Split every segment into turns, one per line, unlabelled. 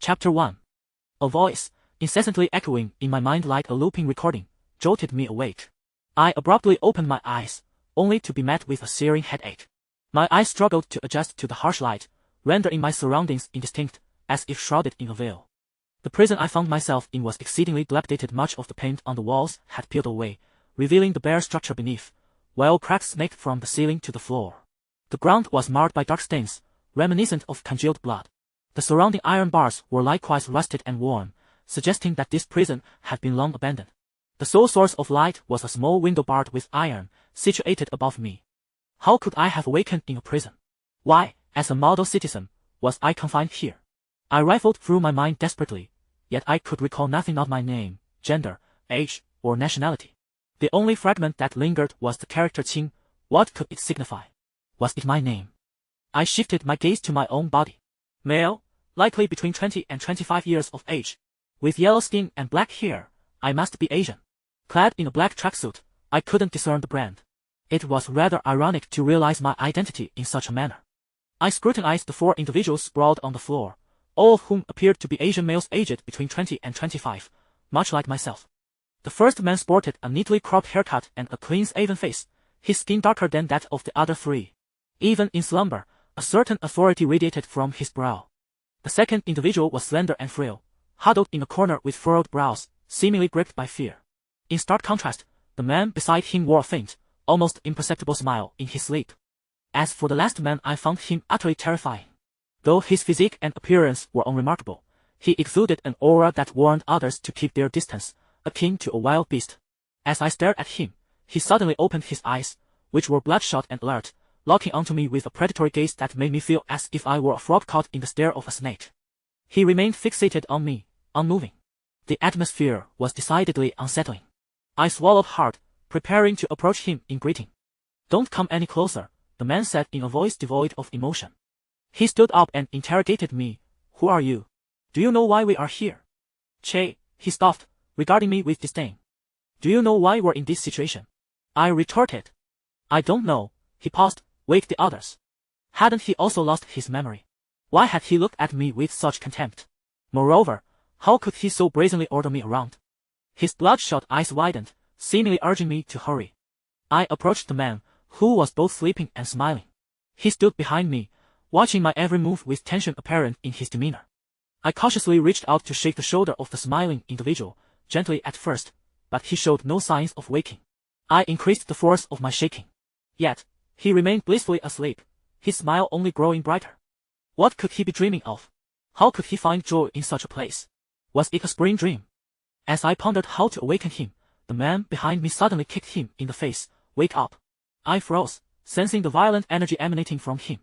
Chapter 1. A voice, incessantly echoing in my mind like a looping recording, jolted me awake. I abruptly opened my eyes, only to be met with a searing headache. My eyes struggled to adjust to the harsh light, rendering my surroundings indistinct, as if shrouded in a veil. The prison I found myself in was exceedingly dilapidated. Much of the paint on the walls had peeled away, revealing the bare structure beneath, while cracks snaked from the ceiling to the floor. The ground was marred by dark stains, reminiscent of congealed blood. The surrounding iron bars were likewise rusted and worn, suggesting that this prison had been long abandoned. The sole source of light was a small window barred with iron, situated above me. How could I have awakened in a prison? Why, as a model citizen, was I confined here? I rifled through my mind desperately, yet I could recall nothing, not my name, gender, age, or nationality. The only fragment that lingered was the character Qing. What could it signify? Was it my name? I shifted my gaze to my own body. Male, likely between 20 and 25 years of age. With yellow skin and black hair, I must be Asian. Clad in a black tracksuit, I couldn't discern the brand. It was rather ironic to realize my identity in such a manner. I scrutinized the 4 individuals sprawled on the floor, all of whom appeared to be Asian males aged between 20 and 25, much like myself. The first man sported a neatly cropped haircut and a clean-shaven face, his skin darker than that of the other 3. Even in slumber, a certain authority radiated from his brow. The second individual was slender and frail, huddled in a corner with furrowed brows, seemingly gripped by fear. In stark contrast, the man beside him wore a faint, almost imperceptible smile in his sleep. As for the last man, I found him utterly terrifying. Though his physique and appearance were unremarkable, he exuded an aura that warned others to keep their distance, akin to a wild beast. As I stared at him, he suddenly opened his eyes, which were bloodshot and alert, locking onto me with a predatory gaze that made me feel as if I were a frog caught in the snare of a snake. He remained fixated on me, unmoving. The atmosphere was decidedly unsettling. I swallowed hard, preparing to approach him in greeting. "Don't come any closer," the man said in a voice devoid of emotion. He stood up and interrogated me. "Who are you? Do you know why we are here?" "Che," he scoffed, regarding me with disdain. "Do you know why we're in this situation?" I retorted. "I don't know." He paused, weighed the others. Hadn't he also lost his memory? Why had he looked at me with such contempt? Moreover, how could he so brazenly order me around? His bloodshot eyes widened, seemingly urging me to hurry. I approached the man, who was both sleeping and smiling. He stood behind me, watching my every move with tension apparent in his demeanor. I cautiously reached out to shake the shoulder of the smiling individual, gently at first, but he showed no signs of waking. I increased the force of my shaking. Yet, he remained blissfully asleep, his smile only growing brighter. What could he be dreaming of? How could he find joy in such a place? Was it a spring dream? As I pondered how to awaken him, the man behind me suddenly kicked him in the face. "Wake up." I froze, sensing the violent energy emanating from him.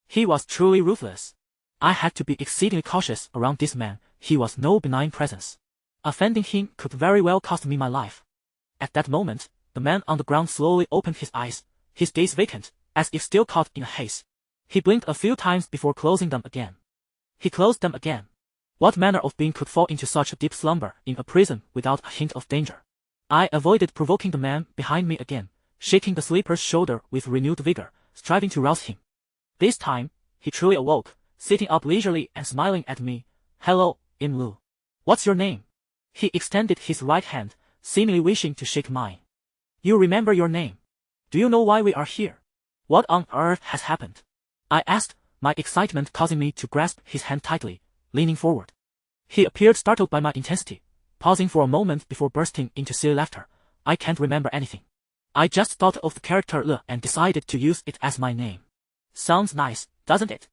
He was truly ruthless. I had to be exceedingly cautious around this man. He was no benign presence. Offending him could very well cost me my life. At that moment, the man on the ground slowly opened his eyes, his gaze vacant, as if still caught in a haze. He blinked a few times before closing them again. He closed them again. What manner of being could fall into such a deep slumber in a prison without a hint of danger? I avoided provoking the man behind me again, shaking the sleeper's shoulder with renewed vigor, striving to rouse him. This time, he truly awoke, sitting up leisurely and smiling at me. "Hello, Imlu. What's your name?" He extended his right hand, seemingly wishing to shake mine. "You remember your name? Do you know why we are here? What on earth has happened?" I asked, my excitement causing me to grasp his hand tightly, leaning forward. He appeared startled by my intensity, pausing for a moment before bursting into silly laughter. "I can't remember anything. I just thought of the character Le and decided to use it as my name." "Sounds nice, doesn't it?"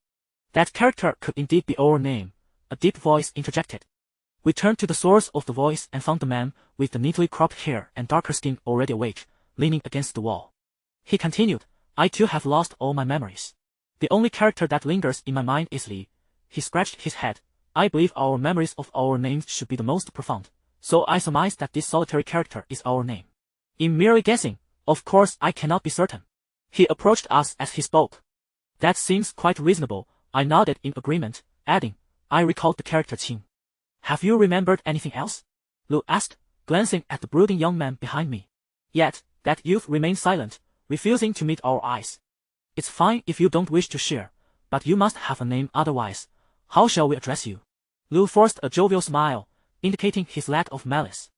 "That character could indeed be our name," a deep voice interjected. We turned to the source of the voice and found the man, with the neatly cropped hair and darker skin already awake, leaning against the wall. He continued, "I too have lost all my memories. The only character that lingers in my mind is Li." He scratched his head. "I believe our memories of our names should be the most profound, so I surmise that this solitary character is our name. In merely guessing, of course I cannot be certain." He approached us as he spoke. "That seems quite reasonable." I nodded in agreement, adding, "I recalled the character Qing." "Have you remembered anything else?" Lu asked, glancing at the brooding young man behind me. Yet, that youth remained silent, refusing to meet our eyes. "It's fine if you don't wish to share, but you must have a name, otherwise, how shall we address you?" Lu forced a jovial smile, indicating his lack of malice.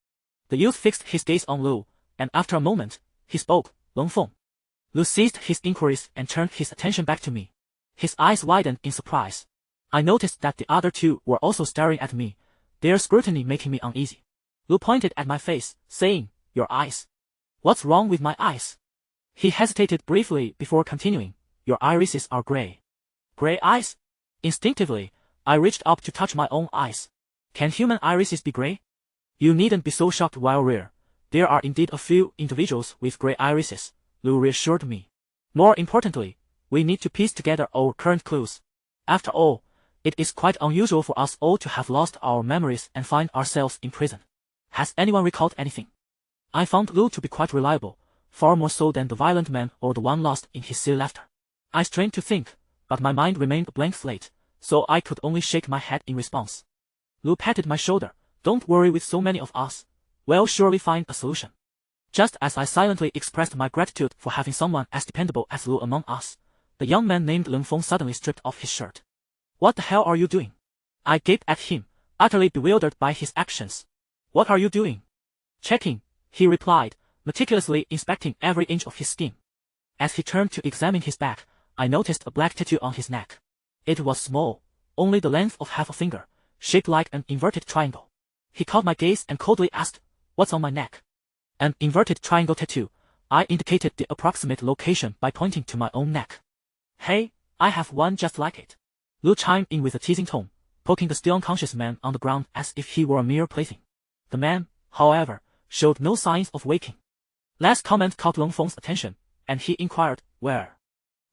The youth fixed his gaze on Lu, and after a moment, he spoke, Lung Feng. Lu ceased his inquiries and turned his attention back to me. His eyes widened in surprise. I noticed that the other two were also staring at me, their scrutiny making me uneasy. Lu pointed at my face, saying, Your eyes. What's wrong with my eyes? He hesitated briefly before continuing, Your irises are gray. Gray eyes? Instinctively, I reached up to touch my own eyes. Can human irises be gray? You needn't be so shocked while rare. There are indeed a few individuals with gray irises, Lu reassured me. More importantly, we need to piece together our current clues. After all, it is quite unusual for us all to have lost our memories and find ourselves in prison. Has anyone recalled anything? I found Lu to be quite reliable, far more so than the violent man or the one lost in his silly laughter. I strained to think, but my mind remained a blank slate, so I could only shake my head in response. Lu patted my shoulder. Don't worry, with so many of us, we'll surely find a solution. Just as I silently expressed my gratitude for having someone as dependable as Lu among us, the young man named Lung Feng suddenly stripped off his shirt. What the hell are you doing? I gaped at him, utterly bewildered by his actions. What are you doing? Checking, he replied, meticulously inspecting every inch of his skin. As he turned to examine his back, I noticed a black tattoo on his neck. It was small, only the length of half a finger, shaped like an inverted triangle. He caught my gaze and coldly asked, What's on my neck? An inverted triangle tattoo. I indicated the approximate location by pointing to my own neck. Hey, I have one just like it. Lu chimed in with a teasing tone, poking the still unconscious man on the ground as if he were a mere plaything. The man, however, showed no signs of waking. Last comment caught Lung Feng's attention, and he inquired, Where?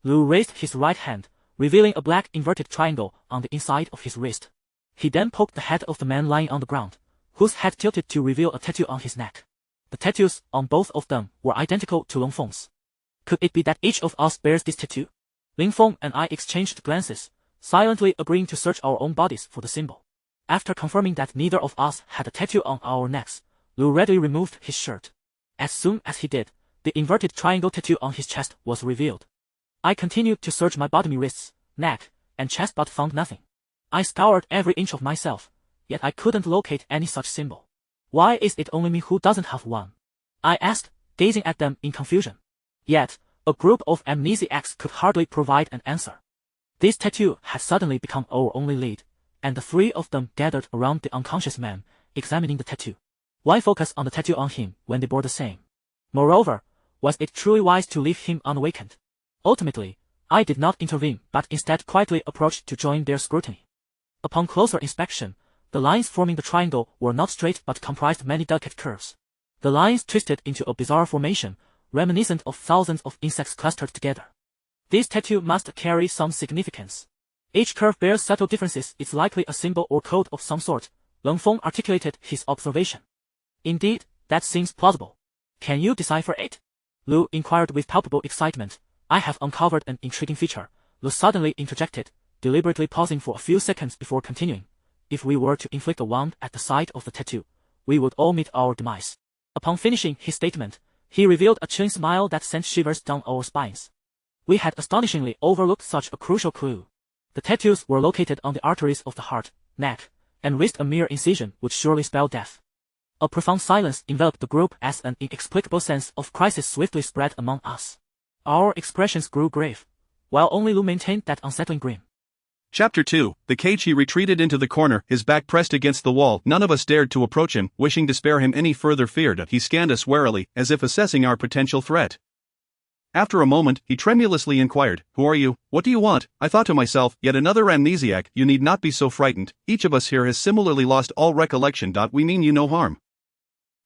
Lu raised his right hand, revealing a black inverted triangle on the inside of his wrist. He then poked the head of the man lying on the ground, whose head tilted to reveal a tattoo on his neck. The tattoos on both of them were identical to Lung Feng's. Could it be that each of us bears this tattoo? Ling Feng and I exchanged glances, silently agreeing to search our own bodies for the symbol. After confirming that neither of us had a tattoo on our necks, Lu readily removed his shirt. As soon as he did, the inverted triangle tattoo on his chest was revealed. I continued to search my bottomy wrists, neck, and chest but found nothing. I scoured every inch of myself, yet I couldn't locate any such symbol. Why is it only me who doesn't have one? I asked, gazing at them in confusion. Yet, a group of amnesiacs could hardly provide an answer. This tattoo had suddenly become our only lead, and the three of them gathered around the unconscious man, examining the tattoo. Why focus on the tattoo on him when they bore the same? Moreover, was it truly wise to leave him unawakened? Ultimately, I did not intervene but instead quietly approached to join their scrutiny. Upon closer inspection, the lines forming the triangle were not straight but comprised many delicate curves. The lines twisted into a bizarre formation, reminiscent of thousands of insects clustered together. This tattoo must carry some significance. Each curve bears subtle differences. It's likely a symbol or code of some sort, Lung Feng articulated his observation. Indeed, that seems plausible. Can you decipher it? Lu inquired with palpable excitement. I have uncovered an intriguing feature, Lu suddenly interjected, deliberately pausing for a few seconds before continuing. If we were to inflict a wound at the site of the tattoo, we would all meet our demise. Upon finishing his statement, he revealed a chilling smile that sent shivers down our spines. We had astonishingly overlooked such a crucial clue. The tattoos were located on the arteries of the heart, neck, and wrist. A mere incision would surely spell death. A profound silence enveloped the group as an inexplicable sense of crisis swiftly spread among us. Our expressions grew grave, while only Lu maintained that unsettling grin.
Chapter 2. The cage. He retreated into the corner, his back pressed against the wall. None of us dared to approach him, wishing to spare him any further fear. He scanned us warily, as if assessing our potential threat. After a moment, he tremulously inquired, Who are you? What do you want? I thought to myself, yet another amnesiac. You need not be so frightened, each of us here has similarly lost all recollection. We mean you no harm.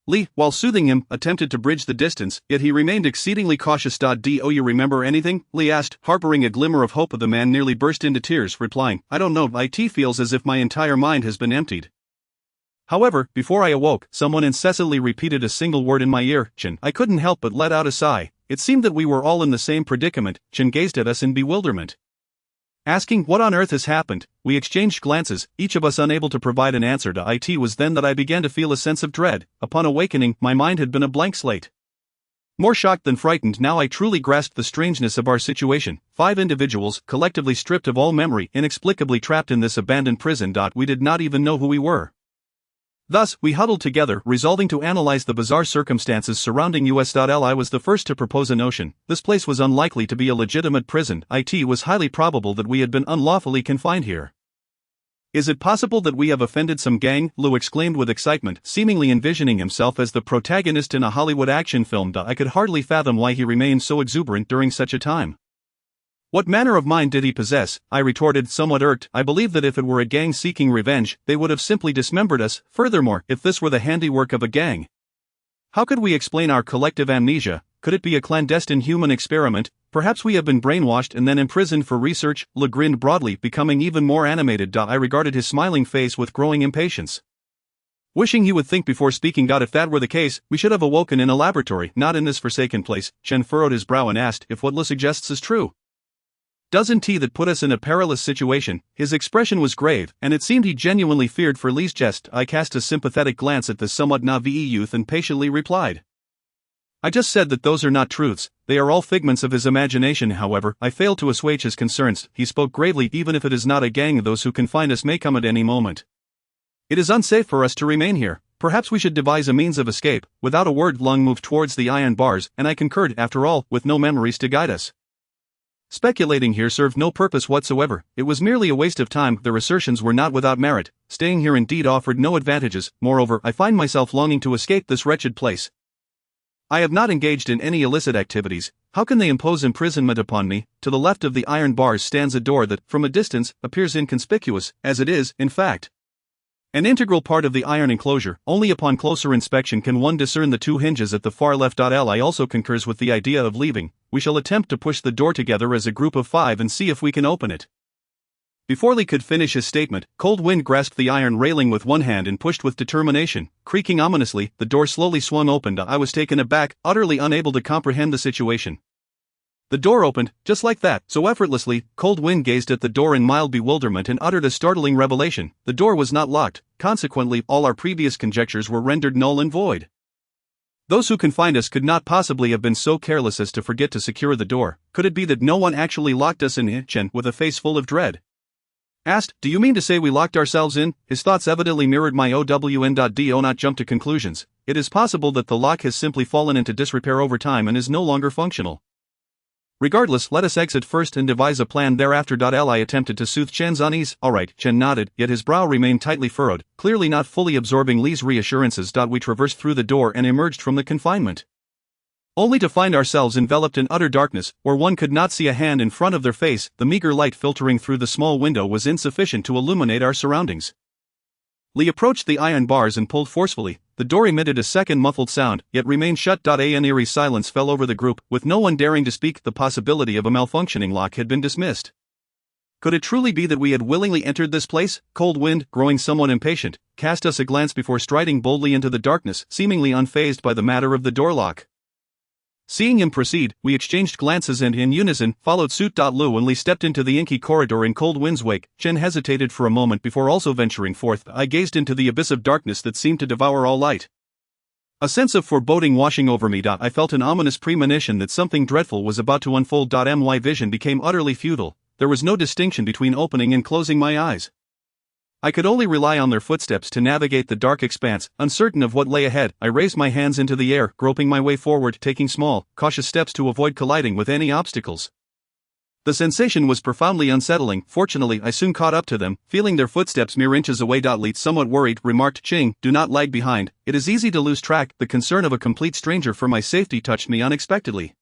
Li, while soothing him, attempted to bridge the distance, yet he remained exceedingly cautious. Do you remember anything? Li asked, harboring a glimmer of hope. The man nearly burst into tears, replying, I don't know. It feels as if my entire mind has been emptied. However, before I awoke, someone incessantly repeated a single word in my ear, Chen. I couldn't help but let out a sigh. It seemed that we were all in the same predicament. Chen gazed at us in bewilderment, asking what on earth has happened. We exchanged glances, each of us unable to provide an answer. It was then that I began to feel a sense of dread. Upon awakening, my mind had been a blank slate. More shocked than frightened now, I truly grasped the strangeness of our situation. 5 individuals, collectively stripped of all memory, inexplicably trapped in this abandoned prison. We did not even know who we were. Thus, we huddled together, resolving to analyze the bizarre circumstances surrounding us. I was the first to propose a notion. This place was unlikely to be a legitimate prison. It was highly probable that we had been unlawfully confined here. Is it possible that we have offended some gang? Lou exclaimed with excitement, seemingly envisioning himself as the protagonist in a Hollywood action film. I could hardly fathom why he remained so exuberant during such a time. What manner of mind did he possess? I retorted, somewhat irked. I believe that if it were a gang seeking revenge, they would have simply dismembered us. Furthermore, if this were the handiwork of a gang, how could we explain our collective amnesia? Could it be a clandestine human experiment? Perhaps we have been brainwashed and then imprisoned for research. Lou grinned broadly, becoming even more animated. I regarded his smiling face with growing impatience, wishing he would think before speaking. If that were the case, we should have awoken in a laboratory, not in this forsaken place. Chen furrowed his brow and asked if what Lou suggests is true. Doesn't he that put us in a perilous situation? His expression was grave, and it seemed he genuinely feared for Li's jest. I cast a sympathetic glance at the somewhat naive youth and patiently replied, I just said that those are not truths, they are all figments of his imagination. However, I failed to assuage his concerns. He spoke gravely. Even if it is not a gang, those who confine us may come at any moment. It is unsafe for us to remain here. Perhaps we should devise a means of escape. Without a word, Lung moved towards the iron bars, and I concurred. After all, with no memories to guide us, speculating here served no purpose whatsoever. It was merely a waste of time. Their assertions were not without merit. Staying here indeed offered no advantages. Moreover, I find myself longing to escape this wretched place. I have not engaged in any illicit activities. How can they impose imprisonment upon me? To the left of the iron bars stands a door that, from a distance, appears inconspicuous, as it is, in fact, an integral part of the iron enclosure. Only upon closer inspection can one discern the 2 hinges at the far left. Li also concurs with the idea of leaving. We shall attempt to push the door together as a group of 5 and see if we can open it. Before Li could finish his statement, Cold Wind grasped the iron railing with one hand and pushed with determination. Creaking ominously, the door slowly swung open. I was taken aback, utterly unable to comprehend the situation. The door opened, just like that, so effortlessly. Cold Wind gazed at the door in mild bewilderment and uttered a startling revelation. The door was not locked. Consequently, all our previous conjectures were rendered null and void. Those who confined us could not possibly have been so careless as to forget to secure the door. Could it be that no one actually locked us in? Chen, with a face full of dread, asked, do you mean to say we locked ourselves in? His thoughts evidently mirrored my own. Not jump to conclusions. It is possible that the lock has simply fallen into disrepair over time and is no longer functional. Regardless, let us exit first and devise a plan thereafter. Li attempted to soothe Chen's unease. Alright, Chen nodded, yet his brow remained tightly furrowed, clearly not fully absorbing Li's reassurances. We traversed through the door and emerged from the confinement, only to find ourselves enveloped in utter darkness, where one could not see a hand in front of their face. The meager light filtering through the small window was insufficient to illuminate our surroundings. Li approached the iron bars and pulled forcefully. The door emitted a second muffled sound, yet remained shut. An eerie silence fell over the group, with no one daring to speak. The possibility of a malfunctioning lock had been dismissed. Could it truly be that we had willingly entered this place? Cold Wind, growing somewhat impatient, cast us a glance before striding boldly into the darkness, seemingly unfazed by the matter of the door lock. Seeing him proceed, we exchanged glances and in unison followed suit. Lu and Li stepped into the inky corridor in Cold Wind's wake. Chen hesitated for a moment before also venturing forth. I gazed into the abyss of darkness that seemed to devour all light. A sense of foreboding washing over me. I felt an ominous premonition that something dreadful was about to unfold. My vision became utterly futile. There was no distinction between opening and closing my eyes. I could only rely on their footsteps to navigate the dark expanse. Uncertain of what lay ahead, I raised my hands into the air, groping my way forward, taking small, cautious steps to avoid colliding with any obstacles. The sensation was profoundly unsettling. Fortunately, I soon caught up to them, feeling their footsteps mere inches away. Li, somewhat worried, remarked, Ching, do not lag behind. It is easy to lose track. The concern of a complete stranger for my safety touched me unexpectedly.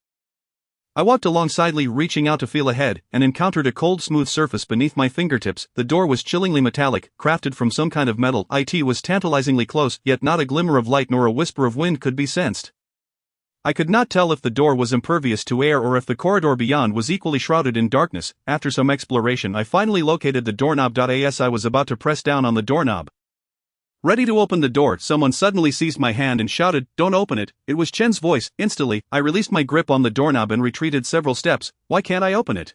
I walked alongside Li, reaching out to feel ahead, and encountered a cold smooth surface beneath my fingertips. The door was chillingly metallic, crafted from some kind of metal. It was tantalizingly close, yet not a glimmer of light nor a whisper of wind could be sensed. I could not tell if the door was impervious to air or if the corridor beyond was equally shrouded in darkness. After some exploration, I finally located the doorknob. As I was about to press down on the doorknob, ready to open the door, someone suddenly seized my hand and shouted, "Don't open it." It was Chen's voice. Instantly, I released my grip on the doorknob and retreated several steps. Why can't I open it?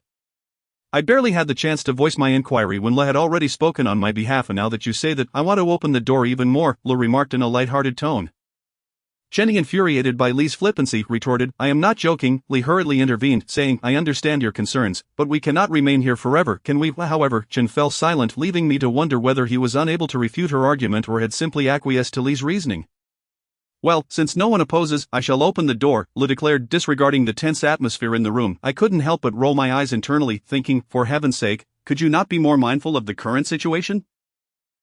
I barely had the chance to voice my inquiry when Le had already spoken on my behalf. And now that you say that, I want to open the door even more, Le remarked in a light-hearted tone. Jenny, infuriated by Lee's flippancy, retorted, "I am not joking." Lee hurriedly intervened, saying, "I understand your concerns, but we cannot remain here forever, can we?" However, Chen fell silent, leaving me to wonder whether he was unable to refute her argument or had simply acquiesced to Lee's reasoning. "Well, since no one opposes, I shall open the door," Lee declared, disregarding the tense atmosphere in the room. I couldn't help but roll my eyes internally, thinking, for heaven's sake, could you not be more mindful of the current situation?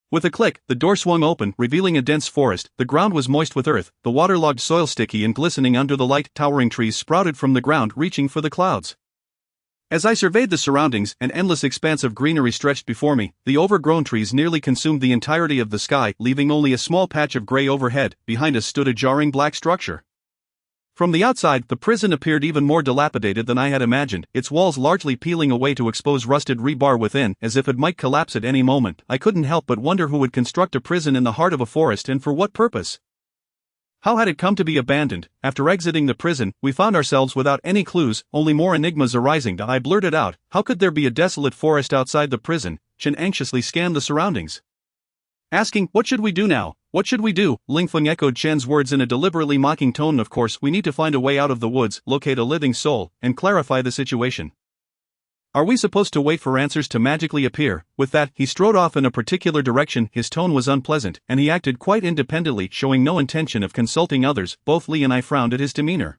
With a click, the door swung open, revealing a dense forest. The ground was moist with earth, the waterlogged soil sticky and glistening under the light. Towering trees sprouted from the ground, reaching for the clouds. As I surveyed the surroundings, an endless expanse of greenery stretched before me. The overgrown trees nearly consumed the entirety of the sky, leaving only a small patch of gray overhead. Behind us stood a jarring black structure. From the outside, the prison appeared even more dilapidated than I had imagined, its walls largely peeling away to expose rusted rebar within, as if it might collapse at any moment. I couldn't help but wonder who would construct a prison in the heart of a forest and for what purpose. How had it come to be abandoned? After exiting the prison, we found ourselves without any clues, only more enigmas arising. I blurted out, "How could there be a desolate forest outside the prison?" Chen anxiously scanned the surroundings, asking, "What should we do now? What should we do?" Lingfeng echoed Chen's words in a deliberately mocking tone. "Of course, we need to find a way out of the woods, locate a living soul, and clarify the situation. Are we supposed to wait for answers to magically appear?" With that, he strode off in a particular direction. His tone was unpleasant, and he acted quite independently, showing no intention of consulting others. Both Li and I frowned at his demeanor.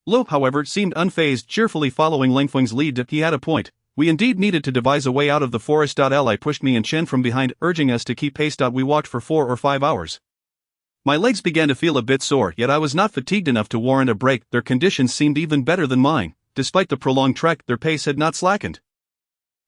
Lu, however, seemed unfazed, cheerfully following Lingfeng's lead. He had a point. We indeed needed to devise a way out of the forest. Li pushed me and Chen from behind, urging us to keep pace. We walked for 4 or 5 hours. My legs began to feel a bit sore, yet I was not fatigued enough to warrant a break. Their conditions seemed even better than mine. Despite the prolonged trek, their pace had not slackened,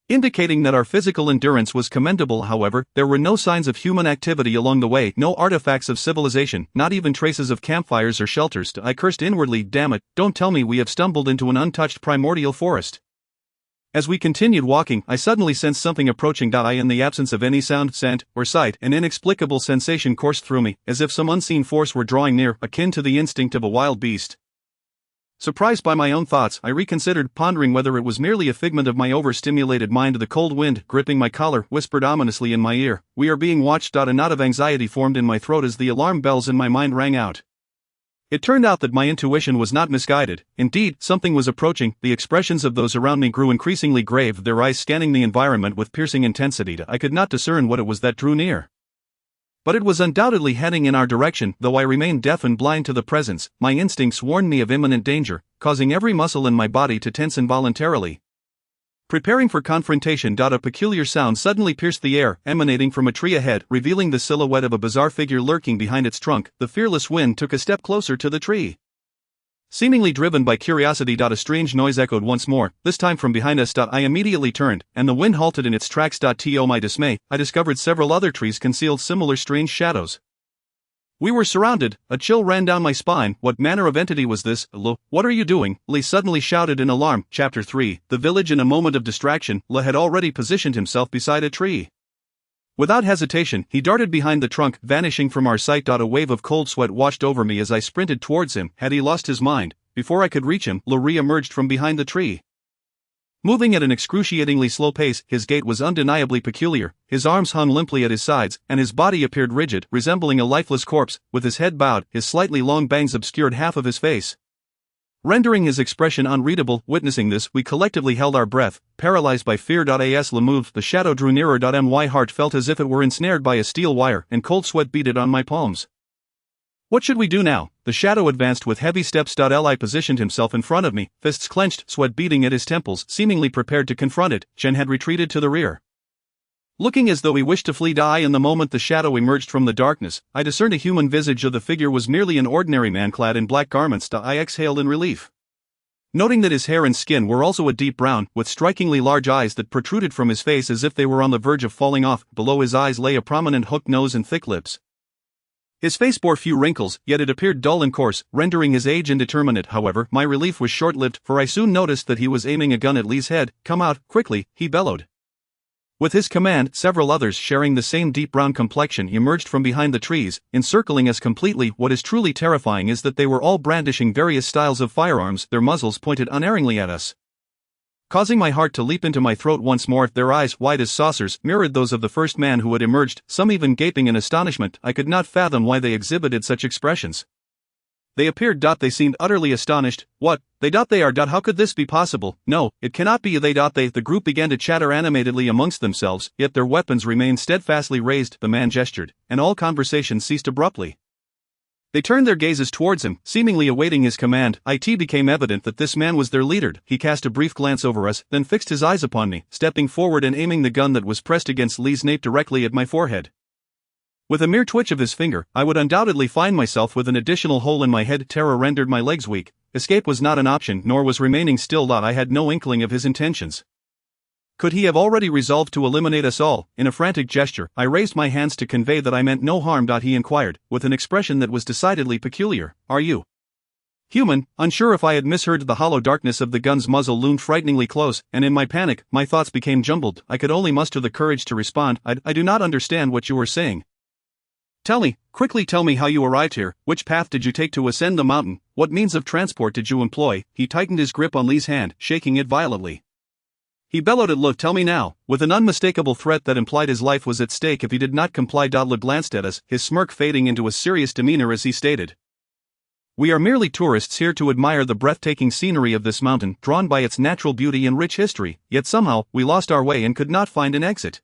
indicating that our physical endurance was commendable. However, there were no signs of human activity along the way, no artifacts of civilization, not even traces of campfires or shelters. I cursed inwardly, damn it, don't tell me we have stumbled into an untouched primordial forest. As we continued walking, I suddenly sensed something approaching. In the absence of any sound, scent, or sight, an inexplicable sensation coursed through me, as if some unseen force were drawing near, akin to the instinct of a wild beast. Surprised by my own thoughts, I reconsidered, pondering whether it was merely a figment of my overstimulated mind. The cold wind, gripping my collar, whispered ominously in my ear, "We are being watched." A knot of anxiety formed in my throat as the alarm bells in my mind rang out. It turned out that my intuition was not misguided. Indeed, something was approaching. The expressions of those around me grew increasingly grave, their eyes scanning the environment with piercing intensity. I could not discern what it was that drew near, but it was undoubtedly heading in our direction. Though I remained deaf and blind to the presence, my instincts warned me of imminent danger, causing every muscle in my body to tense involuntarily. Preparing for confrontation. A peculiar sound suddenly pierced the air, emanating from a tree ahead, revealing the silhouette of a bizarre figure lurking behind its trunk. The fearless wind took a step closer to the tree, seemingly driven by curiosity. A strange noise echoed once more, this time from behind us. I immediately turned, and the wind halted in its tracks. To my dismay, I discovered several other trees concealed similar strange shadows. We were surrounded. A chill ran down my spine. What manner of entity was this? "Lu, what are you doing?" Li suddenly shouted in alarm. Chapter 3. The village. In a moment of distraction, Li had already positioned himself beside a tree. Without hesitation, he darted behind the trunk, vanishing from our sight. A wave of cold sweat washed over me as I sprinted towards him. Had he lost his mind? Before I could reach him, Lu re-emerged from behind the tree, moving at an excruciatingly slow pace. His gait was undeniably peculiar, his arms hung limply at his sides, and his body appeared rigid, resembling a lifeless corpse. With his head bowed, his slightly long bangs obscured half of his face, rendering his expression unreadable. Witnessing this, we collectively held our breath, paralyzed by fear. As Lu moved, the shadow drew nearer. My heart felt as if it were ensnared by a steel wire, and cold sweat beaded on my palms. What should we do now? The shadow advanced with heavy steps. Li positioned himself in front of me, fists clenched, sweat beading at his temples, seemingly prepared to confront it. Chen had retreated to the rear, looking as though he wished to flee. In the moment the shadow emerged from the darkness, I discerned a human visage. The figure was merely an ordinary man clad in black garments. I exhaled in relief, noting that his hair and skin were also a deep brown, with strikingly large eyes that protruded from his face as if they were on the verge of falling off. Below his eyes lay a prominent hooked nose and thick lips. His face bore few wrinkles, yet it appeared dull and coarse, rendering his age indeterminate. However, my relief was short-lived, for I soon noticed that he was aiming a gun at Li's head. "Come out, quickly," he bellowed. With his command, several others sharing the same deep brown complexion emerged from behind the trees, encircling us completely. What is truly terrifying is that they were all brandishing various styles of firearms, their muzzles pointed unerringly at us, causing my heart to leap into my throat once more. Their eyes, wide as saucers, mirrored those of the first man who had emerged, some even gaping in astonishment. I could not fathom why they exhibited such expressions. They appeared. They seemed utterly astonished. What? They are. How could this be possible? No, it cannot be. The group began to chatter animatedly amongst themselves, yet their weapons remained steadfastly raised. The man gestured, and all conversation ceased abruptly. They turned their gazes towards him, seemingly awaiting his command. It became evident that this man was their leader. He cast a brief glance over us, then fixed his eyes upon me, stepping forward and aiming the gun that was pressed against Lee's nape directly at my forehead. With a mere twitch of his finger, I would undoubtedly find myself with an additional hole in my head. Terror rendered my legs weak. Escape was not an option, nor was remaining still. I had no inkling of his intentions. Could he have already resolved to eliminate us all? In a frantic gesture, I raised my hands to convey that I meant no harm. He inquired, with an expression that was decidedly peculiar, "Are you human?" Unsure if I had misheard, the hollow darkness of the gun's muzzle loomed frighteningly close, and in my panic, my thoughts became jumbled. I could only muster the courage to respond, I do not understand what you are saying. Quickly tell me how you arrived here. Which path did you take to ascend the mountain? What means of transport did you employ? He tightened his grip on Lee's hand, shaking it violently. He bellowed at Look, "Tell me now," with an unmistakable threat that implied his life was at stake if he did not comply. Look glanced at us, his smirk fading into a serious demeanor as he stated, "We are merely tourists here to admire the breathtaking scenery of this mountain, drawn by its natural beauty and rich history, yet somehow, we lost our way and could not find an exit.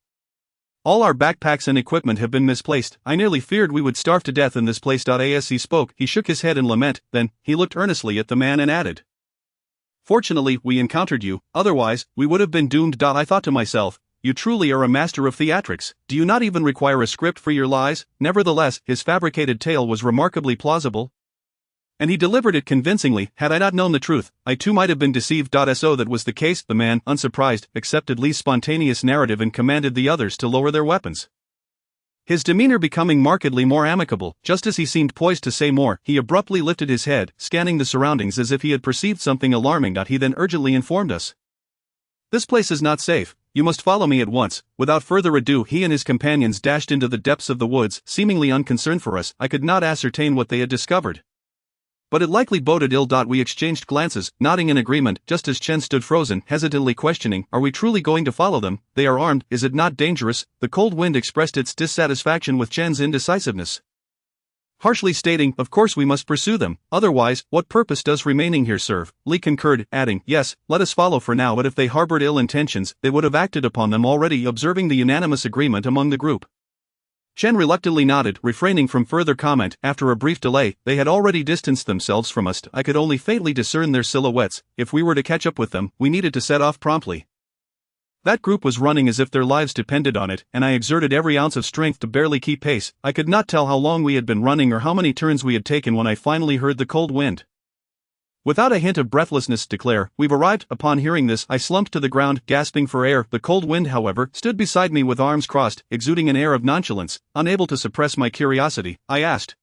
All our backpacks and equipment have been misplaced. I nearly feared we would starve to death in this place." As he spoke, he shook his head in lament, then, he looked earnestly at the man and added, "Fortunately, we encountered you, otherwise, we would have been doomed." I thought to myself, you truly are a master of theatrics. Do you not even require a script for your lies? Nevertheless, his fabricated tale was remarkably plausible, and he delivered it convincingly. Had I not known the truth, I too might have been deceived. So that was the case. The man, unsurprised, accepted Lee's spontaneous narrative and commanded the others to lower their weapons. His demeanor becoming markedly more amicable, just as he seemed poised to say more, he abruptly lifted his head, scanning the surroundings as if he had perceived something alarming. He then urgently informed us, "This place is not safe. You must follow me at once." Without further ado, he and his companions dashed into the depths of the woods, seemingly unconcerned for us. I could not ascertain what they had discovered, but it likely boded ill. We exchanged glances, nodding in agreement, just as Chen stood frozen, hesitantly questioning, "Are we truly going to follow them? They are armed, is it not dangerous?" The cold wind expressed its dissatisfaction with Chen's indecisiveness, harshly stating, "Of course we must pursue them, otherwise, what purpose does remaining here serve?" Li concurred, adding, "Yes, let us follow for now, but if they harbored ill intentions, they would have acted upon them already." Observing the unanimous agreement among the group, Chen reluctantly nodded, refraining from further comment. After a brief delay, they had already distanced themselves from us. I could only faintly discern their silhouettes. If we were to catch up with them, we needed to set off promptly. That group was running as if their lives depended on it, and I exerted every ounce of strength to barely keep pace. I could not tell how long we had been running or how many turns we had taken when I finally heard the cold wind, without a hint of breathlessness, declare, "We've arrived." Upon hearing this, I slumped to the ground, gasping for air. The cold wind, however, stood beside me with arms crossed, exuding an air of nonchalance. Unable to suppress my curiosity, I asked,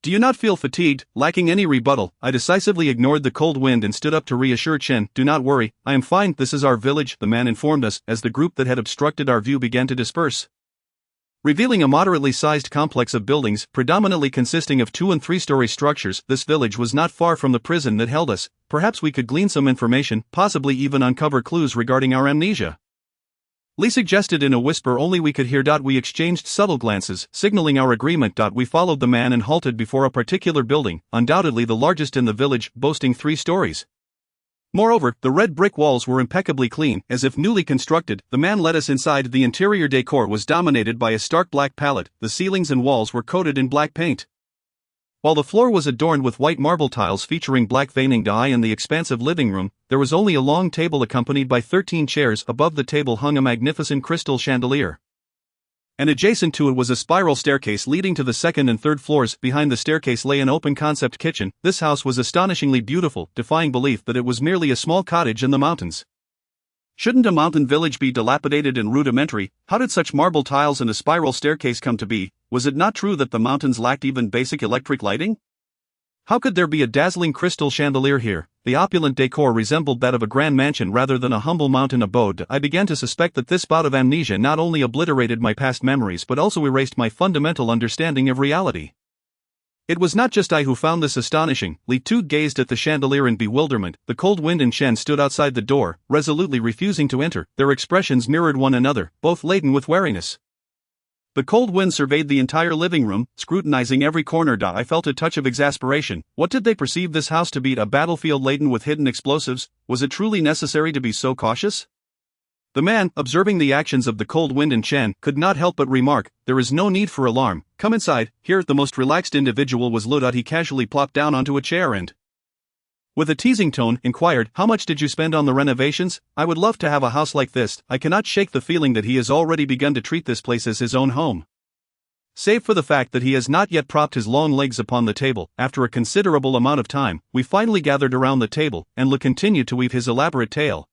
"Do you not feel fatigued?" Lacking any rebuttal, I decisively ignored the cold wind and stood up to reassure Chen. "Do not worry, I am fine. This is our village," the man informed us, as the group that had obstructed our view began to disperse, revealing a moderately sized complex of buildings, predominantly consisting of 2- and 3-story structures. This village was not far from the prison that held us. Perhaps we could glean some information, possibly even uncover clues regarding our amnesia, Lee suggested in a whisper only we could hear. We exchanged subtle glances, signaling our agreement. We followed the man and halted before a particular building, undoubtedly the largest in the village, boasting 3 stories. Moreover, the red brick walls were impeccably clean, as if newly constructed. The man led us inside. The interior decor was dominated by a stark black palette. The ceilings and walls were coated in black paint, while the floor was adorned with white marble tiles featuring black veining. In the expansive living room, there was only a long table accompanied by 13 chairs. Above the table hung a magnificent crystal chandelier, and adjacent to it was a spiral staircase leading to the 2nd and 3rd floors. Behind the staircase lay an open-concept kitchen. This house was astonishingly beautiful, defying belief that it was merely a small cottage in the mountains. Shouldn't a mountain village be dilapidated and rudimentary? How did such marble tiles and a spiral staircase come to be? Was it not true that the mountains lacked even basic electric lighting? How could there be a dazzling crystal chandelier here? The opulent decor resembled that of a grand mansion rather than a humble mountain abode. I began to suspect that this bout of amnesia not only obliterated my past memories but also erased my fundamental understanding of reality. It was not just I who found this astonishing. Li Tu gazed at the chandelier in bewilderment. The cold wind and Chen stood outside the door, resolutely refusing to enter. Their expressions mirrored one another, both laden with wariness. The cold wind surveyed the entire living room, scrutinizing every corner. I felt a touch of exasperation. What did they perceive this house to be? A battlefield laden with hidden explosives? Was it truly necessary to be so cautious? The man, observing the actions of the cold wind and Chen, could not help but remark, "There is no need for alarm. Come inside." Here, the most relaxed individual was Lu. He casually plopped down onto a chair and, with a teasing tone, inquired, "How much did you spend on the renovations? I would love to have a house like this." I cannot shake the feeling that he has already begun to treat this place as his own home. Save for the fact that he has not yet propped his long legs upon the table. After a considerable amount of time, we finally gathered around the table, and Lu continued to weave his elaborate tale,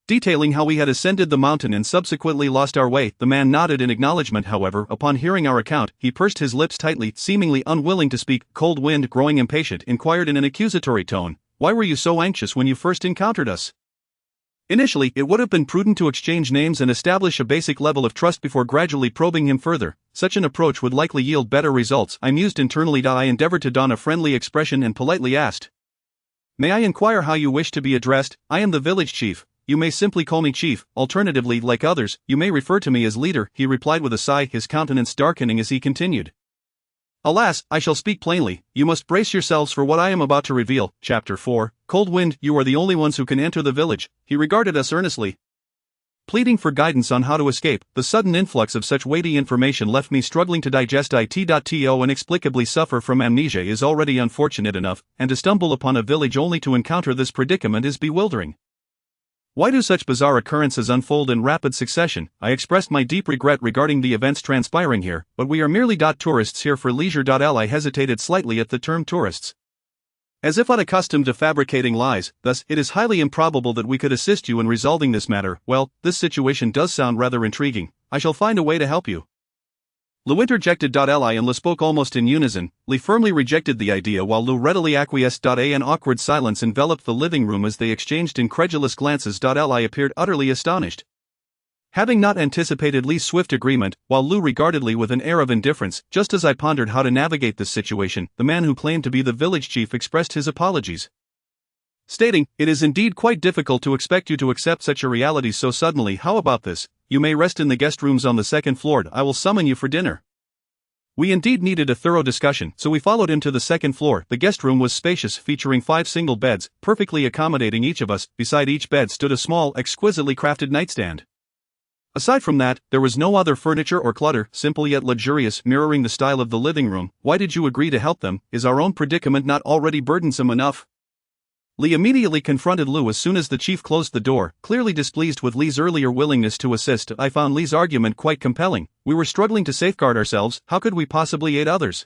detailing how we had ascended the mountain and subsequently lost our way. The man nodded in acknowledgement. However, upon hearing our account, he pursed his lips tightly, seemingly unwilling to speak. Cold Wind, growing impatient, inquired in an accusatory tone, "Why were you so anxious when you first encountered us?" Initially, it would have been prudent to exchange names and establish a basic level of trust before gradually probing him further. Such an approach would likely yield better results. I mused internally. I endeavored to don a friendly expression and politely asked, "May I inquire how you wish to be addressed?" "I am the village chief. You may simply call me chief. Alternatively, like others, you may refer to me as leader," he replied with a sigh, his countenance darkening as he continued, "Alas, I shall speak plainly. You must brace yourselves for what I am about to reveal." Chapter 4, Cold Wind, you are the only ones who can enter the village. He regarded us earnestly, pleading for guidance on how to escape. The sudden influx of such weighty information left me struggling to digest it. To inexplicably suffer from amnesia is already unfortunate enough, and to stumble upon a village only to encounter this predicament is bewildering. Why do such bizarre occurrences unfold in rapid succession? I expressed my deep regret regarding the events transpiring here, but we are merely tourists here for leisure. I hesitated slightly at the term tourists, as if unaccustomed to fabricating lies. Thus, it is highly improbable that we could assist you in resolving this matter. Well, this situation does sound rather intriguing. I shall find a way to help you. Lu interjected. Li and Lu spoke almost in unison. Li firmly rejected the idea while Lu readily acquiesced. An awkward silence enveloped the living room as they exchanged incredulous glances. Li appeared utterly astonished, having not anticipated Li's swift agreement, while Lu regarded Li with an air of indifference. Just as I pondered how to navigate this situation, the man who claimed to be the village chief expressed his apologies, stating, "It is indeed quite difficult to expect you to accept such a reality so suddenly. How about this? You may rest in the guest rooms on the second floor. I will summon you for dinner." We indeed needed a thorough discussion, so we followed him to the second floor. The guest room was spacious, featuring 5 single beds, perfectly accommodating each of us. Beside each bed stood a small, exquisitely crafted nightstand. Aside from that, there was no other furniture or clutter, simple yet luxurious, mirroring the style of the living room. "Why did you agree to help them? Is our own predicament not already burdensome enough?" Li immediately confronted Lu as soon as the chief closed the door, clearly displeased with Li's earlier willingness to assist. I found Li's argument quite compelling. We were struggling to safeguard ourselves, how could we possibly aid others?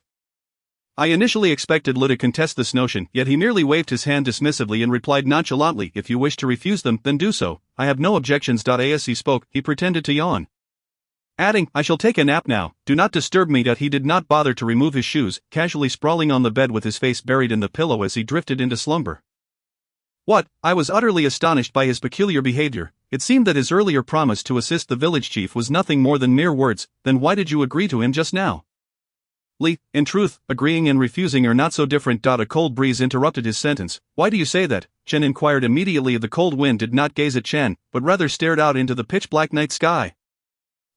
I initially expected Lu to contest this notion, yet he merely waved his hand dismissively and replied nonchalantly, "If you wish to refuse them, then do so. I have no objections." As he spoke, he pretended to yawn, adding, "I shall take a nap now. Do not disturb me." He did not bother to remove his shoes, casually sprawling on the bed with his face buried in the pillow as he drifted into slumber. What? I was utterly astonished by his peculiar behavior. It seemed that his earlier promise to assist the village chief was nothing more than mere words. Then why did you agree to him just now? Li, in truth, agreeing and refusing are not so different. A cold breeze interrupted his sentence. "Why do you say that?" Chen inquired immediately. The cold wind did not gaze at Chen, but rather stared out into the pitch-black night sky.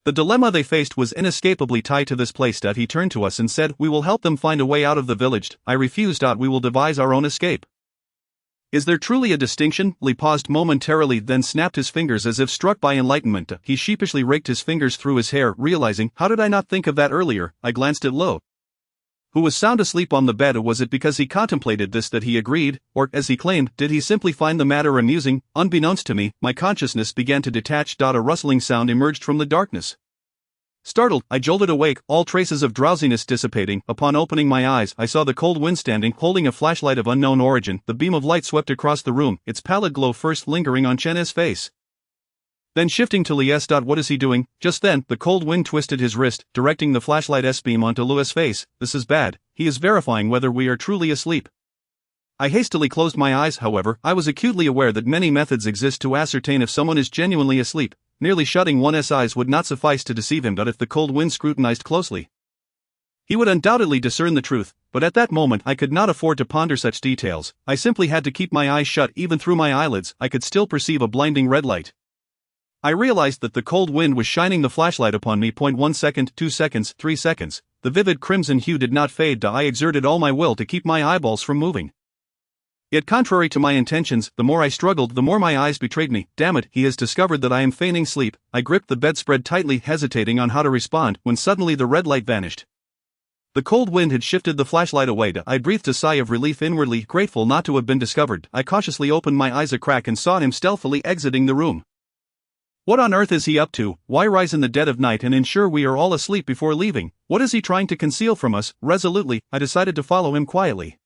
The dilemma they faced was inescapably tied to this place. He turned to us and said, "We will help them find a way out of the village." I refused. "We will devise our own escape." Is there truly a distinction? Li paused momentarily, then snapped his fingers as if struck by enlightenment. He sheepishly raked his fingers through his hair, realizing, "How did I not think of that earlier?" I glanced at Lu, who was sound asleep on the bed. Was it because he contemplated this that he agreed, or, as he claimed, did he simply find the matter amusing? Unbeknownst to me, my consciousness began to detach. A rustling sound emerged from the darkness. Startled, I jolted awake, all traces of drowsiness dissipating. Upon opening my eyes, I saw the cold wind standing, holding a flashlight of unknown origin. The beam of light swept across the room, its pallid glow first lingering on Chen's face, then shifting to Li's. What is he doing? Just then, the cold wind twisted his wrist, directing the flashlight's beam onto Lu's face. This is bad. He is verifying whether we are truly asleep. I hastily closed my eyes. However, I was acutely aware that many methods exist to ascertain if someone is genuinely asleep. Merely shutting one's eyes would not suffice to deceive him. If the cold wind scrutinized closely, he would undoubtedly discern the truth, but at that moment I could not afford to ponder such details. I simply had to keep my eyes shut. Even through my eyelids, I could still perceive a blinding red light. I realized that the cold wind was shining the flashlight upon me. 1 second, 2 seconds, 3 seconds. The vivid crimson hue did not fade. I exerted all my will to keep my eyeballs from moving. Yet contrary to my intentions, the more I struggled, the more my eyes betrayed me. Damn it, he has discovered that I am feigning sleep. I gripped the bedspread tightly, hesitating on how to respond, when suddenly the red light vanished. The cold wind had shifted the flashlight away. I breathed a sigh of relief, inwardly grateful not to have been discovered. I cautiously opened my eyes a crack and saw him stealthily exiting the room. What on earth is he up to? Why rise in the dead of night and ensure we are all asleep before leaving? What is he trying to conceal from us? Resolutely, I decided to follow him quietly.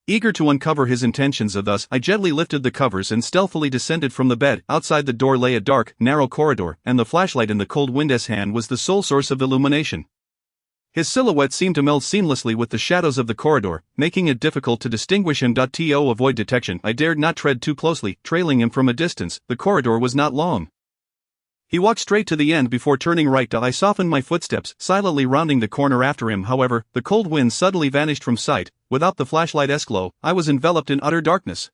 Eager to uncover his intentions of us, I gently lifted the covers and stealthily descended from the bed. Outside the door lay a dark, narrow corridor, and the flashlight in the cold wind's hand was the sole source of illumination. His silhouette seemed to meld seamlessly with the shadows of the corridor, making it difficult to distinguish him. To avoid detection, I dared not tread too closely, trailing him from a distance. The corridor was not long. He walked straight to the end before turning right. I softened my footsteps, silently rounding the corner after him. However, the cold wind suddenly vanished from sight. Without the flashlight's glow, I was enveloped in utter darkness.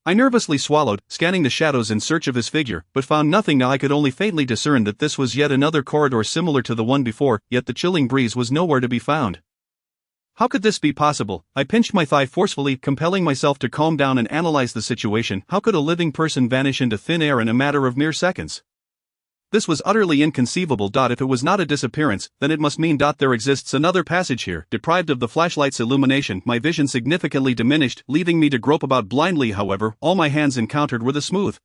I nervously swallowed, scanning the shadows in search of his figure, but found nothing. I could only faintly discern that this was yet another corridor similar to the one before, yet the chilling breeze was nowhere to be found. How could this be possible? I pinched my thigh forcefully, compelling myself to calm down and analyze the situation. How could a living person vanish into thin air in a matter of mere seconds? This was utterly inconceivable. If it was not a disappearance, then it must mean there exists another passage here. Deprived of the flashlight's illumination, my vision significantly diminished, leaving me to grope about blindly. However, all my hands encountered were the smooth,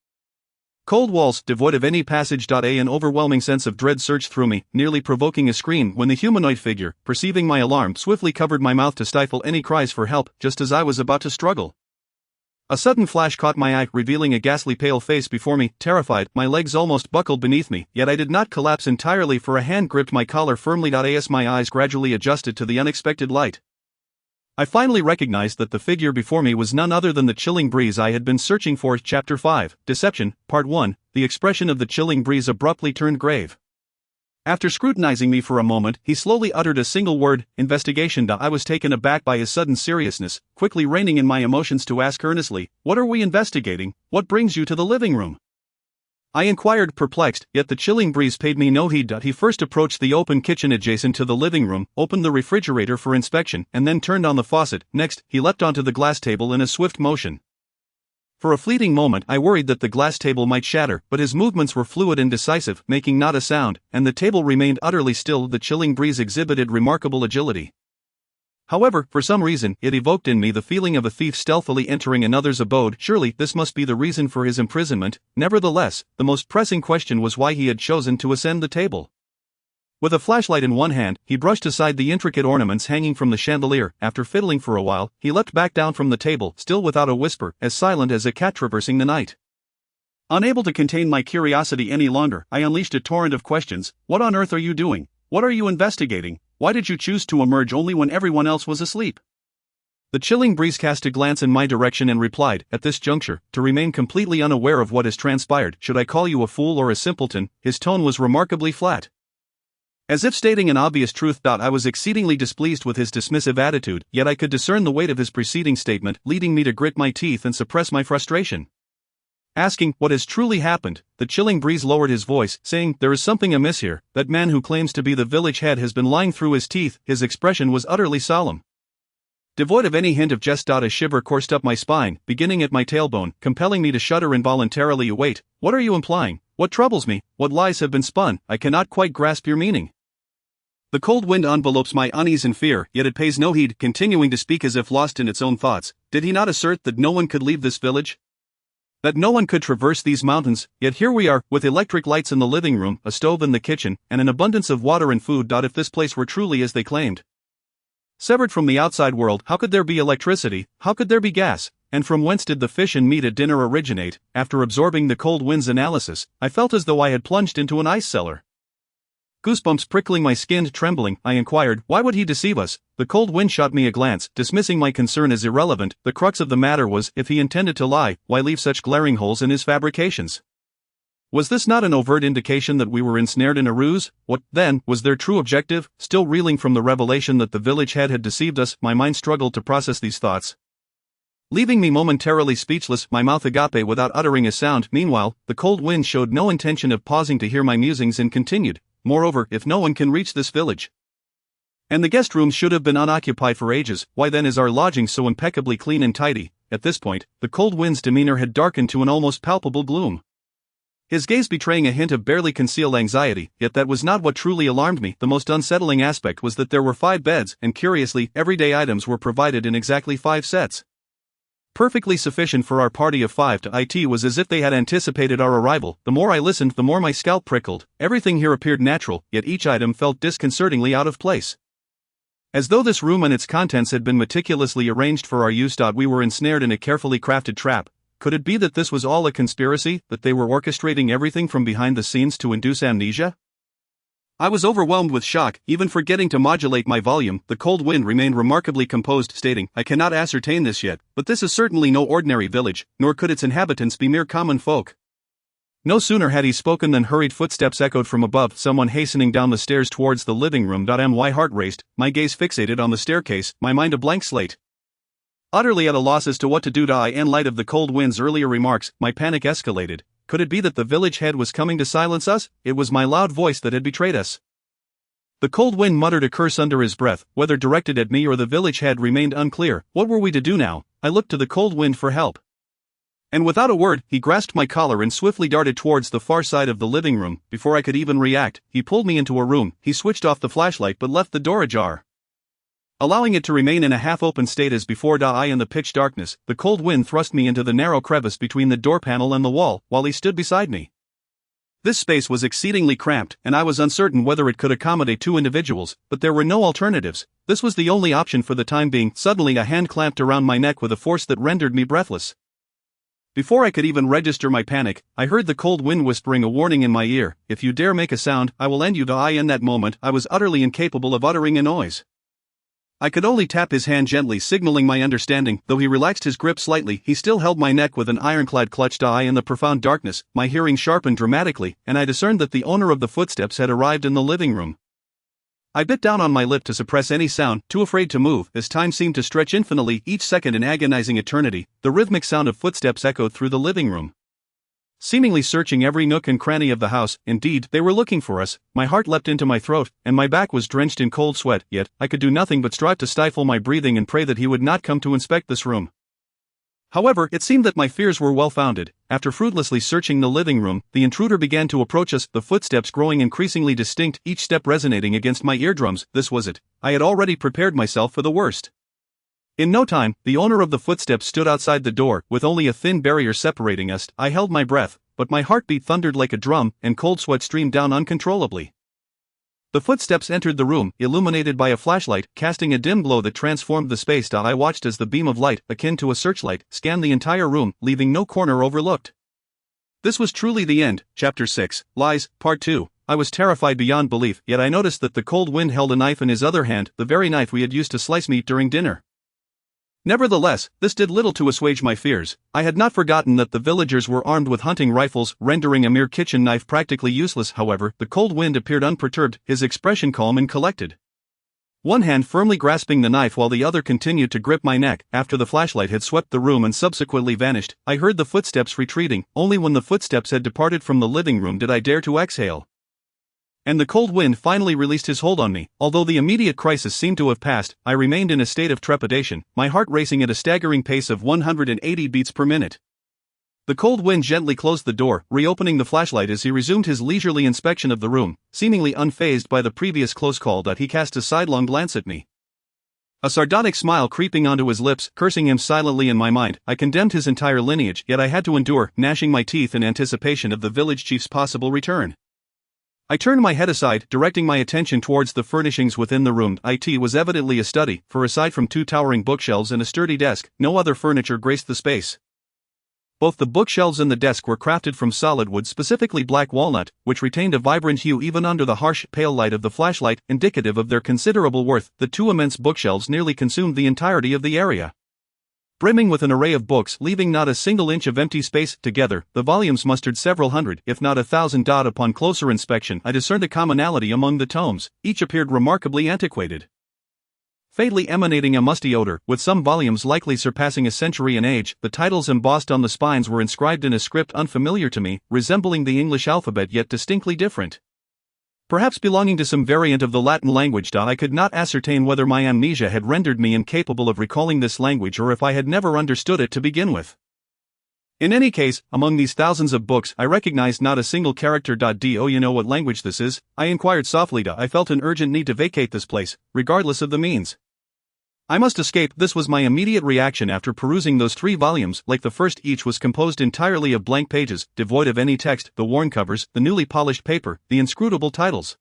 cold walls, devoid of any passage. An overwhelming sense of dread surged through me, nearly provoking a scream when the humanoid figure, perceiving my alarm, swiftly covered my mouth to stifle any cries for help, just as I was about to struggle. A sudden flash caught my eye, revealing a ghastly pale face before me. Terrified, my legs almost buckled beneath me, yet I did not collapse entirely, for a hand gripped my collar firmly. As my eyes gradually adjusted to the unexpected light, I finally recognized that the figure before me was none other than the chilling breeze I had been searching for. Chapter 5, Deception, Part 1. The expression of the chilling breeze abruptly turned grave. After scrutinizing me for a moment, he slowly uttered a single word: investigation. I was taken aback by his sudden seriousness, quickly reining in my emotions to ask earnestly, "What are we investigating? What brings you to the living room?" I inquired, perplexed, yet the chilling breeze paid me no heed. He first approached the open kitchen adjacent to the living room, opened the refrigerator for inspection, and then turned on the faucet. Next, he leapt onto the glass table in a swift motion. For a fleeting moment I worried that the glass table might shatter, but his movements were fluid and decisive, making not a sound, and the table remained utterly still. The chilling breeze exhibited remarkable agility. However, for some reason, it evoked in me the feeling of a thief stealthily entering another's abode. Surely, this must be the reason for his imprisonment. Nevertheless, the most pressing question was why he had chosen to ascend the table. With a flashlight in one hand, he brushed aside the intricate ornaments hanging from the chandelier. After fiddling for a while, he leapt back down from the table, still without a whisper, as silent as a cat traversing the night. Unable to contain my curiosity any longer, I unleashed a torrent of questions. What on earth are you doing? What are you investigating? Why did you choose to emerge only when everyone else was asleep? The chilling breeze cast a glance in my direction and replied, at this juncture, to remain completely unaware of what has transpired. Should I call you a fool or a simpleton? His tone was remarkably flat, as if stating an obvious truth. I was exceedingly displeased with his dismissive attitude, yet I could discern the weight of his preceding statement, leading me to grit my teeth and suppress my frustration. Asking what has truly happened, the chilling breeze lowered his voice, saying, "There is something amiss here. That man who claims to be the village head has been lying through his teeth." His expression was utterly solemn, devoid of any hint of jest. A shiver coursed up my spine, beginning at my tailbone, compelling me to shudder involuntarily. Wait, what are you implying? What troubles me? What lies have been spun? I cannot quite grasp your meaning. The cold wind envelopes my unease and fear, yet it pays no heed, continuing to speak as if lost in its own thoughts. Did he not assert that no one could leave this village? That no one could traverse these mountains? Yet here we are, with electric lights in the living room, a stove in the kitchen, and an abundance of water and food. If this place were truly as they claimed, severed from the outside world, how could there be electricity? How could there be gas? And from whence did the fish and meat at dinner originate? After absorbing the cold wind's analysis, I felt as though I had plunged into an ice cellar. Goosebumps prickling my skin, trembling, I inquired, why would he deceive us? The cold wind shot me a glance, dismissing my concern as irrelevant. The crux of the matter was, if he intended to lie, why leave such glaring holes in his fabrications? Was this not an overt indication that we were ensnared in a ruse? What, then, was their true objective? Still reeling from the revelation that the village head had deceived us, my mind struggled to process these thoughts. leaving me momentarily speechless, my mouth agape without uttering a sound. Meanwhile, the cold wind showed no intention of pausing to hear my musings and continued, "Moreover, if no one can reach this village, and the guest rooms should have been unoccupied for ages, why then is our lodging so impeccably clean and tidy?" At this point, the cold wind's demeanor had darkened to an almost palpable gloom, his gaze betraying a hint of barely concealed anxiety. Yet that was not what truly alarmed me. The most unsettling aspect was that there were 5 beds, and curiously, everyday items were provided in exactly 5 sets. Perfectly sufficient for our party of 5. It was as if they had anticipated our arrival. The more I listened, the more my scalp prickled. Everything here appeared natural, yet each item felt disconcertingly out of place, as though this room and its contents had been meticulously arranged for our use. We were ensnared in a carefully crafted trap. Could it be that this was all a conspiracy, that they were orchestrating everything from behind the scenes to induce amnesia? I was overwhelmed with shock, even forgetting to modulate my volume. The cold wind remained remarkably composed, stating, "I cannot ascertain this yet, but this is certainly no ordinary village, nor could its inhabitants be mere common folk." No sooner had he spoken than hurried footsteps echoed from above, someone hastening down the stairs towards the living room. My heart raced, my gaze fixated on the staircase, my mind a blank slate. Utterly at a loss as to what to do. In light of the cold wind's earlier remarks, my panic escalated. Could it be that the village head was coming to silence us? It was my loud voice that had betrayed us. The cold wind muttered a curse under his breath, whether directed at me or the village head remained unclear. What were we to do now? I looked to the cold wind for help, and without a word, he grasped my collar and swiftly darted towards the far side of the living room. Before I could even react, he pulled me into a room. He switched off the flashlight but left the door ajar, allowing it to remain in a half-open state as before. In the pitch darkness, the cold wind thrust me into the narrow crevice between the door panel and the wall, while he stood beside me. This space was exceedingly cramped, and I was uncertain whether it could accommodate 2 individuals, but there were no alternatives. This was the only option for the time being. Suddenly a hand clamped around my neck with a force that rendered me breathless. Before I could even register my panic, I heard the cold wind whispering a warning in my ear, "If you dare make a sound, I will end you." In that moment, I was utterly incapable of uttering a noise. I could only tap his hand gently, signaling my understanding. Though he relaxed his grip slightly, he still held my neck with an ironclad clutch. In the profound darkness, my hearing sharpened dramatically, and I discerned that the owner of the footsteps had arrived in the living room. I bit down on my lip to suppress any sound, too afraid to move. As time seemed to stretch infinitely, each second an agonizing eternity, the rhythmic sound of footsteps echoed through the living room, seemingly searching every nook and cranny of the house. Indeed, they were looking for us. My heart leapt into my throat, and my back was drenched in cold sweat, yet I could do nothing but strive to stifle my breathing and pray that he would not come to inspect this room. However, it seemed that my fears were well-founded. After fruitlessly searching the living room, the intruder began to approach us, the footsteps growing increasingly distinct, each step resonating against my eardrums. This was it. I had already prepared myself for the worst. In no time, the owner of the footsteps stood outside the door, with only a thin barrier separating us. I held my breath, but my heartbeat thundered like a drum, and cold sweat streamed down uncontrollably. The footsteps entered the room, illuminated by a flashlight, casting a dim glow that transformed the space. I watched as the beam of light, akin to a searchlight, scanned the entire room, leaving no corner overlooked. This was truly the end. Chapter 6, Lies, Part 2. I was terrified beyond belief, yet I noticed that the cold wind held a knife in his other hand, the very knife we had used to slice meat during dinner. Nevertheless, this did little to assuage my fears. I had not forgotten that the villagers were armed with hunting rifles, rendering a mere kitchen knife practically useless. However, the cold wind appeared unperturbed, his expression calm and collected, one hand firmly grasping the knife while the other continued to grip my neck. After the flashlight had swept the room and subsequently vanished, I heard the footsteps retreating. Only when the footsteps had departed from the living room did I dare to exhale, and the cold wind finally released his hold on me. Although the immediate crisis seemed to have passed, I remained in a state of trepidation, my heart racing at a staggering pace of 180 beats per minute. The cold wind gently closed the door, reopening the flashlight as he resumed his leisurely inspection of the room, seemingly unfazed by the previous close call. He cast a sidelong glance at me, a sardonic smile creeping onto his lips, cursing him silently. In my mind, I condemned his entire lineage, yet I had to endure, gnashing my teeth in anticipation of the village chief's possible return. I turned my head aside, directing my attention towards the furnishings within the room. It was evidently a study, for aside from 2 towering bookshelves and a sturdy desk, no other furniture graced the space. Both the bookshelves and the desk were crafted from solid wood, specifically black walnut, which retained a vibrant hue even under the harsh, pale light of the flashlight, indicative of their considerable worth. The 2 immense bookshelves nearly consumed the entirety of the area, brimming with an array of books, leaving not a single inch of empty space. Together, the volumes mustered several hundred, if not 1,000. Upon closer inspection, I discerned a commonality among the tomes. Each appeared remarkably antiquated. faintly emanating a musty odor, with some volumes likely surpassing a century in age. The titles embossed on the spines were inscribed in a script unfamiliar to me, resembling the English alphabet yet distinctly different. Perhaps belonging to some variant of the Latin language. I could not ascertain whether my amnesia had rendered me incapable of recalling this language or if I had never understood it to begin with. In any case, among these thousands of books, I recognized not a single character. Do you know what language this is? I inquired softly. I felt an urgent need to vacate this place, regardless of the means. I must escape. This was my immediate reaction after perusing those 3 volumes. Like the first, each was composed entirely of blank pages, devoid of any text, the worn covers, the newly polished paper, the inscrutable titles.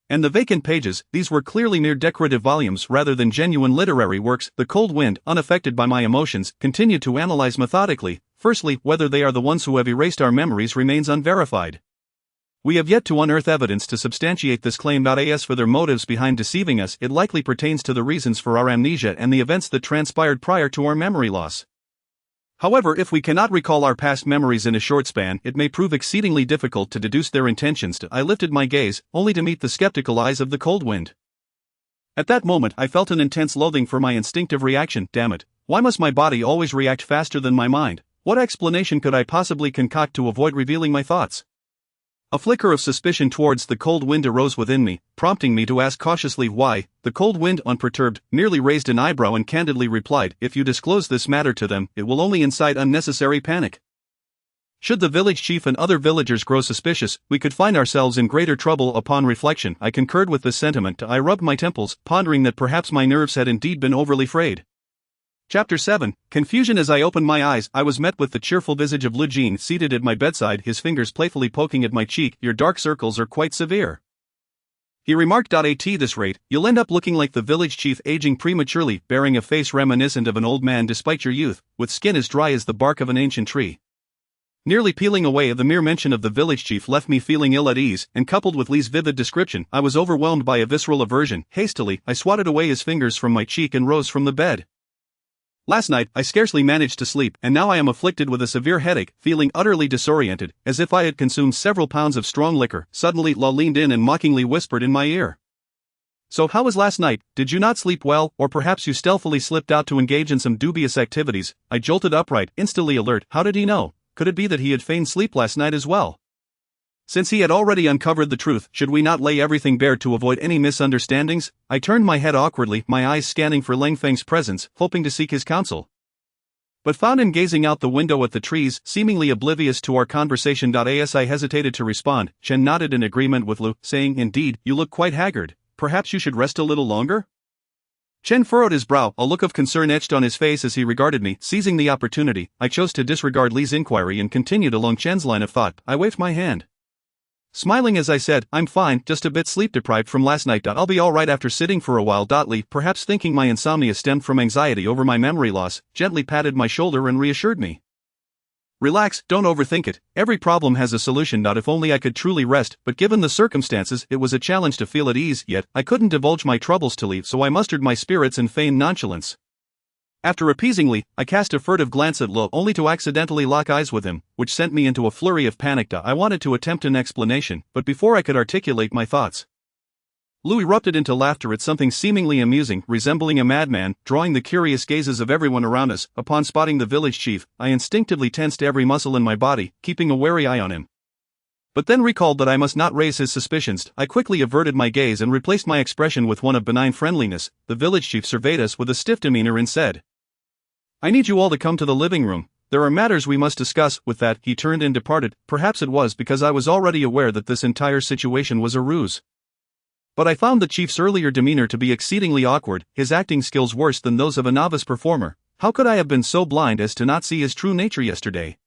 And the vacant pages, these were clearly mere decorative volumes rather than genuine literary works. The cold wind, unaffected by my emotions, continued to analyze methodically. Firstly, whether they are the ones who have erased our memories remains unverified. We have yet to unearth evidence to substantiate this claim. As for their motives behind deceiving us, it likely pertains to the reasons for our amnesia and the events that transpired prior to our memory loss. However, if we cannot recall our past memories in a short span, it may prove exceedingly difficult to deduce their intentions. I lifted my gaze, only to meet the skeptical eyes of the cold wind. At that moment, I felt an intense loathing for my instinctive reaction. Damn it, why must my body always react faster than my mind? What explanation could I possibly concoct to avoid revealing my thoughts? A flicker of suspicion towards the cold wind arose within me, prompting me to ask cautiously why. The cold wind, unperturbed, merely raised an eyebrow and candidly replied, "If you disclose this matter to them, it will only incite unnecessary panic. Should the village chief and other villagers grow suspicious, we could find ourselves in greater trouble." Upon reflection, I concurred with this sentiment. I rubbed my temples, pondering that perhaps my nerves had indeed been overly frayed. Chapter 7, Confusion. As I opened my eyes, I was met with the cheerful visage of Lujin seated at my bedside, his fingers playfully poking at my cheek. "Your dark circles are quite severe," he remarked. "At this rate, you'll end up looking like the village chief, aging prematurely, bearing a face reminiscent of an old man despite your youth, with skin as dry as the bark of an ancient tree." Nearly peeling away, the mere mention of the village chief left me feeling ill at ease, and coupled with Lee's vivid description, I was overwhelmed by a visceral aversion. Hastily, I swatted away his fingers from my cheek and rose from the bed. Last night, I scarcely managed to sleep, and now I am afflicted with a severe headache, feeling utterly disoriented, as if I had consumed several pounds of strong liquor. Suddenly, Law leaned in and mockingly whispered in my ear, "So how was last night? Did you not sleep well, or perhaps you stealthily slipped out to engage in some dubious activities?" I jolted upright, instantly alert. How did he know? Could it be that he had feigned sleep last night as well? Since he had already uncovered the truth, should we not lay everything bare to avoid any misunderstandings? I turned my head awkwardly, my eyes scanning for Lang Feng's presence, hoping to seek his counsel, but found him gazing out the window at the trees, seemingly oblivious to our conversation. As I hesitated to respond, Chen nodded in agreement with Lu, saying, "Indeed, you look quite haggard. Perhaps you should rest a little longer?" Chen furrowed his brow, a look of concern etched on his face as he regarded me. Seizing the opportunity, I chose to disregard Li's inquiry and continued along Chen's line of thought. I waved my hand, smiling as I said, "I'm fine, just a bit sleep-deprived from last night. I'll be all right after sitting for a while." Li, perhaps thinking my insomnia stemmed from anxiety over my memory loss, gently patted my shoulder and reassured me. "Relax, don't overthink it. Every problem has a solution. If only I could truly rest, but given the circumstances, it was a challenge to feel at ease. Yet, I couldn't divulge my troubles to Li, so I mustered my spirits and feigned nonchalance. After appeasingly, I cast a furtive glance at Lo, only to accidentally lock eyes with him, which sent me into a flurry of panic. I wanted to attempt an explanation, but before I could articulate my thoughts, Lu erupted into laughter at something seemingly amusing, resembling a madman, drawing the curious gazes of everyone around us. Upon spotting the village chief, I instinctively tensed every muscle in my body, keeping a wary eye on him, but then recalled that I must not raise his suspicions. I quickly averted my gaze and replaced my expression with one of benign friendliness. The village chief surveyed us with a stiff demeanor and said, "I need you all to come to the living room. There are matters we must discuss." With that, he turned and departed. Perhaps it was because I was already aware that this entire situation was a ruse, but I found the chief's earlier demeanor to be exceedingly awkward, his acting skills worse than those of a novice performer. How could I have been so blind as to not see his true nature yesterday?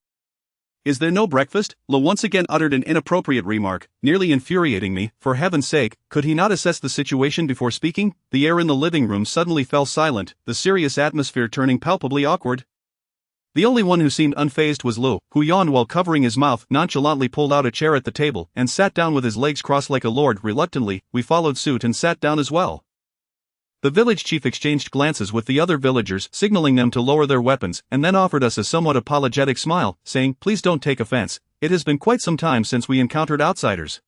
"Is there no breakfast?" Lo once again uttered an inappropriate remark, nearly infuriating me. For heaven's sake, could he not assess the situation before speaking? The air in the living room suddenly fell silent, the serious atmosphere turning palpably awkward. The only one who seemed unfazed was Lu, who yawned while covering his mouth, nonchalantly pulled out a chair at the table, and sat down with his legs crossed like a lord. Reluctantly, we followed suit and sat down as well. The village chief exchanged glances with the other villagers, signaling them to lower their weapons, and then offered us a somewhat apologetic smile, saying, "Please don't take offense, it has been quite some time since we encountered outsiders."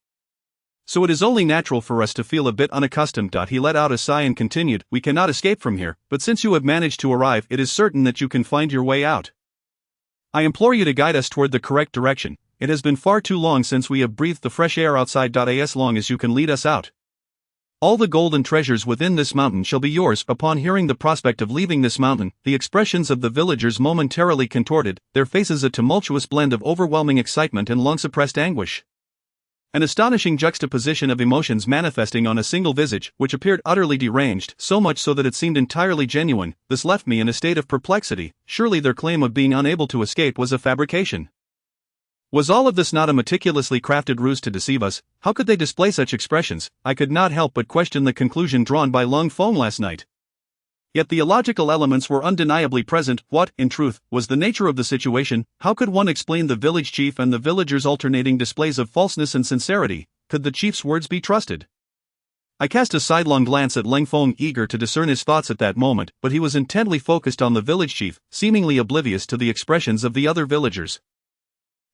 So it is only natural for us to feel a bit unaccustomed. He let out a sigh and continued, we cannot escape from here, but since you have managed to arrive, it is certain that you can find your way out. I implore you to guide us toward the correct direction. It has been far too long since we have breathed the fresh air outside. As long as you can lead us out. All the gold and treasures within this mountain shall be yours. Upon hearing the prospect of leaving this mountain, the expressions of the villagers momentarily contorted, their faces a tumultuous blend of overwhelming excitement and long-suppressed anguish. An astonishing juxtaposition of emotions manifesting on a single visage, which appeared utterly deranged, so much so that it seemed entirely genuine. This left me in a state of perplexity. Surely their claim of being unable to escape was a fabrication. Was all of this not a meticulously crafted ruse to deceive us? How could they display such expressions? I could not help but question the conclusion drawn by Lung Feng last night. Yet the illogical elements were undeniably present. What, in truth, was the nature of the situation? How could one explain the village chief and the villagers' alternating displays of falseness and sincerity? Could the chief's words be trusted? I cast a sidelong glance at Leng Feng, eager to discern his thoughts at that moment, but he was intently focused on the village chief, seemingly oblivious to the expressions of the other villagers.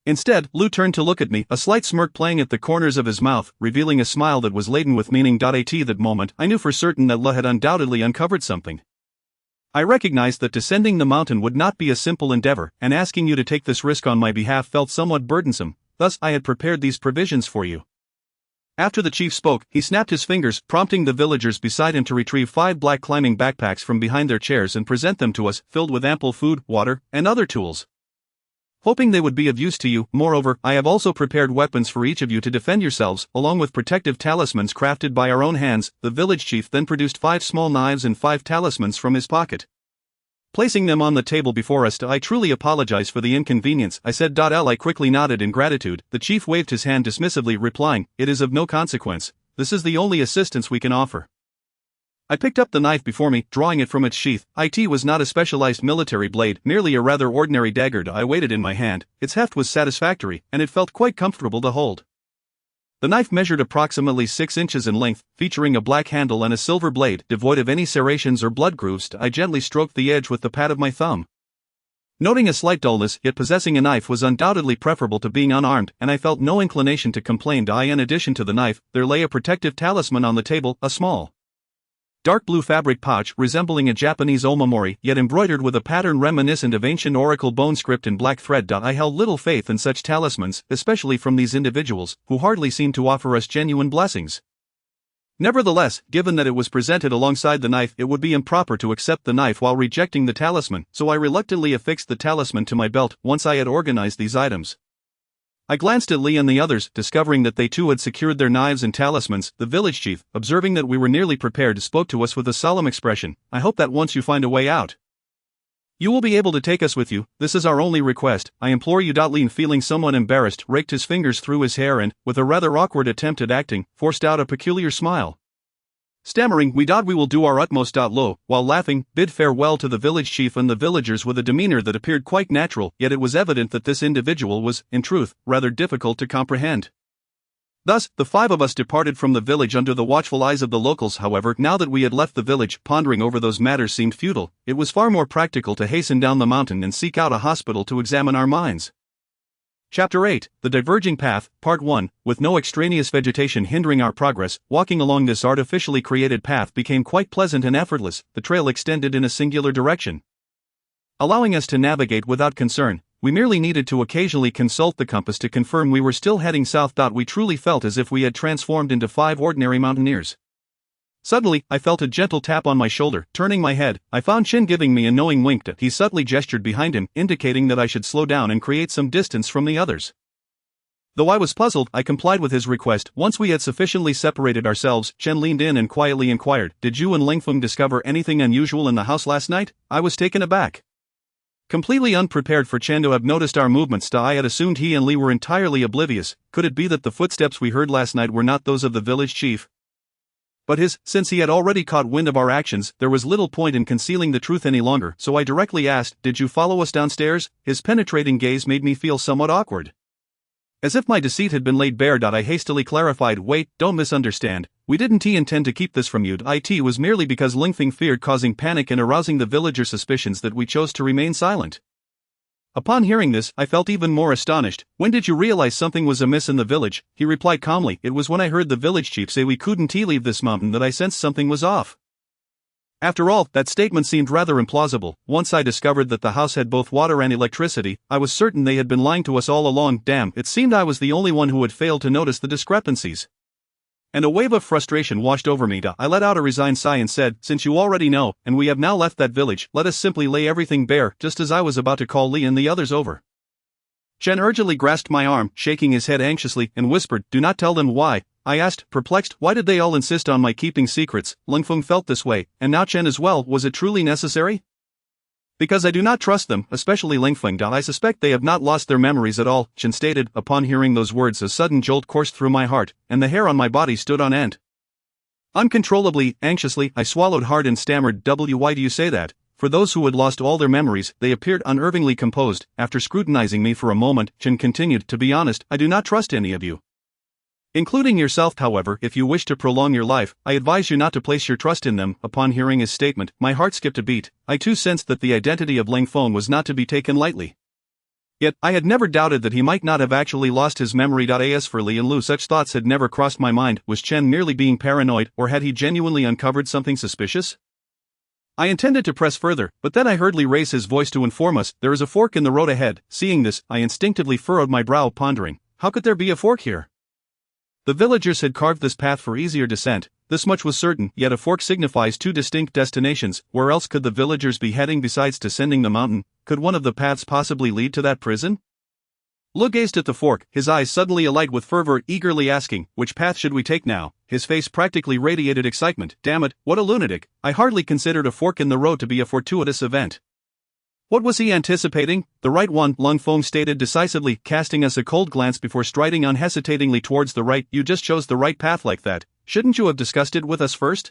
Instead, Lu turned to look at me, a slight smirk playing at the corners of his mouth, revealing a smile that was laden with meaning. At that moment, I knew for certain that Lu had undoubtedly uncovered something. I recognized that descending the mountain would not be a simple endeavor, and asking you to take this risk on my behalf felt somewhat burdensome, thus I had prepared these provisions for you. After the chief spoke, he snapped his fingers, prompting the villagers beside him to retrieve 5 black climbing backpacks from behind their chairs and present them to us, filled with ample food, water, and other tools. Hoping they would be of use to you. Moreover, I have also prepared weapons for each of you to defend yourselves, along with protective talismans crafted by our own hands. The village chief then produced 5 small knives and 5 talismans from his pocket. Placing them on the table before us, I truly apologize for the inconvenience, I said. I quickly nodded in gratitude. The chief waved his hand dismissively, replying, it is of no consequence. This is the only assistance we can offer. I picked up the knife before me, drawing it from its sheath. It was not a specialized military blade, merely a rather ordinary dagger. I weighed it in my hand. Its heft was satisfactory, and it felt quite comfortable to hold. The knife measured approximately 6 inches in length, featuring a black handle and a silver blade, devoid of any serrations or blood grooves. I gently stroked the edge with the pad of my thumb. Noting a slight dullness, yet possessing a knife was undoubtedly preferable to being unarmed, and I felt no inclination to complain. In addition to the knife, there lay a protective talisman on the table, a small, dark blue fabric pouch resembling a Japanese omamori, yet embroidered with a pattern reminiscent of ancient oracle bone script in black thread. I held little faith in such talismans, especially from these individuals, who hardly seemed to offer us genuine blessings. Nevertheless, given that it was presented alongside the knife, it would be improper to accept the knife while rejecting the talisman, so I reluctantly affixed the talisman to my belt. Once I had organized these items, I glanced at Li and the others, discovering that they too had secured their knives and talismans. The village chief, observing that we were nearly prepared, spoke to us with a solemn expression. I hope that once you find a way out, you will be able to take us with you. This is our only request. I implore you. Lin, feeling somewhat embarrassed, raked his fingers through his hair and, with a rather awkward attempt at acting, forced out a peculiar smile. Stammering, we will do our utmost. Lo, while laughing, bid farewell to the village chief and the villagers with a demeanor that appeared quite natural, yet it was evident that this individual was, in truth, rather difficult to comprehend. Thus, the 5 of us departed from the village under the watchful eyes of the locals. However, now that we had left the village, pondering over those matters seemed futile. It was far more practical to hasten down the mountain and seek out a hospital to examine our minds. Chapter 8, The Diverging Path, Part 1. With no extraneous vegetation hindering our progress, walking along this artificially created path became quite pleasant and effortless. The trail extended in a singular direction, allowing us to navigate without concern. We merely needed to occasionally consult the compass to confirm we were still heading south. We truly felt as if we had transformed into 5 ordinary mountaineers. Suddenly, I felt a gentle tap on my shoulder. Turning my head, I found Chin giving me a knowing wink. He subtly gestured behind him, indicating that I should slow down and create some distance from the others. Though I was puzzled, I complied with his request. Once we had sufficiently separated ourselves, Chen leaned in and quietly inquired, "Did you and Lingfeng discover anything unusual in the house last night?" I was taken aback. Completely unprepared for Chen to have noticed our movements, I had assumed he and Li were entirely oblivious. Could it be that the footsteps we heard last night were not those of the village chief, but his? Since he had already caught wind of our actions, there was little point in concealing the truth any longer, so I directly asked, "Did you follow us downstairs?" His penetrating gaze made me feel somewhat awkward. As if my deceit had been laid bare, I hastily clarified, "Wait, don't misunderstand. We didn't intend to keep this from you. It was merely because Lingfeng feared causing panic and arousing the villager suspicions that we chose to remain silent." Upon hearing this, I felt even more astonished. When did you realize something was amiss in the village? He replied calmly. It was when I heard the village chief say we couldn't leave this mountain that I sensed something was off. After all, that statement seemed rather implausible. Once I discovered that the house had both water and electricity, I was certain they had been lying to us all along. Damn, it seemed I was the only one who had failed to notice the discrepancies. And a wave of frustration washed over me. I let out a resigned sigh and said, since you already know, and we have now left that village, let us simply lay everything bare, just as I was about to call Li and the others over. Chen urgently grasped my arm, shaking his head anxiously, and whispered, do not tell them why. I asked, perplexed, why did they all insist on my keeping secrets? Lingfeng felt this way, and now Chen as well. Was it truly necessary? Because I do not trust them, especially Lingfeng. I suspect they have not lost their memories at all, Chen stated. Upon hearing those words, a sudden jolt coursed through my heart, and the hair on my body stood on end. Uncontrollably, anxiously, I swallowed hard and stammered, why do you say that? For those who had lost all their memories, they appeared unnervingly composed. After scrutinizing me for a moment, Chen continued, to be honest, I do not trust any of you. Including yourself, however, if you wish to prolong your life, I advise you not to place your trust in them. Upon hearing his statement, my heart skipped a beat. I too sensed that the identity of Lingfeng was not to be taken lightly. Yet, I had never doubted that he might not have actually lost his memory. As for Li and Lu, such thoughts had never crossed my mind. Was Chen merely being paranoid, or had he genuinely uncovered something suspicious? I intended to press further, but then I heard Li raise his voice to inform us, there is a fork in the road ahead. Seeing this, I instinctively furrowed my brow, pondering, how could there be a fork here? The villagers had carved this path for easier descent, this much was certain, yet a fork signifies two distinct destinations. Where else could the villagers be heading besides descending the mountain? Could one of the paths possibly lead to that prison? Lu gazed at the fork, his eyes suddenly alight with fervor, eagerly asking, which path should we take now? His face practically radiated excitement. Damn it, what a lunatic. I hardly considered a fork in the road to be a fortuitous event. What was he anticipating? The right one, Lingfeng stated decisively, casting us a cold glance before striding unhesitatingly towards the right. You just chose the right path like that. Shouldn't you have discussed it with us first?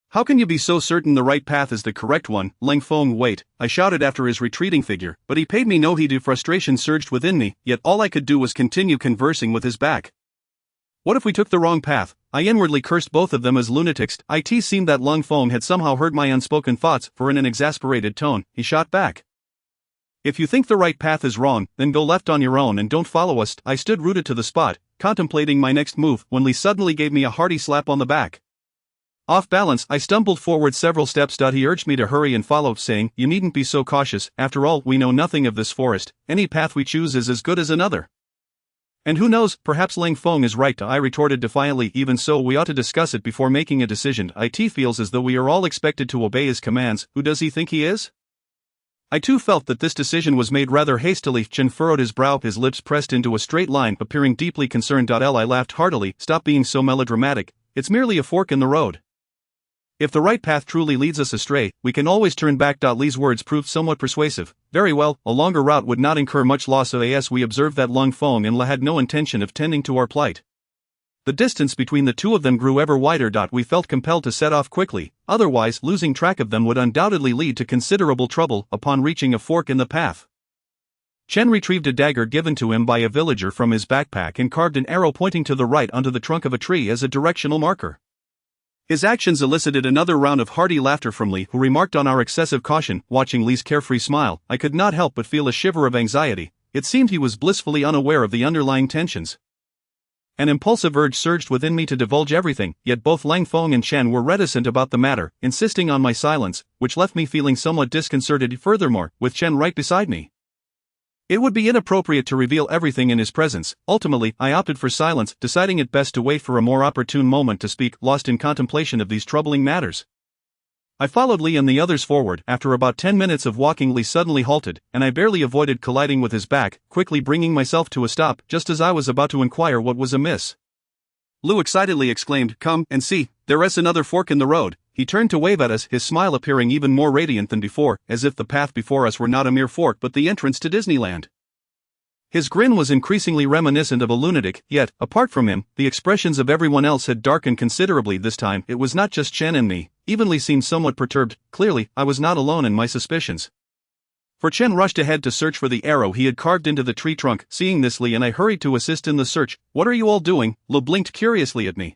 How can you be so certain the right path is the correct one? Lingfeng, wait, I shouted after his retreating figure, but he paid me no heed. Frustration surged within me, yet all I could do was continue conversing with his back. What if we took the wrong path? I inwardly cursed both of them as lunatics. It seemed that Lingfeng had somehow heard my unspoken thoughts, for in an exasperated tone, he shot back. If you think the right path is wrong, then go left on your own and don't follow us. I stood rooted to the spot, contemplating my next move, when Li suddenly gave me a hearty slap on the back. Off balance, I stumbled forward several steps. He urged me to hurry and follow, saying, you needn't be so cautious, after all, we know nothing of this forest, any path we choose is as good as another. And who knows, perhaps Lingfeng is right. I retorted defiantly, even so we ought to discuss it before making a decision. It feels as though we are all expected to obey his commands. Who does he think he is? I too felt that this decision was made rather hastily. Chen furrowed his brow, his lips pressed into a straight line, appearing deeply concerned. I laughed heartily. Stop being so melodramatic, it's merely a fork in the road. If the right path truly leads us astray, we can always turn back. Li's words proved somewhat persuasive. Very well, a longer route would not incur much loss. As we observed that Lingfeng and La had no intention of tending to our plight. The distance between the two of them grew ever wider. We felt compelled to set off quickly, otherwise losing track of them would undoubtedly lead to considerable trouble. Upon reaching a fork in the path, Chen retrieved a dagger given to him by a villager from his backpack and carved an arrow pointing to the right onto the trunk of a tree as a directional marker. His actions elicited another round of hearty laughter from Li, who remarked on our excessive caution. Watching Li's carefree smile, I could not help but feel a shiver of anxiety. It seemed he was blissfully unaware of the underlying tensions. An impulsive urge surged within me to divulge everything, yet both Lingfeng and Chen were reticent about the matter, insisting on my silence, which left me feeling somewhat disconcerted. Furthermore, with Chen right beside me, it would be inappropriate to reveal everything in his presence. Ultimately, I opted for silence, deciding it best to wait for a more opportune moment to speak, lost in contemplation of these troubling matters. I followed Li and the others forward. After about 10 minutes of walking, Li suddenly halted, and I barely avoided colliding with his back, quickly bringing myself to a stop, just as I was about to inquire what was amiss. Lu excitedly exclaimed, come and see, there is another fork in the road. He turned to wave at us, his smile appearing even more radiant than before, as if the path before us were not a mere fork but the entrance to Disneyland. His grin was increasingly reminiscent of a lunatic, yet, apart from him, the expressions of everyone else had darkened considerably. This time, it was not just Chen and me. Even Li seemed somewhat perturbed. Clearly, I was not alone in my suspicions. For Chen rushed ahead to search for the arrow he had carved into the tree trunk. Seeing this, Li and I hurried to assist in the search. What are you all doing? Lu blinked curiously at me.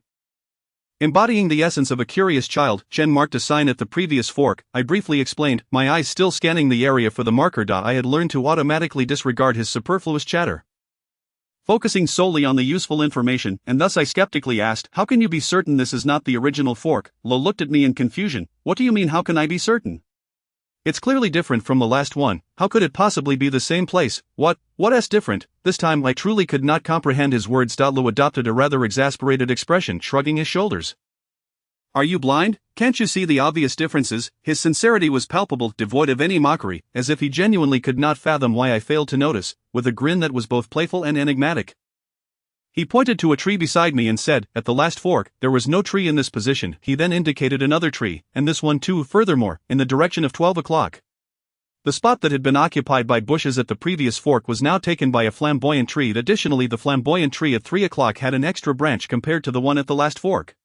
Embodying the essence of a curious child, Chen marked a sign at the previous fork. I briefly explained, my eyes still scanning the area for the marker. I had learned to automatically disregard his superfluous chatter, focusing solely on the useful information, and thus I skeptically asked, how can you be certain this is not the original fork? Lo looked at me in confusion. What do you mean, how can I be certain? It's clearly different from the last one. How could it possibly be the same place? What's different? This time I truly could not comprehend his words. Lu adopted a rather exasperated expression, shrugging his shoulders. Are you blind? Can't you see the obvious differences? His sincerity was palpable, devoid of any mockery, as if he genuinely could not fathom why I failed to notice, with a grin that was both playful and enigmatic. He pointed to a tree beside me and said, at the last fork, there was no tree in this position. He then indicated another tree, and this one too, furthermore, in the direction of 12 o'clock. The spot that had been occupied by bushes at the previous fork was now taken by a flamboyant tree. Additionally, the flamboyant tree at 3 o'clock had an extra branch compared to the one at the last fork.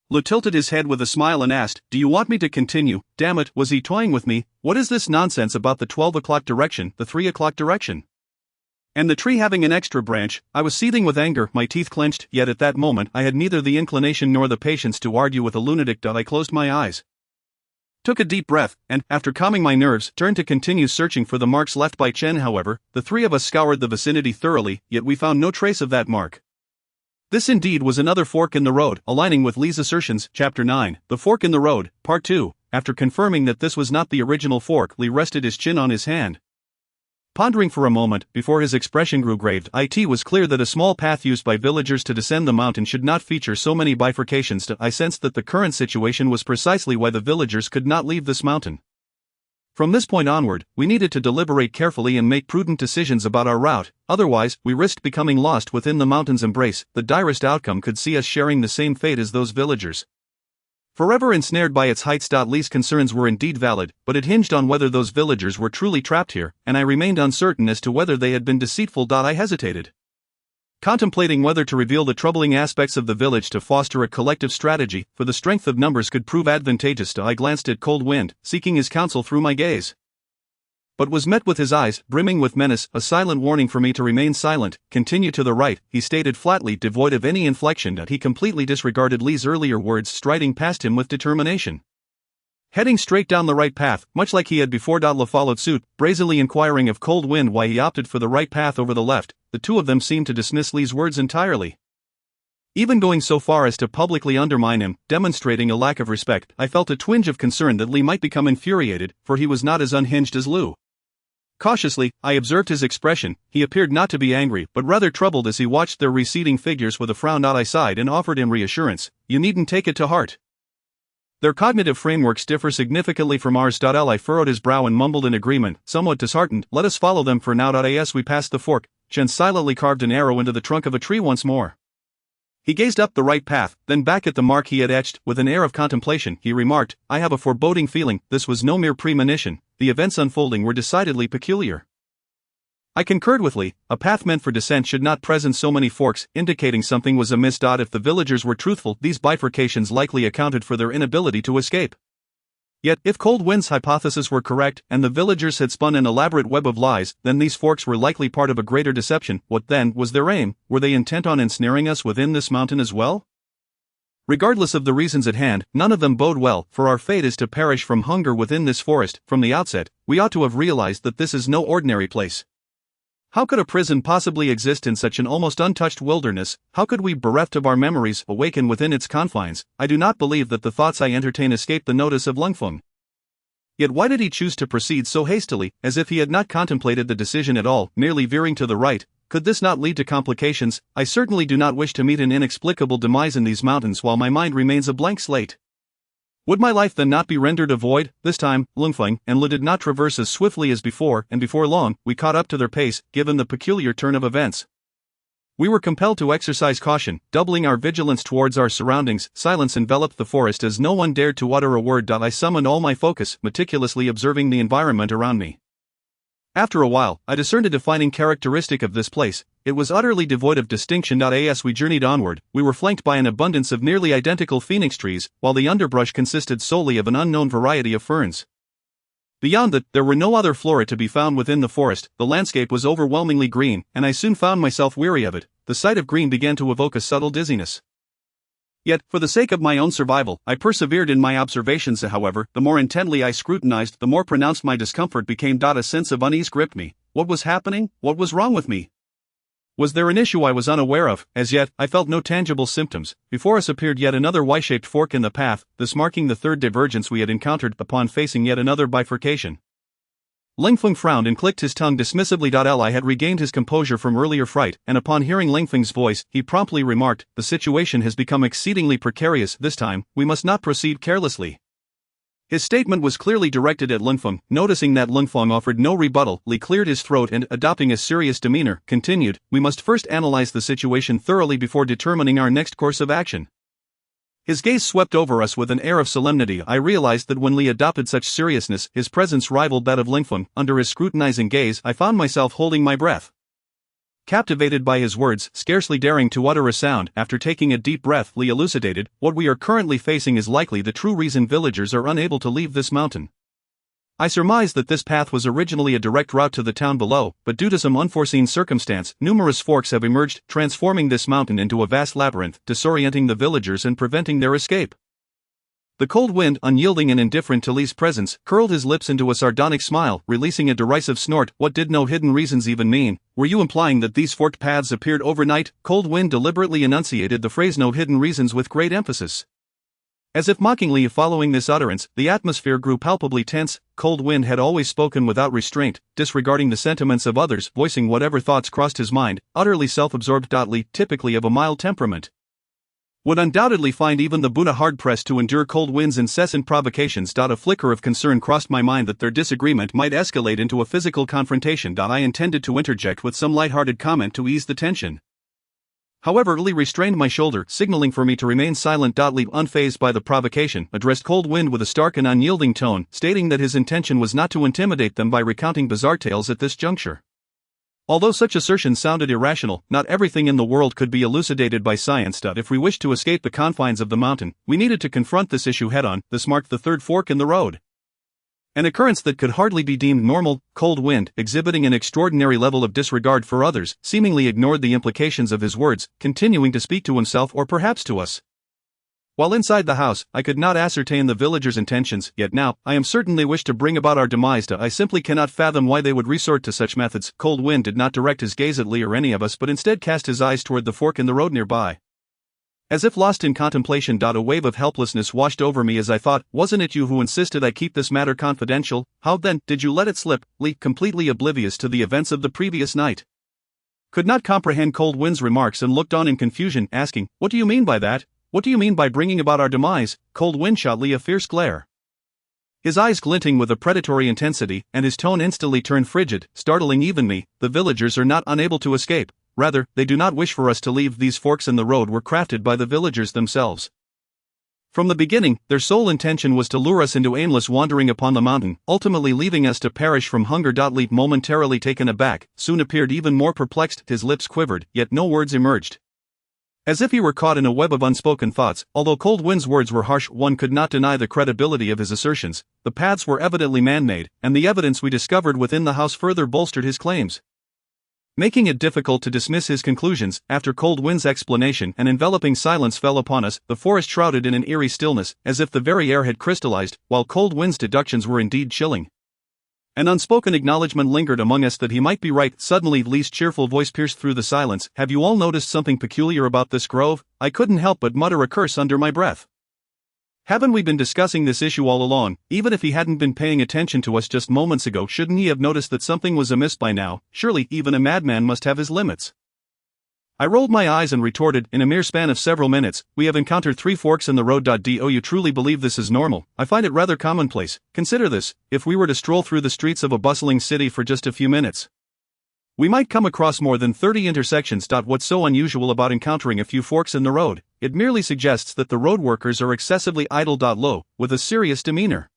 Lu tilted his head with a smile and asked, do you want me to continue? Damn it, was he toying with me? What is this nonsense about the 12 o'clock direction, the 3 o'clock direction? And the tree having an extra branch? I was seething with anger, my teeth clenched, yet at that moment I had neither the inclination nor the patience to argue with a lunatic. I closed my eyes, took a deep breath, and, after calming my nerves, turned to continue searching for the marks left by Chen. However, the three of us scoured the vicinity thoroughly, yet we found no trace of that mark. This indeed was another fork in the road, aligning with Li's assertions. Chapter 9, The Fork in the Road, Part 2. After confirming that this was not the original fork, Li rested his chin on his hand, pondering for a moment before his expression grew grave. It was clear that a small path used by villagers to descend the mountain should not feature so many bifurcations. I sensed that the current situation was precisely why the villagers could not leave this mountain. From this point onward, we needed to deliberate carefully and make prudent decisions about our route, otherwise, we risked becoming lost within the mountain's embrace. The direst outcome could see us sharing the same fate as those villagers. Forever ensnared by its heights. Li's concerns were indeed valid, but it hinged on whether those villagers were truly trapped here, and I remained uncertain as to whether they had been deceitful. I hesitated, contemplating whether to reveal the troubling aspects of the village to foster a collective strategy, for the strength of numbers could prove advantageous. I glanced at Cold Wind, seeking his counsel through my gaze, but was met with his eyes, brimming with menace, a silent warning for me to remain silent. Continue to the right, he stated flatly, devoid of any inflection. He completely disregarded Li's earlier words, striding past him with determination, heading straight down the right path, much like he had before. Li followed suit, brazenly inquiring of Cold Wind why he opted for the right path over the left. The two of them seemed to dismiss Li's words entirely, even going so far as to publicly undermine him, demonstrating a lack of respect. I felt a twinge of concern that Li might become infuriated, for he was not as unhinged as Lu. Cautiously, I observed his expression. He appeared not to be angry, but rather troubled as he watched their receding figures. With a frown I sighed and offered him reassurance. You needn't take it to heart. Their cognitive frameworks differ significantly from ours. Li furrowed his brow and mumbled in agreement, somewhat disheartened. Let us follow them for now. As we passed the fork, Chen silently carved an arrow into the trunk of a tree once more. He gazed up the right path, then back at the mark he had etched. With an air of contemplation, he remarked, I have a foreboding feeling. This was no mere premonition. The events unfolding were decidedly peculiar. I concurred with Li. A path meant for descent should not present so many forks, indicating something was amiss. If the villagers were truthful, these bifurcations likely accounted for their inability to escape. Yet, if Cold Wind's hypothesis were correct, and the villagers had spun an elaborate web of lies, then these forks were likely part of a greater deception. What then was their aim? Were they intent on ensnaring us within this mountain as well? Regardless of the reasons at hand, none of them bode well, for our fate is to perish from hunger within this forest. From the outset, we ought to have realized that this is no ordinary place. How could a prison possibly exist in such an almost untouched wilderness? How could we, bereft of our memories, awaken within its confines? I do not believe that the thoughts I entertain escaped the notice of Lungfeng. Yet why did he choose to proceed so hastily, as if he had not contemplated the decision at all, merely veering to the right? Could this not lead to complications? I certainly do not wish to meet an inexplicable demise in these mountains while my mind remains a blank slate. Would my life then not be rendered a void? This time, Lungfeng and Lu did not traverse as swiftly as before, and before long, we caught up to their pace, given the peculiar turn of events. We were compelled to exercise caution, doubling our vigilance towards our surroundings. Silence enveloped the forest as no one dared to utter a word. I summoned all my focus, meticulously observing the environment around me. After a while, I discerned a defining characteristic of this place. It was utterly devoid of distinction. As we journeyed onward, we were flanked by an abundance of nearly identical phoenix trees, while the underbrush consisted solely of an unknown variety of ferns. Beyond that, there were no other flora to be found within the forest. The landscape was overwhelmingly green, and I soon found myself weary of it. The sight of green began to evoke a subtle dizziness. Yet, for the sake of my own survival, I persevered in my observations. However, the more intently I scrutinized, the more pronounced my discomfort became. A sense of unease gripped me. What was happening? What was wrong with me? Was there an issue I was unaware of? As yet, I felt no tangible symptoms. Before us appeared yet another Y-shaped fork in the path, this marking the third divergence we had encountered upon facing yet another bifurcation. Lingfeng frowned and clicked his tongue dismissively. Li had regained his composure from earlier fright, and upon hearing Lingfeng's voice, he promptly remarked, "The situation has become exceedingly precarious this time, we must not proceed carelessly." His statement was clearly directed at Lingfeng. Noticing that Lingfeng offered no rebuttal, Li cleared his throat and, adopting a serious demeanor, continued, "We must first analyze the situation thoroughly before determining our next course of action." His gaze swept over us with an air of solemnity. I realized that when Li adopted such seriousness, his presence rivaled that of Lingfeng. Under his scrutinizing gaze, I found myself holding my breath. Captivated by his words, scarcely daring to utter a sound, after taking a deep breath, Li elucidated, "What we are currently facing is likely the true reason villagers are unable to leave this mountain. I surmise that this path was originally a direct route to the town below, but due to some unforeseen circumstance, numerous forks have emerged, transforming this mountain into a vast labyrinth, disorienting the villagers and preventing their escape." The cold wind, unyielding and indifferent to Li's presence, curled his lips into a sardonic smile, releasing a derisive snort. "What did no hidden reasons even mean? Were you implying that these forked paths appeared overnight?" Cold Wind deliberately enunciated the phrase "no hidden reasons" with great emphasis. As if mockingly following this utterance, the atmosphere grew palpably tense. Cold Wind had always spoken without restraint, disregarding the sentiments of others, voicing whatever thoughts crossed his mind, utterly self-absorbed. Li, typically of a mild temperament, would undoubtedly find even the Buddha hard-pressed to endure Cold Wind's incessant provocations. A flicker of concern crossed my mind that their disagreement might escalate into a physical confrontation. I intended to interject with some light-hearted comment to ease the tension. However, Li restrained my shoulder, signaling for me to remain silent. Li, unfazed by the provocation, addressed Cold Wind with a stark and unyielding tone, stating that his intention was not to intimidate them by recounting bizarre tales at this juncture. Although such assertions sounded irrational, not everything in the world could be elucidated by science. If we wished to escape the confines of the mountain, we needed to confront this issue head-on. This marked the third fork in the road. An occurrence that could hardly be deemed normal. Cold Wind, exhibiting an extraordinary level of disregard for others, seemingly ignored the implications of his words, continuing to speak to himself or perhaps to us. While inside the house, I could not ascertain the villagers' intentions, yet now, I am certain they wish to bring about our demise. I simply cannot fathom why they would resort to such methods. Cold Wind did not direct his gaze at Li or any of us, but instead cast his eyes toward the fork in the road nearby. As if lost in contemplation. A wave of helplessness washed over me as I thought, "Wasn't it you who insisted I keep this matter confidential? How then did you let it slip?" Li, completely oblivious to the events of the previous night, could not comprehend Cold Wind's remarks and looked on in confusion, asking, "What do you mean by that? What do you mean by bringing about our demise?" Cold Wind shot Li a fierce glare, his eyes glinting with a predatory intensity, and his tone instantly turned frigid, startling even me. "The villagers are not unable to escape. Rather, they do not wish for us to leave. These forks in the road were crafted by the villagers themselves. From the beginning, their sole intention was to lure us into aimless wandering upon the mountain, ultimately leaving us to perish from hunger." Li, momentarily taken aback, soon appeared even more perplexed. His lips quivered, yet no words emerged. As if he were caught in a web of unspoken thoughts. Although Cold Wind's words were harsh, one could not deny the credibility of his assertions. The paths were evidently man-made, and the evidence we discovered within the house further bolstered his claims, making it difficult to dismiss his conclusions. After Cold Wind's explanation, an enveloping silence fell upon us, the forest shrouded in an eerie stillness, as if the very air had crystallized. While Cold Wind's deductions were indeed chilling, an unspoken acknowledgement lingered among us that he might be right. Suddenly Li's cheerful voice pierced through the silence. "Have you all noticed something peculiar about this grove?" I couldn't help but mutter a curse under my breath. Haven't we been discussing this issue all along? Even if he hadn't been paying attention to us just moments ago, shouldn't he have noticed that something was amiss by now? Surely, even a madman must have his limits. I rolled my eyes and retorted, "In a mere span of several minutes, we have encountered 3 forks in the road. Do you truly believe this is normal? I find it rather commonplace. Consider this, if we were to stroll through the streets of a bustling city for just a few minutes, we might come across more than 30 intersections. What's so unusual about encountering a few forks in the road? It merely suggests that the road workers are excessively idle. Low, with a serious demeanor,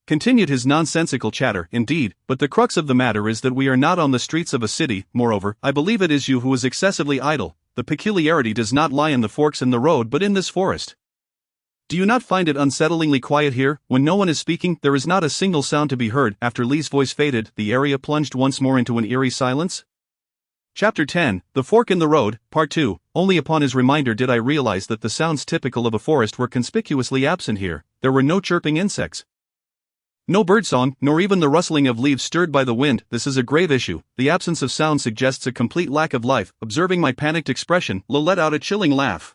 continued his nonsensical chatter. Indeed, but the crux of the matter is that we are not on the streets of a city. Moreover, I believe it is you who is excessively idle. The peculiarity does not lie in the forks in the road but in this forest. Do you not find it unsettlingly quiet here? When no one is speaking, there is not a single sound to be heard." After Li's voice faded, the area plunged once more into an eerie silence. Chapter 10, The Fork in the Road, Part 2. Only upon his reminder did I realize that the sounds typical of a forest were conspicuously absent here. There were no chirping insects, no birdsong, nor even the rustling of leaves stirred by the wind. This is a grave issue. The absence of sound suggests a complete lack of life. Observing my panicked expression, Lo let out a chilling laugh.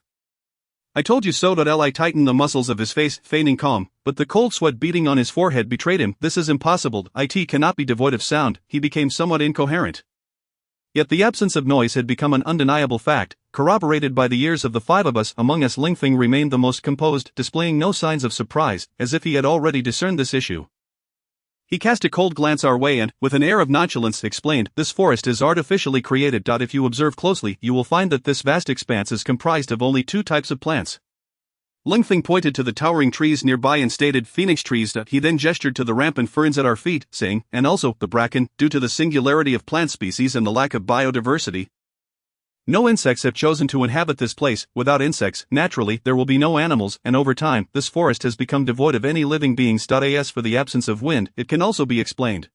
I told you so. I tightened the muscles of his face, feigning calm, but the cold sweat beating on his forehead betrayed him. This is impossible. It cannot be devoid of sound. He became somewhat incoherent. Yet the absence of noise had become an undeniable fact, corroborated by the ears of the five of us. Among us, Lingfeng remained the most composed, displaying no signs of surprise, as if he had already discerned this issue. He cast a cold glance our way and, with an air of nonchalance, explained, "This forest is artificially created. If you observe closely, you will find that this vast expanse is comprised of only two types of plants." Lingfeng pointed to the towering trees nearby and stated, "Phoenix trees." He then gestured to the rampant ferns at our feet, saying, "And also, the bracken, due to the singularity of plant species and the lack of biodiversity. No insects have chosen to inhabit this place. Without insects, naturally, there will be no animals, and over time, this forest has become devoid of any living beings. As for the absence of wind, it can also be explained.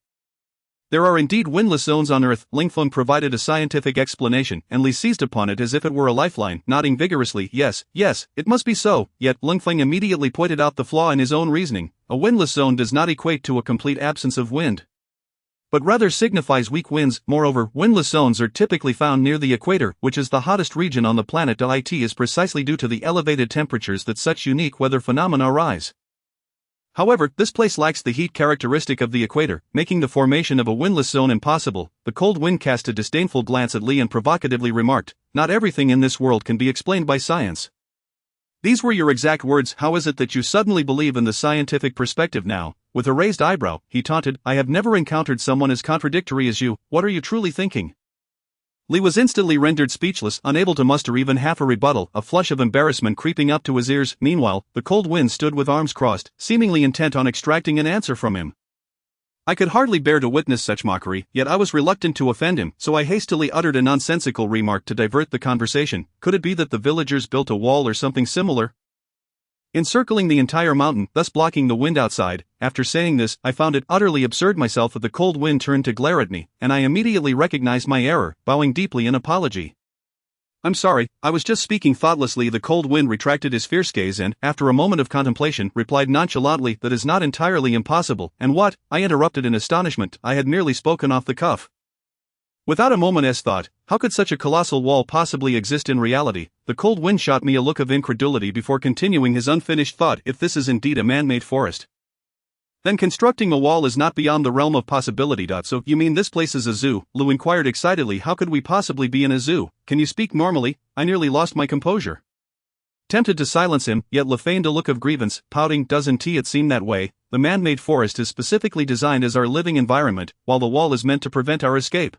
There are indeed windless zones on Earth." Lingfeng provided a scientific explanation, and Li seized upon it as if it were a lifeline, nodding vigorously, yes, it must be so." Yet, Lingfeng immediately pointed out the flaw in his own reasoning. A windless zone does not equate to a complete absence of wind, but rather signifies weak winds. Moreover, windless zones are typically found near the equator, which is the hottest region on the planet. It is precisely due to the elevated temperatures that such unique weather phenomena arise. However, this place lacks the heat characteristic of the equator, making the formation of a windless zone impossible. The cold wind cast a disdainful glance at Li and provocatively remarked, "Not everything in this world can be explained by science." "These were your exact words. How is it that you suddenly believe in the scientific perspective now?" With a raised eyebrow, he taunted, "I have never encountered someone as contradictory as you. What are you truly thinking?" Li was instantly rendered speechless, unable to muster even half a rebuttal, a flush of embarrassment creeping up to his ears. Meanwhile, the cold wind stood with arms crossed, seemingly intent on extracting an answer from him. I could hardly bear to witness such mockery, yet I was reluctant to offend him, so I hastily uttered a nonsensical remark to divert the conversation. Could it be that the villagers built a wall or something similar, encircling the entire mountain, thus blocking the wind outside? After saying this, I found it utterly absurd myself that the cold wind turned to glare at me, and I immediately recognized my error, bowing deeply in apology. "I'm sorry, I was just speaking thoughtlessly." The cold wind retracted his fierce gaze and, after a moment of contemplation, replied nonchalantly, "That is not entirely impossible." "And what?" I interrupted in astonishment. I had merely spoken off the cuff. Without a moment's thought, how could such a colossal wall possibly exist in reality? The cold wind shot me a look of incredulity before continuing his unfinished thought. "If this is indeed a man-made forest, then constructing a wall is not beyond the realm of possibility. So, you mean this place is a zoo?" Lu inquired excitedly. "How could we possibly be in a zoo? Can you speak normally?" I nearly lost my composure, tempted to silence him, yet Lu feigned a look of grievance, pouting, "Doesn't it seem that way? The man-made forest is specifically designed as our living environment, while the wall is meant to prevent our escape.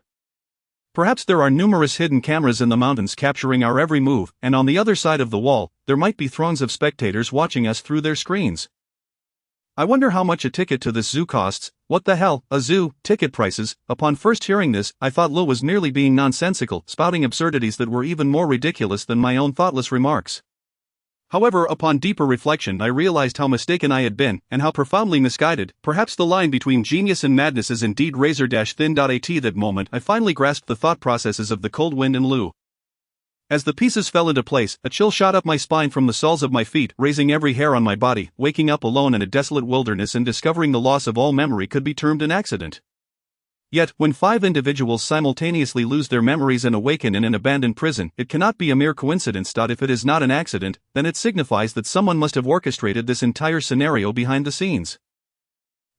Perhaps there are numerous hidden cameras in the mountains capturing our every move, and on the other side of the wall, there might be throngs of spectators watching us through their screens. I wonder how much a ticket to this zoo costs." "What the hell, a zoo, ticket prices?" Upon first hearing this, I thought Lo was merely being nonsensical, spouting absurdities that were even more ridiculous than my own thoughtless remarks. However, upon deeper reflection, I realized how mistaken I had been, and how profoundly misguided. Perhaps the line between genius and madness is indeed razor-thin. At that moment, I finally grasped the thought processes of the cold wind and Lu. As the pieces fell into place, a chill shot up my spine from the soles of my feet, raising every hair on my body. Waking up alone in a desolate wilderness and discovering the loss of all memory could be termed an accident. Yet, when 5 individuals simultaneously lose their memories and awaken in an abandoned prison, it cannot be a mere coincidence. If it is not an accident, then it signifies that someone must have orchestrated this entire scenario behind the scenes.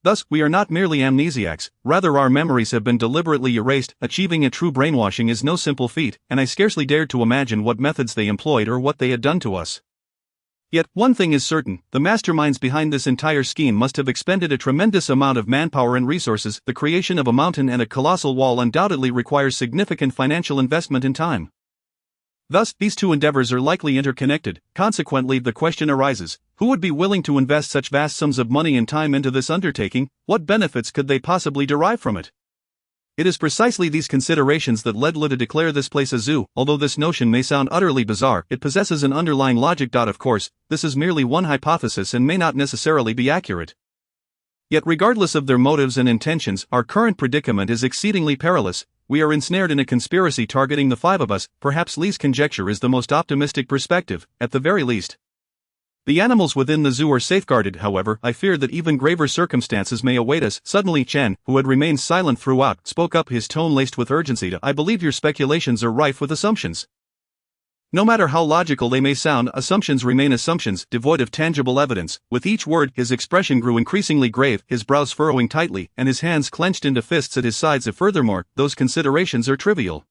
Thus, we are not merely amnesiacs, rather our memories have been deliberately erased. Achieving a true brainwashing is no simple feat, and I scarcely dared to imagine what methods they employed or what they had done to us. Yet, one thing is certain, the masterminds behind this entire scheme must have expended a tremendous amount of manpower and resources. The creation of a mountain and a colossal wall undoubtedly requires significant financial investment and time. Thus, these two endeavors are likely interconnected. Consequently, the question arises, who would be willing to invest such vast sums of money and time into this undertaking? What benefits could they possibly derive from it? It is precisely these considerations that led Lu to declare this place a zoo. Although this notion may sound utterly bizarre, it possesses an underlying logic. Of course, this is merely one hypothesis and may not necessarily be accurate. Yet regardless of their motives and intentions, our current predicament is exceedingly perilous. we are ensnared in a conspiracy targeting the five of us. Perhaps Lee's conjecture is the most optimistic perspective, at the very least. The animals within the zoo are safeguarded, however. I fear that even graver circumstances may await us. Suddenly Chen, who had remained silent throughout, spoke up, his tone laced with urgency. I believe your speculations are rife with assumptions. No matter how logical they may sound, assumptions remain assumptions, devoid of tangible evidence. With each word, his expression grew increasingly grave, his brows furrowing tightly, and his hands clenched into fists at his sides. If furthermore, those considerations are trivial,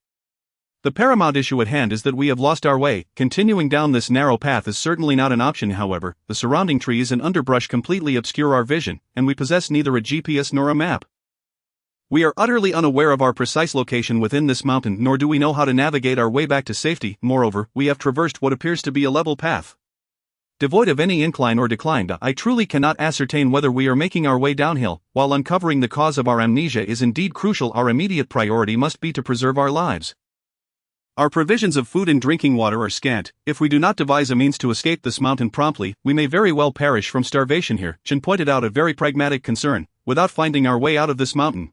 the paramount issue at hand is that we have lost our way. Continuing down this narrow path is certainly not an option, however. The surrounding trees and underbrush completely obscure our vision, and we possess neither a GPS nor a map. We are utterly unaware of our precise location within this mountain, nor do we know how to navigate our way back to safety. Moreover, we have traversed what appears to be a level path, devoid of any incline or decline. I truly cannot ascertain whether we are making our way downhill. While uncovering the cause of our amnesia is indeed crucial, our immediate priority must be to preserve our lives. Our provisions of food and drinking water are scant. If we do not devise a means to escape this mountain promptly, we may very well perish from starvation here. Chen pointed out a very pragmatic concern. Without finding our way out of this mountain,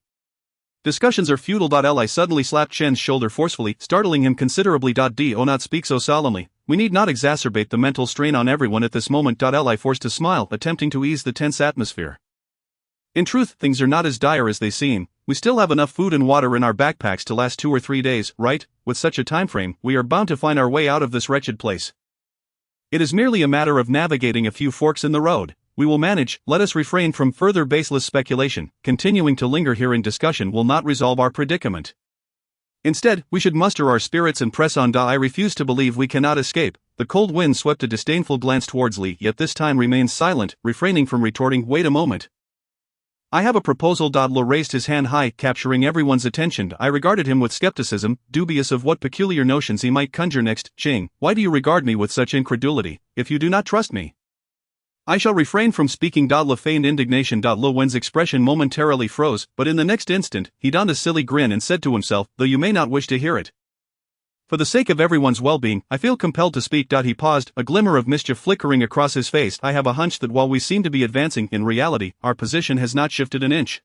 discussions are futile. Li suddenly slapped Chen's shoulder forcefully, startling him considerably. Do not speak so solemnly. We need not exacerbate the mental strain on everyone at this moment. Li forced a smile, attempting to ease the tense atmosphere. In truth, things are not as dire as they seem. We still have enough food and water in our backpacks to last 2 or 3 days, right? With such a time frame, we are bound to find our way out of this wretched place. It is merely a matter of navigating a few forks in the road. We will manage. Let us refrain from further baseless speculation. Continuing to linger here in discussion will not resolve our predicament. Instead, we should muster our spirits and press on. I refuse to believe we cannot escape. The cold wind swept a disdainful glance towards Lee, yet this time remained silent, refraining from retorting. Wait a moment. I have a proposal. Lo raised his hand high, capturing everyone's attention. I regarded him with skepticism, dubious of what peculiar notions he might conjure next. Ching, why do you regard me with such incredulity? If you do not trust me, I shall refrain from speaking. Lo feigned indignation. Lo Wen's expression momentarily froze, but in the next instant, he donned a silly grin and said to himself, though you may not wish to hear it, for the sake of everyone's well-being, I feel compelled to speak. He paused, a glimmer of mischief flickering across his face. I have a hunch that while we seem to be advancing, in reality, our position has not shifted an inch.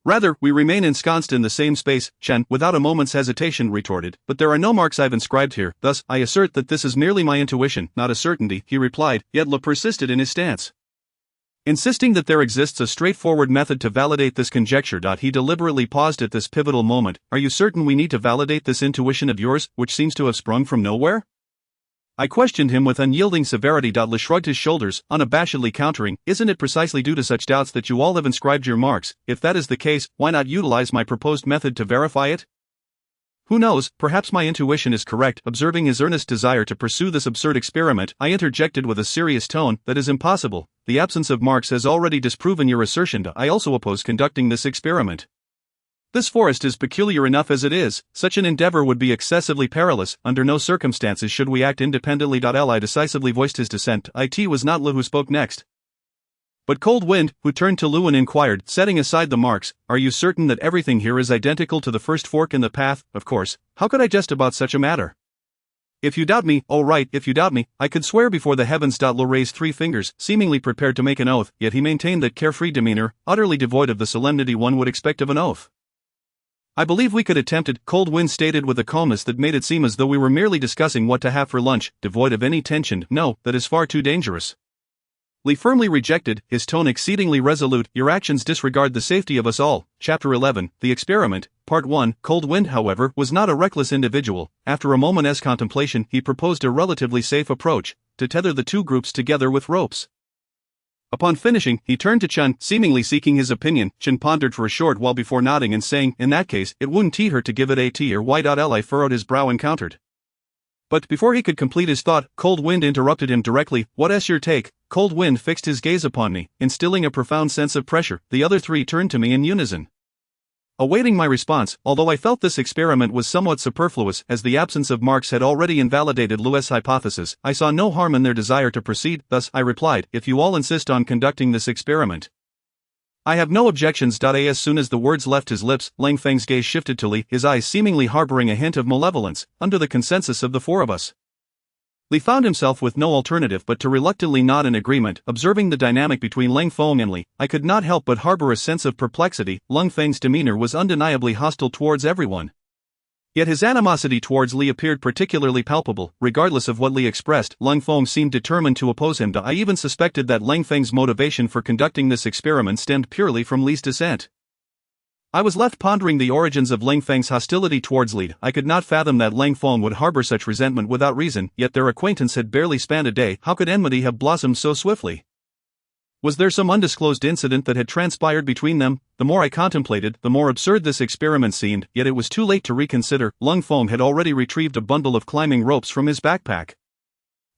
Rather, we remain ensconced in the same space. Chen, without a moment's hesitation, retorted, but there are no marks I've inscribed here. Thus, I assert that this is merely my intuition, not a certainty, he replied, yet Lo persisted in his stance, insisting that there exists a straightforward method to validate this conjecture. He deliberately paused at this pivotal moment. Are you certain we need to validate this intuition of yours, which seems to have sprung from nowhere? I questioned him with unyielding severity. Li shrugged his shoulders, unabashedly countering, isn't it precisely due to such doubts that you all have inscribed your marks? If that is the case, why not utilize my proposed method to verify it? Who knows, perhaps my intuition is correct. Observing his earnest desire to pursue this absurd experiment, I interjected with a serious tone, that is impossible. The absence of marks has already disproven your assertion. I also oppose conducting this experiment. This forest is peculiar enough as it is. Such an endeavor would be excessively perilous. Under no circumstances should we act independently. Li decisively voiced his dissent. It was not Lu who spoke next, but Cold Wind, who turned to Lu and inquired, setting aside the marks, are you certain that everything here is identical to the first fork in the path? Of course, how could I jest about such a matter? If you doubt me, oh right, if you doubt me, I could swear before the heavens. Lo raised 3 fingers, seemingly prepared to make an oath, yet he maintained that carefree demeanor, utterly devoid of the solemnity one would expect of an oath. I believe we could attempt it, Cold Wind stated with a calmness that made it seem as though we were merely discussing what to have for lunch, devoid of any tension. No, that is far too dangerous. Lee firmly rejected, his tone exceedingly resolute. Your actions disregard the safety of us all. Chapter 11, The Experiment, Part 1. Cold Wind, however, was not a reckless individual. After a moment's contemplation, he proposed a relatively safe approach, to tether the 2 groups together with ropes. Upon finishing, he turned to Chen, seemingly seeking his opinion. Chen pondered for a short while before nodding and saying, in that case, it wouldn't hurt to give it a T or Y. Li furrowed his brow and countered. But before he could complete his thought, Cold Wind interrupted him directly. What's your take? Cold Wind fixed his gaze upon me, instilling a profound sense of pressure. The other 3 turned to me in unison, awaiting my response. Although I felt this experiment was somewhat superfluous, as the absence of marks had already invalidated Lu's hypothesis, I saw no harm in their desire to proceed. Thus, I replied, if you all insist on conducting this experiment, I have no objections. As soon as the words left his lips, Lang Feng's gaze shifted to Li, his eyes seemingly harboring a hint of malevolence. Under the consensus of the 4 of us, Li found himself with no alternative but to reluctantly nod in agreement. Observing the dynamic between Lang Feng and Li, I could not help but harbor a sense of perplexity. Lang Feng's demeanor was undeniably hostile towards everyone. Yet his animosity towards Li appeared particularly palpable. Regardless of what Li expressed, Lang Feng seemed determined to oppose him. I even suspected that Lang Feng's motivation for conducting this experiment stemmed purely from Li's dissent. I was left pondering the origins of Lang Feng's hostility towards Li. I could not fathom that Lang Feng would harbor such resentment without reason, yet their acquaintance had barely spanned a day. How could enmity have blossomed so swiftly? Was there some undisclosed incident that had transpired between them? The more I contemplated, the more absurd this experiment seemed, yet it was too late to reconsider. Lang Feng had already retrieved a bundle of climbing ropes from his backpack.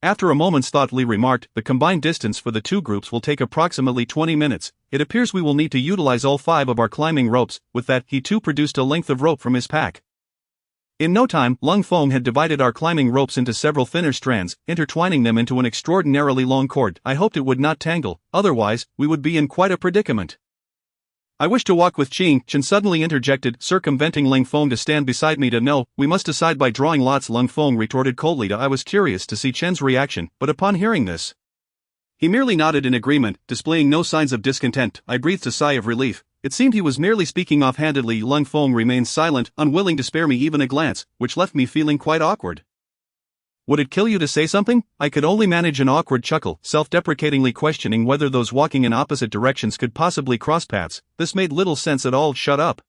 After a moment's thought, Li remarked, "The combined distance for the two groups will take approximately 20 minutes. It appears we will need to utilize all 5 of our climbing ropes." With that, he too produced a length of rope from his pack. In no time, Lang Feng had divided our climbing ropes into several thinner strands, intertwining them into an extraordinarily long cord. I hoped it would not tangle, otherwise, we would be in quite a predicament. "I wish to walk with Chen suddenly interjected, circumventing Lang Feng to stand beside me. "No, we must decide by drawing lots," Lang Feng retorted coldly. I was curious to see Chen's reaction, but upon hearing this, he merely nodded in agreement, displaying no signs of discontent. I breathed a sigh of relief. It seemed he was merely speaking offhandedly. Lang Feng remained silent, unwilling to spare me even a glance, which left me feeling quite awkward. "Would it kill you to say something?" I could only manage an awkward chuckle, self-deprecatingly questioning whether those walking in opposite directions could possibly cross paths. This made little sense at all. "Shut up."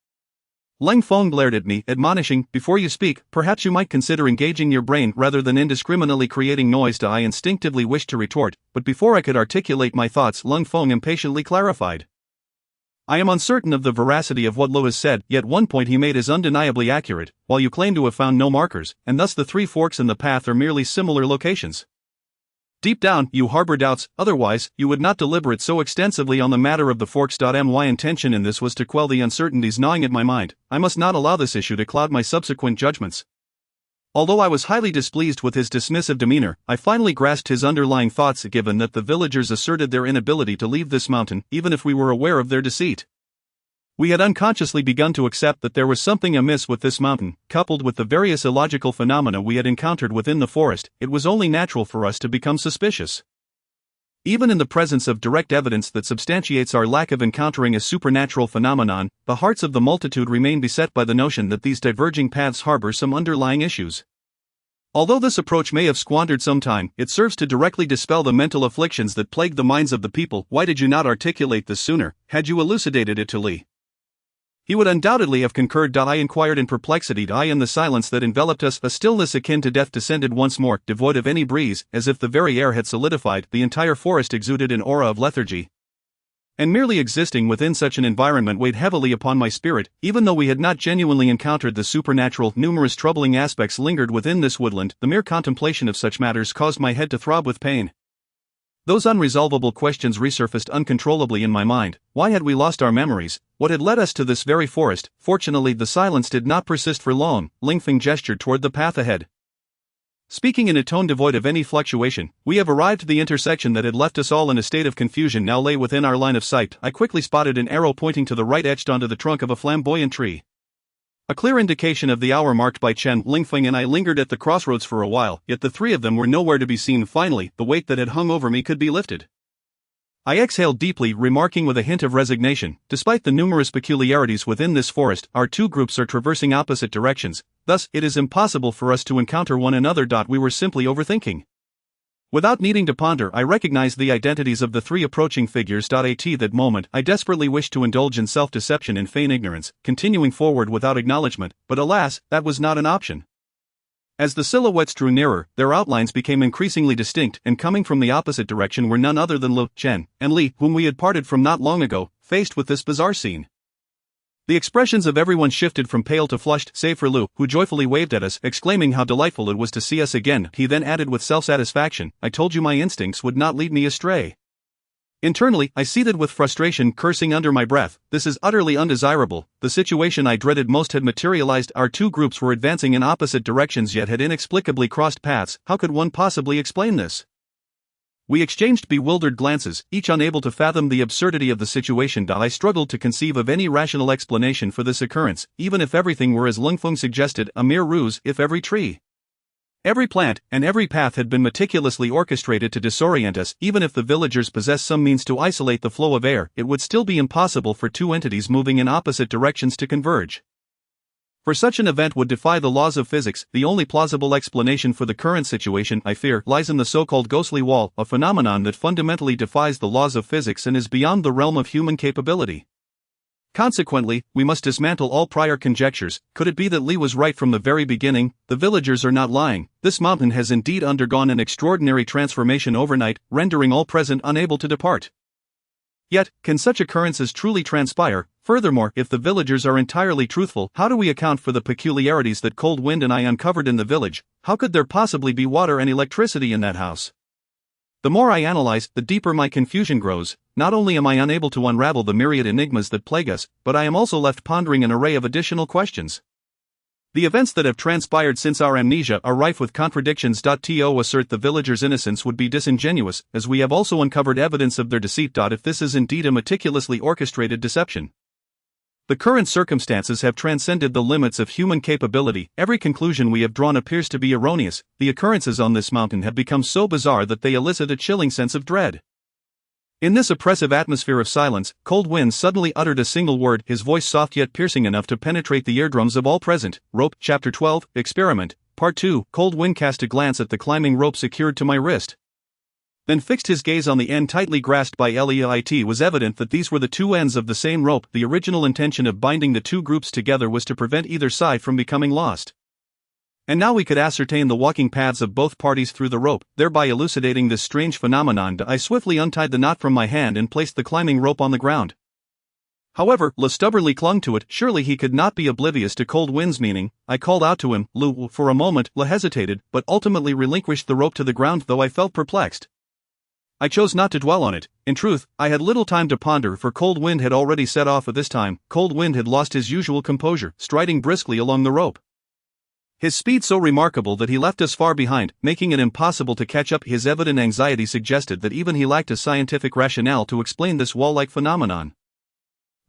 Lang Feng glared at me, admonishing, "Before you speak, perhaps you might consider engaging your brain rather than indiscriminately creating noise." I instinctively wished to retort, but before I could articulate my thoughts, Lang Feng impatiently clarified. "I am uncertain of the veracity of what Lo has said, yet one point he made is undeniably accurate. While you claim to have found no markers, and thus the 3 forks in the path are merely similar locations, deep down, you harbor doubts. Otherwise, you would not deliberate so extensively on the matter of the forks. My intention in this was to quell the uncertainties gnawing at my mind. I must not allow this issue to cloud my subsequent judgments." Although I was highly displeased with his dismissive demeanor, I finally grasped his underlying thoughts. Given that the villagers asserted their inability to leave this mountain, even if we were aware of their deceit, we had unconsciously begun to accept that there was something amiss with this mountain. Coupled with the various illogical phenomena we had encountered within the forest, it was only natural for us to become suspicious. Even in the presence of direct evidence that substantiates our lack of encountering a supernatural phenomenon, the hearts of the multitude remain beset by the notion that these diverging paths harbor some underlying issues. Although this approach may have squandered some time, it serves to directly dispel the mental afflictions that plague the minds of the people. "Why did you not articulate this sooner? Had you elucidated it to Li, he would undoubtedly have concurred." I inquired in perplexity. In the silence that enveloped us, a stillness akin to death descended once more, devoid of any breeze, as if the very air had solidified. The entire forest exuded an aura of lethargy, and merely existing within such an environment weighed heavily upon my spirit. Even though we had not genuinely encountered the supernatural, numerous troubling aspects lingered within this woodland. The mere contemplation of such matters caused my head to throb with pain. Those unresolvable questions resurfaced uncontrollably in my mind. Why had we lost our memories? What had led us to this very forest? Fortunately, the silence did not persist for long. Lang Feng gestured toward the path ahead, speaking in a tone devoid of any fluctuation. "We have arrived. The intersection that had left us all in a state of confusion now lay within our line of sight." I quickly spotted an arrow pointing to the right etched onto the trunk of a flamboyant tree. A clear indication of the hour marked by Chen. Lang Feng and I lingered at the crossroads for a while, yet the 3 of them were nowhere to be seen. Finally, the weight that had hung over me could be lifted. I exhaled deeply, remarking with a hint of resignation, "Despite the numerous peculiarities within this forest, our 2 groups are traversing opposite directions, thus, it is impossible for us to encounter one another. We were simply overthinking." Without needing to ponder, I recognized the identities of the 3 approaching figures. At that moment, I desperately wished to indulge in self-deception and feign ignorance, continuing forward without acknowledgement, but alas, that was not an option. As the silhouettes drew nearer, their outlines became increasingly distinct, and coming from the opposite direction were none other than Lo, Chen, and Li, whom we had parted from not long ago. Faced with this bizarre scene, the expressions of everyone shifted from pale to flushed, save for Lu, who joyfully waved at us, exclaiming how delightful it was to see us again. He then added with self-satisfaction, "I told you my instincts would not lead me astray." Internally, I seethed with frustration, cursing under my breath. This is utterly undesirable. The situation I dreaded most had materialized. Our 2 groups were advancing in opposite directions yet had inexplicably crossed paths. How could one possibly explain this? We exchanged bewildered glances, each unable to fathom the absurdity of the situation. I struggled to conceive of any rational explanation for this occurrence, even if everything were as Lang Feng suggested, a mere ruse. If every tree Every plant and every path had been meticulously orchestrated to disorient us. Even if the villagers possessed some means to isolate the flow of air, it would still be impossible for two entities moving in opposite directions to converge. For such an event would defy the laws of physics. The only plausible explanation for the current situation, I fear, lies in the so-called ghostly wall, a phenomenon that fundamentally defies the laws of physics and is beyond the realm of human capability. Consequently, we must dismantle all prior conjectures. Could it be that Lee was right from the very beginning? The villagers are not lying. This mountain has indeed undergone an extraordinary transformation overnight, rendering all present unable to depart. Yet, can such occurrences truly transpire? Furthermore, if the villagers are entirely truthful, how do we account for the peculiarities that Cold Wind and I uncovered in the village? How could there possibly be water and electricity in that house? The more I analyze, the deeper my confusion grows. Not only am I unable to unravel the myriad enigmas that plague us, but I am also left pondering an array of additional questions. The events that have transpired since our amnesia are rife with contradictions. To assert the villagers' innocence would be disingenuous, as we have also uncovered evidence of their deceit. If this is indeed a meticulously orchestrated deception. The current circumstances have transcended the limits of human capability. Every conclusion we have drawn appears to be erroneous. The occurrences on this mountain have become so bizarre that they elicit a chilling sense of dread. In this oppressive atmosphere of silence, Cold Wind suddenly uttered a single word, his voice soft yet piercing enough to penetrate the eardrums of all present. Rope, Chapter 12, Experiment, Part 2. Cold Wind cast a glance at the climbing rope secured to my wrist, then fixed his gaze on the end tightly grasped by Lee. It was evident that these were the two ends of the same rope. The original intention of binding the two groups together was to prevent either side from becoming lost. And now we could ascertain the walking paths of both parties through the rope, thereby elucidating this strange phenomenon. I swiftly untied the knot from my hand and placed the climbing rope on the ground. However, Lee stubbornly clung to it. Surely he could not be oblivious to Cold Wind's meaning. I called out to him, "Lou." For a moment, Lee hesitated, but ultimately relinquished the rope to the ground, though I felt perplexed. I chose not to dwell on it. In truth, I had little time to ponder, for Cold Wind had already set off at this time. Cold Wind had lost his usual composure, striding briskly along the rope. His speed so remarkable that he left us far behind, making it impossible to catch up. His evident anxiety suggested that even he lacked a scientific rationale to explain this wall-like phenomenon.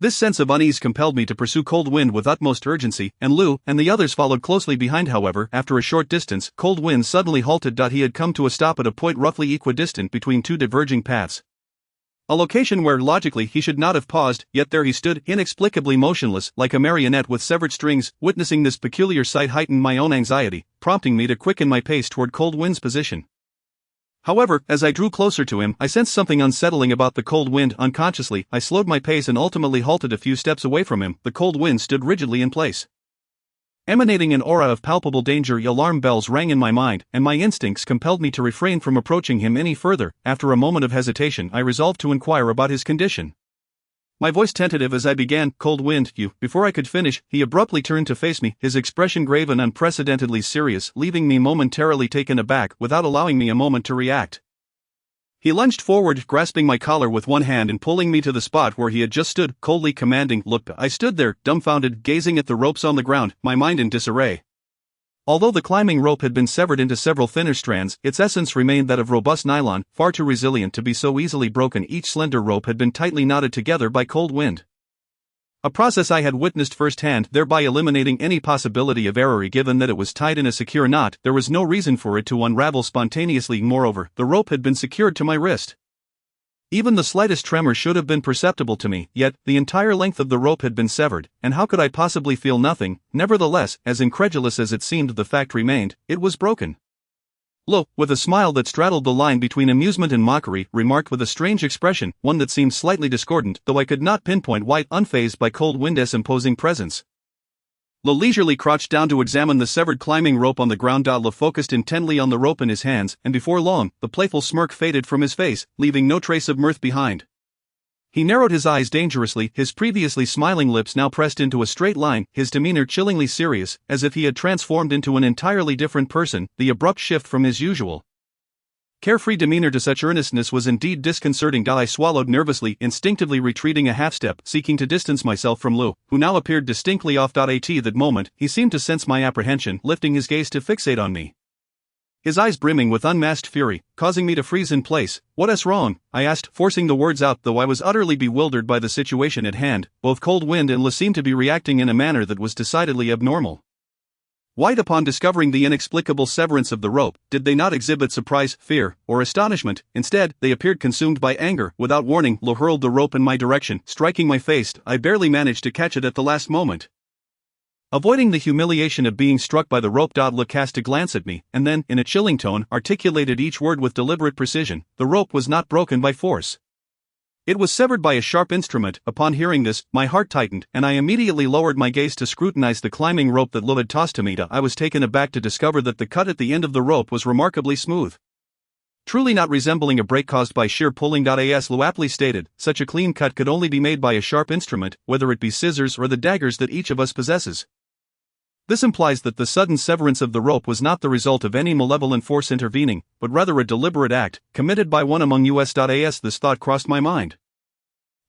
This sense of unease compelled me to pursue Cold Wind with utmost urgency, and Lou and the others followed closely behind. However, after a short distance, Cold Wind suddenly halted. He had come to a stop at a point roughly equidistant between two diverging paths. A location where, logically, he should not have paused, yet there he stood, inexplicably motionless, like a marionette with severed strings. Witnessing this peculiar sight heightened my own anxiety, prompting me to quicken my pace toward Cold Wind's position. However, as I drew closer to him, I sensed something unsettling about the Cold Wind. Unconsciously, I slowed my pace and ultimately halted a few steps away from him. The Cold Wind stood rigidly in place, emanating an aura of palpable danger. Alarm bells rang in my mind, and my instincts compelled me to refrain from approaching him any further. After a moment of hesitation, I resolved to inquire about his condition, my voice tentative as I began, "Cold Wind, you." Before I could finish, he abruptly turned to face me, his expression grave and unprecedentedly serious, leaving me momentarily taken aback without allowing me a moment to react. He lunged forward, grasping my collar with one hand and pulling me to the spot where he had just stood, coldly commanding, "Look." I stood there, dumbfounded, gazing at the ropes on the ground, my mind in disarray. Although the climbing rope had been severed into several thinner strands, its essence remained that of robust nylon, far too resilient to be so easily broken. Each slender rope had been tightly knotted together by Cold Wind, a process I had witnessed firsthand, thereby eliminating any possibility of error. Given that it was tied in a secure knot, there was no reason for it to unravel spontaneously. Moreover, the rope had been secured to my wrist. Even the slightest tremor should have been perceptible to me, yet the entire length of the rope had been severed, and how could I possibly feel nothing? Nevertheless, as incredulous as it seemed, the fact remained, it was broken. Lo, with a smile that straddled the line between amusement and mockery, remarked with a strange expression, one that seemed slightly discordant, though I could not pinpoint why, unfazed by Cold Wind's imposing presence. Lo leisurely crouched down to examine the severed climbing rope on the ground. Lo focused intently on the rope in his hands, and before long, the playful smirk faded from his face, leaving no trace of mirth behind. He narrowed his eyes dangerously, his previously smiling lips now pressed into a straight line, his demeanor chillingly serious, as if he had transformed into an entirely different person. The abrupt shift from his usual carefree demeanor to such earnestness was indeed disconcerting. I swallowed nervously, instinctively retreating a half step, seeking to distance myself from Lou, who now appeared distinctly off. At that moment, he seemed to sense my apprehension, lifting his gaze to fixate on me, his eyes brimming with unmasked fury, causing me to freeze in place. "What's wrong?" I asked, forcing the words out, though I was utterly bewildered by the situation at hand. Both Cold Wind and Lee seemed to be reacting in a manner that was decidedly abnormal. White, upon discovering the inexplicable severance of the rope, did they not exhibit surprise, fear, or astonishment? Instead, they appeared consumed by anger. Without warning, Lu hurled the rope in my direction, striking my face. I barely managed to catch it at the last moment. Avoiding the humiliation of being struck by the rope, Lu cast a glance at me, and then, in a chilling tone, articulated each word with deliberate precision. The rope was not broken by force. It was severed by a sharp instrument. Upon hearing this, my heart tightened, and I immediately lowered my gaze to scrutinize the climbing rope that Lu had tossed to me. I was taken aback to discover that the cut at the end of the rope was remarkably smooth. Truly not resembling a break caused by sheer pulling. As Lu aptly stated, such a clean cut could only be made by a sharp instrument, whether it be scissors or the daggers that each of us possesses. This implies that the sudden severance of the rope was not the result of any malevolent force intervening, but rather a deliberate act, committed by one among us. This thought crossed my mind.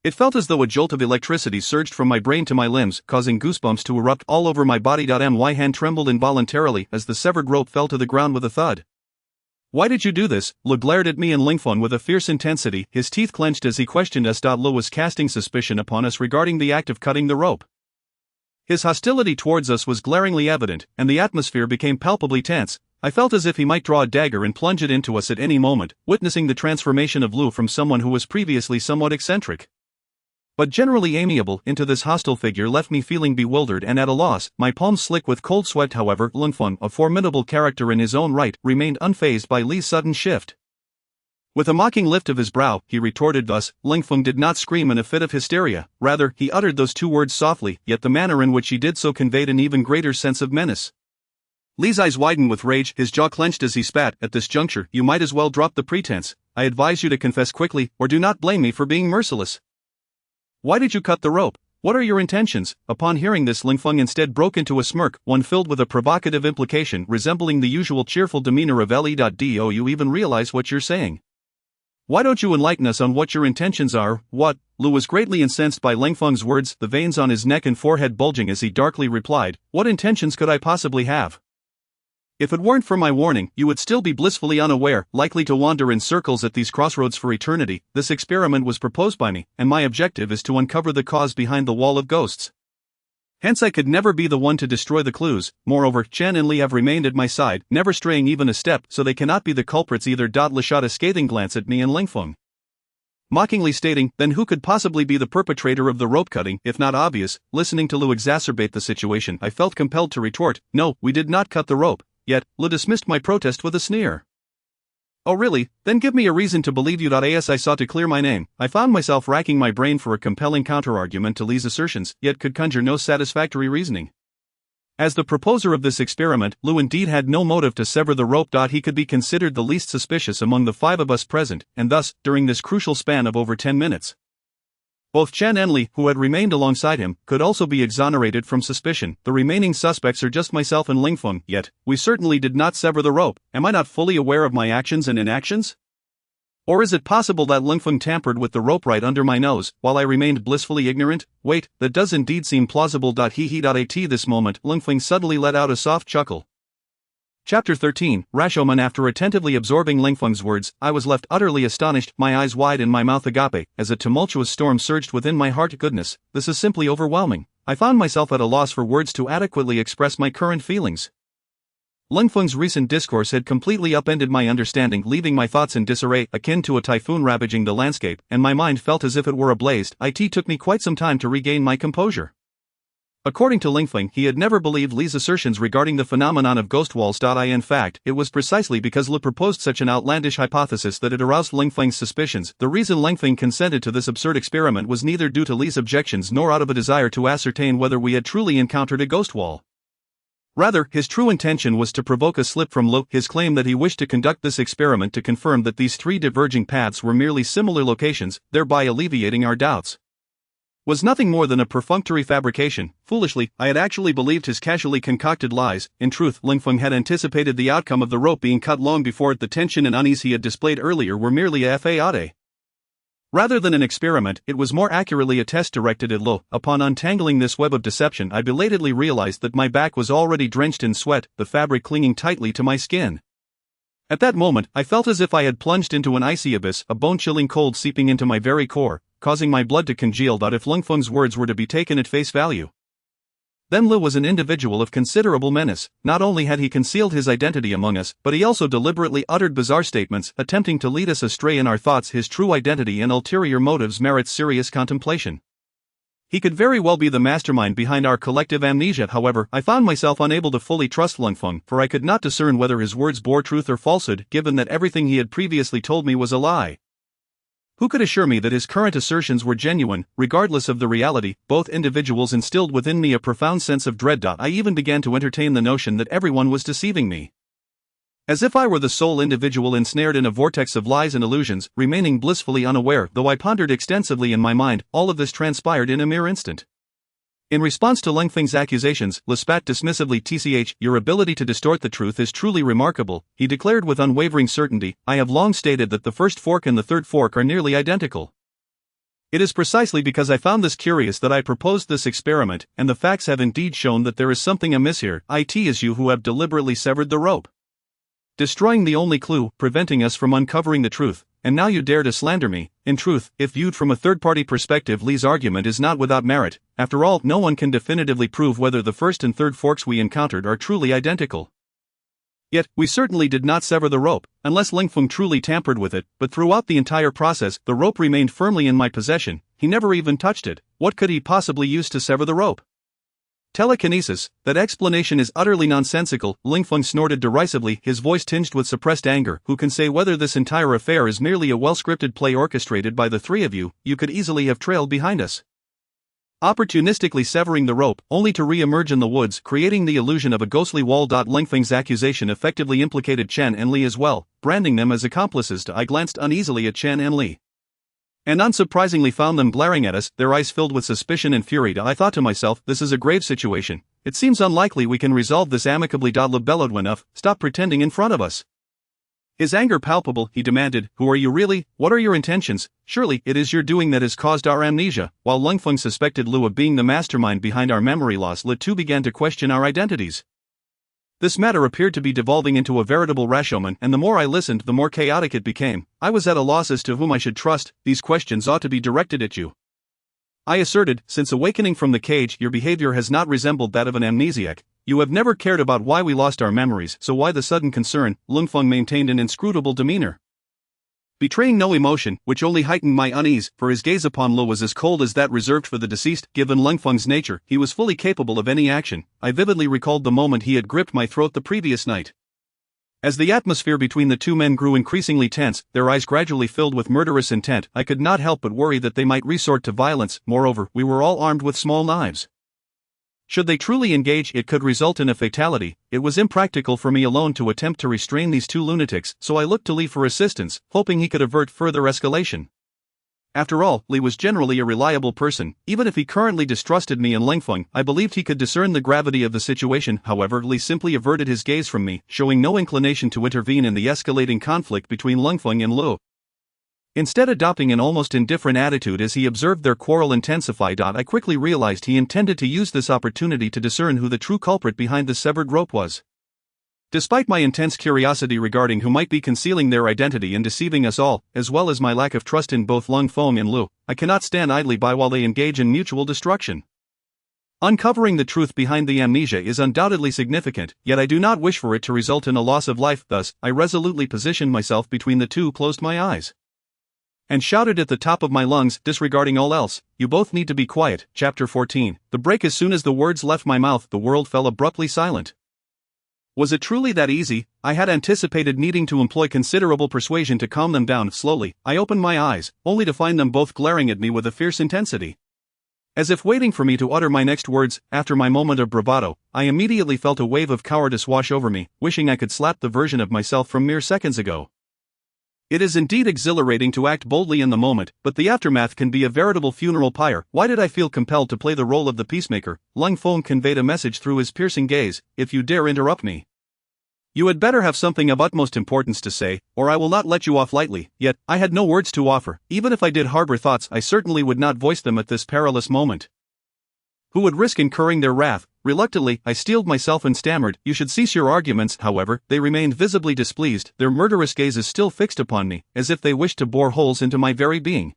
It felt as though a jolt of electricity surged from my brain to my limbs, causing goosebumps to erupt all over my body. My hand trembled involuntarily as the severed rope fell to the ground with a thud. "Why did you do this?" Lu glared at me and Lingfeng with a fierce intensity, his teeth clenched as he questioned us. Lu was casting suspicion upon us regarding the act of cutting the rope. His hostility towards us was glaringly evident, and the atmosphere became palpably tense. I felt as if he might draw a dagger and plunge it into us at any moment, witnessing the transformation of Lu from someone who was previously somewhat eccentric, but generally amiable, into this hostile figure left me feeling bewildered and at a loss, my palms slick with cold sweat. However, Lingfeng, a formidable character in his own right, remained unfazed by Li's sudden shift. With a mocking lift of his brow, he retorted thus. Lingfeng did not scream in a fit of hysteria, rather, he uttered those two words softly, yet the manner in which he did so conveyed an even greater sense of menace. Li's eyes widened with rage, his jaw clenched as he spat. "At this juncture, you might as well drop the pretense. I advise you to confess quickly, or do not blame me for being merciless. Why did you cut the rope? What are your intentions?" Upon hearing this, Lingfeng instead broke into a smirk, one filled with a provocative implication resembling the usual cheerful demeanor of Do you even realize what you're saying? Why don't you enlighten us on what your intentions are? What? Lu was greatly incensed by Lingfeng's words, the veins on his neck and forehead bulging as he darkly replied, "What intentions could I possibly have? If it weren't for my warning, you would still be blissfully unaware, likely to wander in circles at these crossroads for eternity. This experiment was proposed by me, and my objective is to uncover the cause behind the wall of ghosts. Hence I could never be the one to destroy the clues. Moreover, Chen and Li have remained at my side, never straying even a step, so they cannot be the culprits either. Li shot a scathing glance at me and Lingfeng, mockingly stating, "Then who could possibly be the perpetrator of the rope cutting, if not obvious?" Listening to Lu exacerbate the situation, I felt compelled to retort, "No, we did not cut the rope." Yet, Lu dismissed my protest with a sneer. "Oh really? Then give me a reason to believe you." As I sought to clear my name, I found myself racking my brain for a compelling counterargument to Li's assertions, yet could conjure no satisfactory reasoning. As the proposer of this experiment, Lu indeed had no motive to sever the rope. He could be considered the least suspicious among the five of us present, and thus, during this crucial span of over 10 minutes, both Chen and Li, who had remained alongside him, could also be exonerated from suspicion. The remaining suspects are just myself and Lingfeng. Yet, we certainly did not sever the rope. Am I not fully aware of my actions and inactions? Or is it possible that Lingfeng tampered with the rope right under my nose, while I remained blissfully ignorant? Wait, that does indeed seem plausible. At this moment, Lingfeng suddenly let out a soft chuckle. Chapter 13, Rashomon. After attentively absorbing Lingfeng's words, I was left utterly astonished, my eyes wide and my mouth agape, as a tumultuous storm surged within my heart. Goodness, this is simply overwhelming. I found myself at a loss for words to adequately express my current feelings. Lingfeng's recent discourse had completely upended my understanding, leaving my thoughts in disarray, akin to a typhoon ravaging the landscape, and my mind felt as if it were ablaze. It took me quite some time to regain my composure. According to Lingfeng, he had never believed Li's assertions regarding the phenomenon of ghost walls. In fact, it was precisely because Li proposed such an outlandish hypothesis that it aroused Lingfeng's suspicions. The reason Lingfeng consented to this absurd experiment was neither due to Li's objections nor out of a desire to ascertain whether we had truly encountered a ghost wall. Rather, his true intention was to provoke a slip from Lu. His claim that he wished to conduct this experiment to confirm that these three diverging paths were merely similar locations, thereby alleviating our doubts, was nothing more than a perfunctory fabrication. Foolishly, I had actually believed his casually concocted lies. In truth, Lingfeng had anticipated the outcome of the rope being cut long before it. The tension and unease he had displayed earlier were merely a fade. Rather than an experiment, it was more accurately a test directed at Lu. Upon untangling this web of deception, I belatedly realized that my back was already drenched in sweat, the fabric clinging tightly to my skin. At that moment, I felt as if I had plunged into an icy abyss, a bone-chilling cold seeping into my very core, causing my blood to congeal. If Lingfeng's words were to be taken at face value, Then Lu was an individual of considerable menace. Not only had he concealed his identity among us, but he also deliberately uttered bizarre statements, attempting to lead us astray in our thoughts. His true identity and ulterior motives merit serious contemplation. He could very well be the mastermind behind our collective amnesia. However, I found myself unable to fully trust Lungfeng, for I could not discern whether his words bore truth or falsehood, given that everything he had previously told me was a lie. Who could assure me that his current assertions were genuine, regardless of the reality? Both individuals instilled within me a profound sense of dread. I even began to entertain the notion that everyone was deceiving me. As if I were the sole individual ensnared in a vortex of lies and illusions, remaining blissfully unaware. Though I pondered extensively in my mind, all of this transpired in a mere instant. In response to Lungfeng's accusations, Lu spat dismissively. "Tch, your ability to distort the truth is truly remarkable," he declared with unwavering certainty. "I have long stated that the first fork and the third fork are nearly identical. It is precisely because I found this curious that I proposed this experiment, and the facts have indeed shown that there is something amiss here. It is you who have deliberately severed the rope, destroying the only clue, preventing us from uncovering the truth, and now you dare to slander me." In truth, if viewed from a third-party perspective, Li's argument is not without merit. After all, no one can definitively prove whether the first and third forks we encountered are truly identical. Yet, we certainly did not sever the rope, unless Lingfeng truly tampered with it, but throughout the entire process, the rope remained firmly in my possession. He never even touched it. What could he possibly use to sever the rope? Telekinesis, that explanation is utterly nonsensical, Lingfeng snorted derisively, his voice tinged with suppressed anger. Who can say whether this entire affair is merely a well-scripted play orchestrated by the three of you? You could easily have trailed behind us, opportunistically severing the rope, only to re-emerge in the woods, creating the illusion of a ghostly wall. Lingfeng's accusation effectively implicated Chen and Li as well, branding them as accomplices. I glanced uneasily at Chen and Li, and unsurprisingly found them glaring at us, their eyes filled with suspicion and fury. I thought to myself, this is a grave situation. It seems unlikely we can resolve this amicably. Lu bellowed. "Enough, stop pretending in front of us." His anger palpable, he demanded, "Who are you really? What are your intentions? Surely, it is your doing that has caused our amnesia." While Lungfeng suspected Lu of being the mastermind behind our memory loss, Li too began to question our identities. This matter appeared to be devolving into a veritable Rashomon, and the more I listened, the more chaotic it became. I was at a loss as to whom I should trust. "These questions ought to be directed at you," I asserted. "Since awakening from the cage, your behavior has not resembled that of an amnesiac. You have never cared about why we lost our memories, so why the sudden concern?" Lungfeng maintained an inscrutable demeanor, betraying no emotion, which only heightened my unease, for his gaze upon Lu was as cold as that reserved for the deceased. Given Lungfeng's nature, he was fully capable of any action. I vividly recalled the moment he had gripped my throat the previous night. As the atmosphere between the two men grew increasingly tense, their eyes gradually filled with murderous intent, I could not help but worry that they might resort to violence. Moreover, we were all armed with small knives. Should they truly engage, it could result in a fatality. It was impractical for me alone to attempt to restrain these two lunatics, so I looked to Li for assistance, hoping he could avert further escalation. After all, Li was generally a reliable person. Even if he currently distrusted me and Lingfeng, I believed he could discern the gravity of the situation. However, Li simply averted his gaze from me, showing no inclination to intervene in the escalating conflict between Lingfeng and Lu, instead adopting an almost indifferent attitude as he observed their quarrel intensify. I quickly realized he intended to use this opportunity to discern who the true culprit behind the severed rope was. Despite my intense curiosity regarding who might be concealing their identity and deceiving us all, as well as my lack of trust in both Lungfeng and Lu, I cannot stand idly by while they engage in mutual destruction. Uncovering the truth behind the amnesia is undoubtedly significant, yet I do not wish for it to result in a loss of life. Thus, I resolutely positioned myself between the two, closed my eyes, and shouted at the top of my lungs, disregarding all else, "You both need to be quiet." Chapter 14. The break. As soon as the words left my mouth, the world fell abruptly silent. Was it truly that easy? I had anticipated needing to employ considerable persuasion to calm them down. Slowly, I opened my eyes, only to find them both glaring at me with a fierce intensity, as if waiting for me to utter my next words. After my moment of bravado, I immediately felt a wave of cowardice wash over me, wishing I could slap the version of myself from mere seconds ago. It is indeed exhilarating to act boldly in the moment, but the aftermath can be a veritable funeral pyre. Why did I feel compelled to play the role of the peacemaker? Lungfeng conveyed a message through his piercing gaze. "If you dare interrupt me, you had better have something of utmost importance to say, or I will not let you off lightly." Yet, I had no words to offer. Even if I did harbor thoughts, I certainly would not voice them at this perilous moment. Who would risk incurring their wrath? Reluctantly, I steeled myself and stammered, "You should cease your arguments." However, they remained visibly displeased, their murderous gazes still fixed upon me, as if they wished to bore holes into my very being.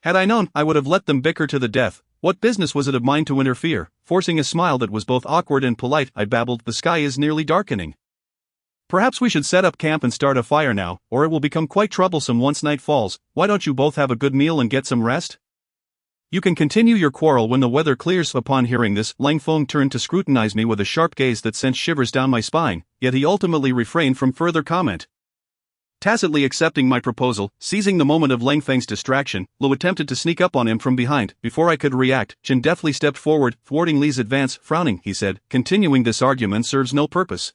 Had I known, I would have let them bicker to the death, What business was it of mine to interfere? Forcing a smile that was both awkward and polite, I babbled, the sky is nearly darkening. Perhaps we should set up camp and start a fire now, or it will become quite troublesome once night falls. Why don't you both have a good meal and get some rest? You can continue your quarrel when the weather clears. Upon hearing this, Lang Feng turned to scrutinize me with a sharp gaze that sent shivers down my spine, yet he ultimately refrained from further comment. Tacitly accepting my proposal, seizing the moment of Lang Feng's distraction, Lu attempted to sneak up on him from behind. Before I could react, Chen deftly stepped forward, thwarting Li's advance. Frowning, he said, continuing this argument serves no purpose.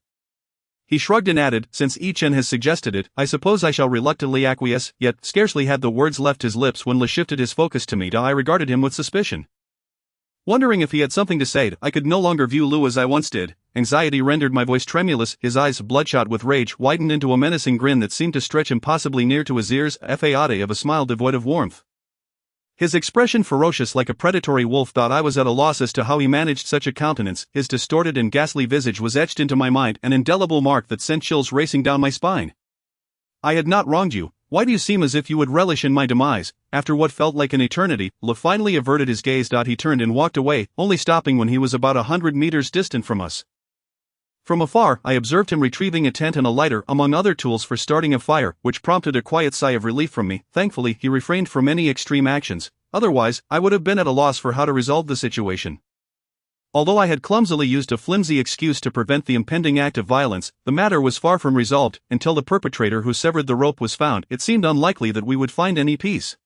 He shrugged and added, since Yi Chen has suggested it, I suppose I shall reluctantly acquiesce. Yet, scarcely had the words left his lips when Li shifted his focus to me. I regarded him with suspicion. Wondering if he had something to say, I could no longer view Lu as I once did. Anxiety rendered my voice tremulous, his eyes, bloodshot with rage, widened into a menacing grin that seemed to stretch impossibly near to his ears, fade of a smile devoid of warmth. His expression ferocious like a predatory wolf. I was at a loss as to how he managed such a countenance. His distorted and ghastly visage was etched into my mind, an indelible mark that sent chills racing down my spine. I had not wronged you. Why do you seem as if you would relish in my demise? After what felt like an eternity, Lu finally averted his gaze. He turned and walked away, only stopping when he was about 100 meters distant from us. From afar, I observed him retrieving a tent and a lighter, among other tools for starting a fire, which prompted a quiet sigh of relief from me. Thankfully, he refrained from any extreme actions, otherwise, I would have been at a loss for how to resolve the situation. Although I had clumsily used a flimsy excuse to prevent the impending act of violence, the matter was far from resolved. Until the perpetrator who severed the rope was found, it seemed unlikely that we would find any peace.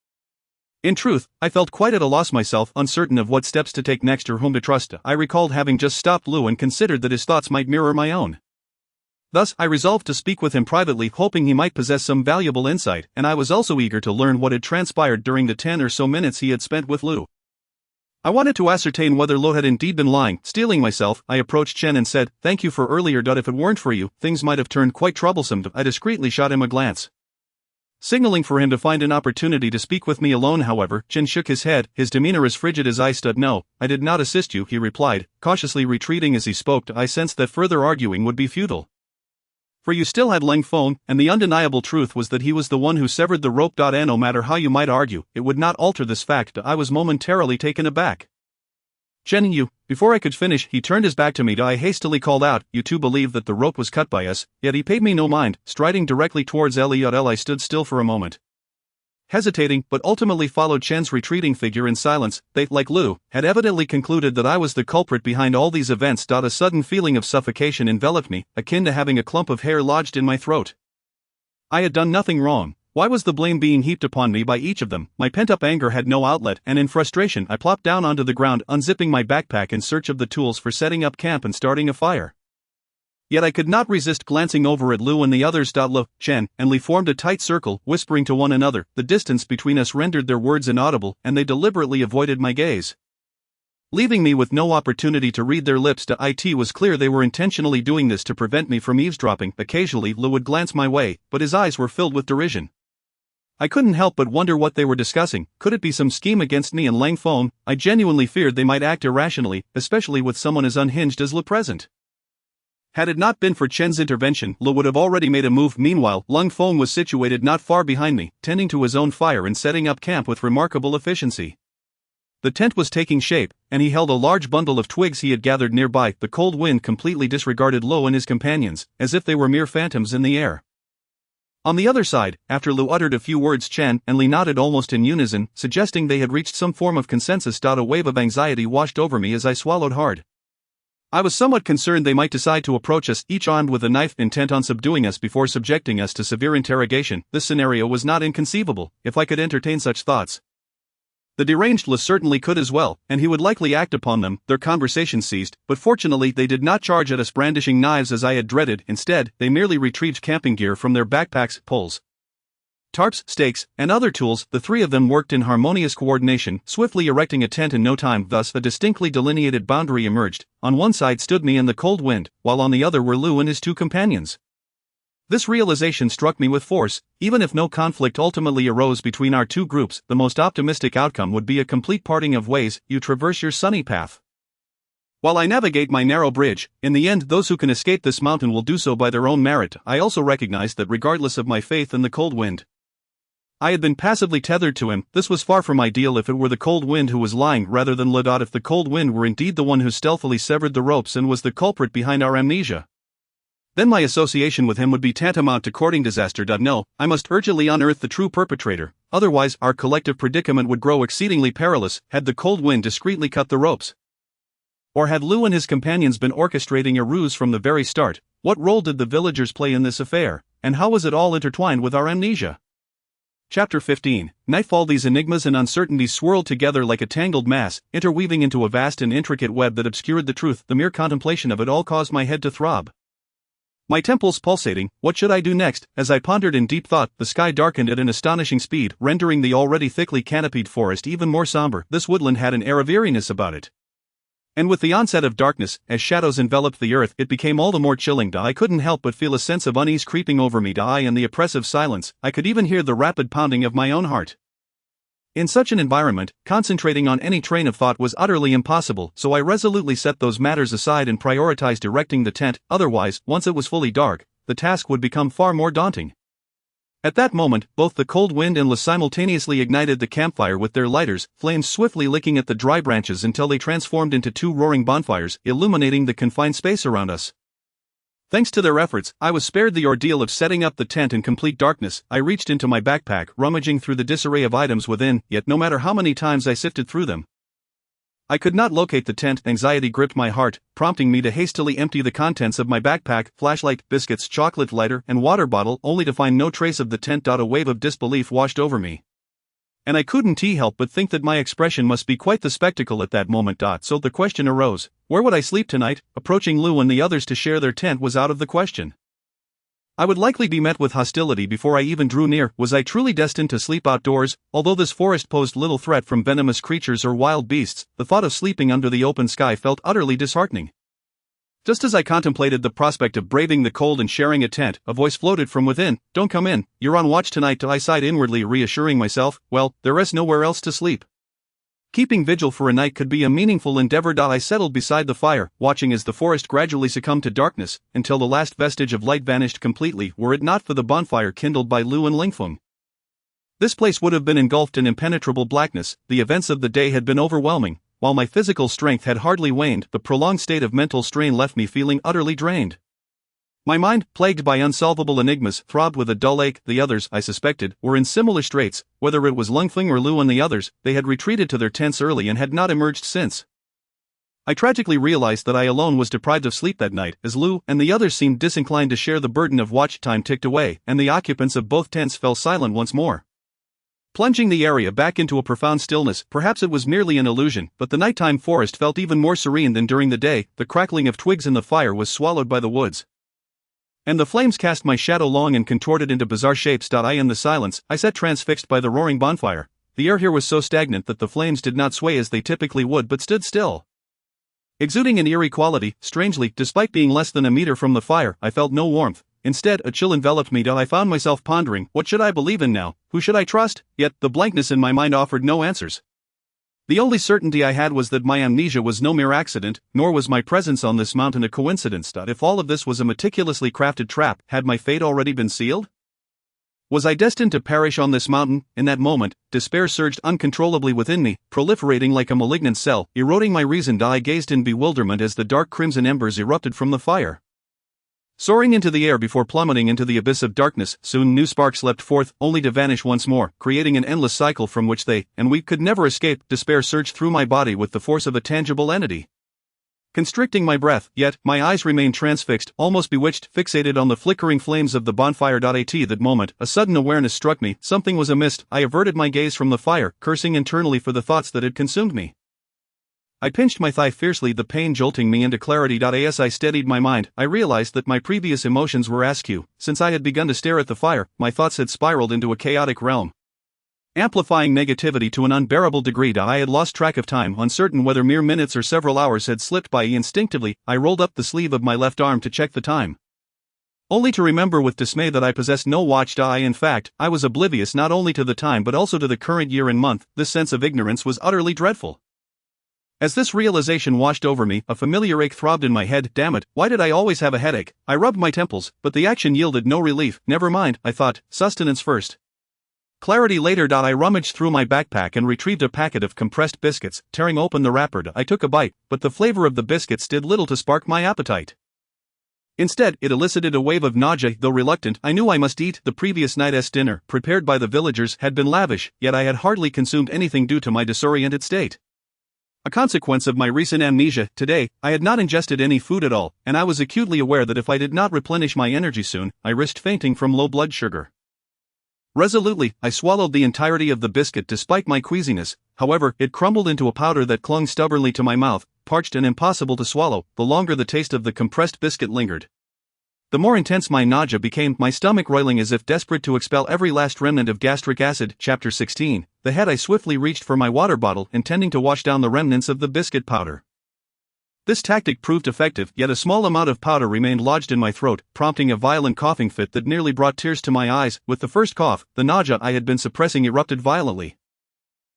In truth, I felt quite at a loss myself, uncertain of what steps to take next or whom to trust. I recalled having just stopped Lu and considered that his thoughts might mirror my own. Thus, I resolved to speak with him privately, hoping he might possess some valuable insight, and I was also eager to learn what had transpired during the 10 or so minutes he had spent with Lu. I wanted to ascertain whether Lu had indeed been lying. Steeling myself, I approached Chen and said, "Thank you for earlier. If it weren't for you, things might have turned quite troublesome." I discreetly shot him a glance, signaling for him to find an opportunity to speak with me alone. However, Chen shook his head, his demeanor as frigid as ice. "No, I did not assist you," he replied, cautiously retreating as he spoke. I sensed that further arguing would be futile. "For you still had Lang Feng, and the undeniable truth was that he was the one who severed the rope. And no matter how you might argue, it would not alter this fact." I was momentarily taken aback. "Chen, you..." Before I could finish, he turned his back to me. I hastily called out, "You two believe that the rope was cut by us," yet he paid me no mind, striding directly towards Eliot. I stood still for a moment, hesitating, but ultimately followed Chen's retreating figure in silence. They, like Lu, had evidently concluded that I was the culprit behind all these events. A sudden feeling of suffocation enveloped me, akin to having a clump of hair lodged in my throat. I had done nothing wrong. Why was the blame being heaped upon me by each of them? My pent-up anger had no outlet, and in frustration I plopped down onto the ground, unzipping my backpack in search of the tools for setting up camp and starting a fire. Yet I could not resist glancing over at Lu and the others. Lu, Chen, and Li formed a tight circle, whispering to one another. The distance between us rendered their words inaudible, and they deliberately avoided my gaze, leaving me with no opportunity to read their lips. It was clear they were intentionally doing this to prevent me from eavesdropping. Occasionally Lu would glance my way, but his eyes were filled with derision. I couldn't help but wonder what they were discussing. Could it be some scheme against me and Lang Feng? I genuinely feared they might act irrationally, especially with someone as unhinged as Lu present. Had it not been for Chen's intervention, Lu would have already made a move. Meanwhile, Lang Feng was situated not far behind me, tending to his own fire and setting up camp with remarkable efficiency. The tent was taking shape, and he held a large bundle of twigs he had gathered nearby. The cold wind completely disregarded Lu and his companions, as if they were mere phantoms in the air. On the other side, after Lu uttered a few words, Chen and Li nodded almost in unison, suggesting they had reached some form of consensus. A wave of anxiety washed over me as I swallowed hard. I was somewhat concerned they might decide to approach us, each armed with a knife, intent on subduing us before subjecting us to severe interrogation. This scenario was not inconceivable, if I could entertain such thoughts. The deranged Lu certainly could as well, and he would likely act upon them. Their conversation ceased, but fortunately they did not charge at us brandishing knives as I had dreaded. Instead, they merely retrieved camping gear from their backpacks, poles, tarps, stakes, and other tools. The three of them worked in harmonious coordination, swiftly erecting a tent in no time. Thus a distinctly delineated boundary emerged. On one side stood me and the cold wind, while on the other were Lu and his two companions. This realization struck me with force. Even if no conflict ultimately arose between our two groups, the most optimistic outcome would be a complete parting of ways. You traverse your sunny path, while I navigate my narrow bridge. In the end, those who can escape this mountain will do so by their own merit. I also recognize that regardless of my faith in the cold wind, I had been passively tethered to him. This was far from ideal if it were the cold wind who was lying rather than Ladot, if the cold wind were indeed the one who stealthily severed the ropes and was the culprit behind our amnesia. Then my association with him would be tantamount to courting disaster. No, I must urgently unearth the true perpetrator, otherwise our collective predicament would grow exceedingly perilous. Had the cold wind discreetly cut the ropes? Or had Lou and his companions been orchestrating a ruse from the very start? What role did the villagers play in this affair, and how was it all intertwined with our amnesia? Chapter 15. Nightfall. These enigmas and uncertainties swirled together like a tangled mass, interweaving into a vast and intricate web that obscured the truth. The mere contemplation of it all caused my head to throb, my temples pulsating. What should I do next? As I pondered in deep thought, the sky darkened at an astonishing speed, rendering the already thickly canopied forest even more somber. This woodland had an air of eeriness about it. And with the onset of darkness, as shadows enveloped the earth, it became all the more chilling. I couldn't help but feel a sense of unease creeping over me. In the oppressive silence, I could even hear the rapid pounding of my own heart. In such an environment, concentrating on any train of thought was utterly impossible, so I resolutely set those matters aside and prioritized erecting the tent. Otherwise, once it was fully dark, the task would become far more daunting. At that moment, both the cold wind and La simultaneously ignited the campfire with their lighters, flames swiftly licking at the dry branches until they transformed into two roaring bonfires, illuminating the confined space around us. Thanks to their efforts, I was spared the ordeal of setting up the tent in complete darkness. I reached into my backpack, rummaging through the disarray of items within, yet no matter how many times I sifted through them, I could not locate the tent. Anxiety gripped my heart, prompting me to hastily empty the contents of my backpack, flashlight, biscuits, chocolate lighter, and water bottle, only to find no trace of the tent. A wave of disbelief washed over me, and I couldn't help but think that my expression must be quite the spectacle at that moment. So the question arose, where would I sleep tonight? Approaching Lou and the others to share their tent was out of the question. I would likely be met with hostility before I even drew near. Was I truly destined to sleep outdoors? Although this forest posed little threat from venomous creatures or wild beasts, the thought of sleeping under the open sky felt utterly disheartening. Just as I contemplated the prospect of braving the cold and sharing a tent, a voice floated from within. Don't come in, you're on watch tonight. I sighed inwardly, reassuring myself, well, there is nowhere else to sleep. Keeping vigil for a night could be a meaningful endeavor. I settled beside the fire, watching as the forest gradually succumbed to darkness, until the last vestige of light vanished completely. Were it not for the bonfire kindled by Lu and Lingfeng, this place would have been engulfed in impenetrable blackness. The events of the day had been overwhelming. While my physical strength had hardly waned, the prolonged state of mental strain left me feeling utterly drained. My mind, plagued by unsolvable enigmas, throbbed with a dull ache. The others, I suspected, were in similar straits. Whether it was Lungfeng or Lu and the others, they had retreated to their tents early and had not emerged since. I tragically realized that I alone was deprived of sleep that night, as Lu and the others seemed disinclined to share the burden of watch. Time ticked away, and the occupants of both tents fell silent once more, plunging the area back into a profound stillness. Perhaps it was merely an illusion, but the nighttime forest felt even more serene than during the day. The crackling of twigs in the fire was swallowed by the woods, and the flames cast my shadow long and contorted into bizarre shapes. In the silence, I sat transfixed by the roaring bonfire. The air here was so stagnant that the flames did not sway as they typically would but stood still, exuding an eerie quality. Strangely, despite being less than a meter from the fire, I felt no warmth. Instead, a chill enveloped me. I found myself pondering, what should I believe in now? Who should I trust? Yet, the blankness in my mind offered no answers. The only certainty I had was that my amnesia was no mere accident, nor was my presence on this mountain a coincidence. If all of this was a meticulously crafted trap, had my fate already been sealed? Was I destined to perish on this mountain? In that moment, despair surged uncontrollably within me, proliferating like a malignant cell, eroding my reason. I gazed in bewilderment as the dark crimson embers erupted from the fire, soaring into the air before plummeting into the abyss of darkness. Soon new sparks leapt forth, only to vanish once more, creating an endless cycle from which they and we could never escape. Despair surged through my body with the force of a tangible entity, constricting my breath, yet my eyes remained transfixed, almost bewitched, fixated on the flickering flames of the bonfire. At that moment, a sudden awareness struck me. Something was amiss. I averted my gaze from the fire, cursing internally for the thoughts that had consumed me. I pinched my thigh fiercely, the pain jolting me into clarity. As I steadied my mind, I realized that my previous emotions were askew. Since I had begun to stare at the fire, my thoughts had spiraled into a chaotic realm, amplifying negativity to an unbearable degree. I had lost track of time, uncertain whether mere minutes or several hours had slipped by. Instinctively, I rolled up the sleeve of my left arm to check the time, only to remember with dismay that I possessed no watch. In fact, I was oblivious not only to the time but also to the current year and month. This sense of ignorance was utterly dreadful. As this realization washed over me, a familiar ache throbbed in my head. Damn it, why did I always have a headache? I rubbed my temples, but the action yielded no relief. Never mind, I thought, sustenance first. Clarity later. I rummaged through my backpack and retrieved a packet of compressed biscuits. Tearing open the wrapper, I took a bite, but the flavor of the biscuits did little to spark my appetite. Instead, it elicited a wave of nausea. Though reluctant, I knew I must eat. The previous night's dinner, prepared by the villagers, had been lavish, yet I had hardly consumed anything due to my disoriented state. A consequence of my recent amnesia, today, I had not ingested any food at all, and I was acutely aware that if I did not replenish my energy soon, I risked fainting from low blood sugar. Resolutely, I swallowed the entirety of the biscuit despite my queasiness. However, it crumbled into a powder that clung stubbornly to my mouth, parched and impossible to swallow. The longer the taste of the compressed biscuit lingered, the more intense my nausea became, my stomach roiling as if desperate to expel every last remnant of gastric acid. Chapter 16. The head. I swiftly reached for my water bottle, intending to wash down the remnants of the biscuit powder. This tactic proved effective, yet a small amount of powder remained lodged in my throat, prompting a violent coughing fit that nearly brought tears to my eyes. With the first cough, the nausea I had been suppressing erupted violently.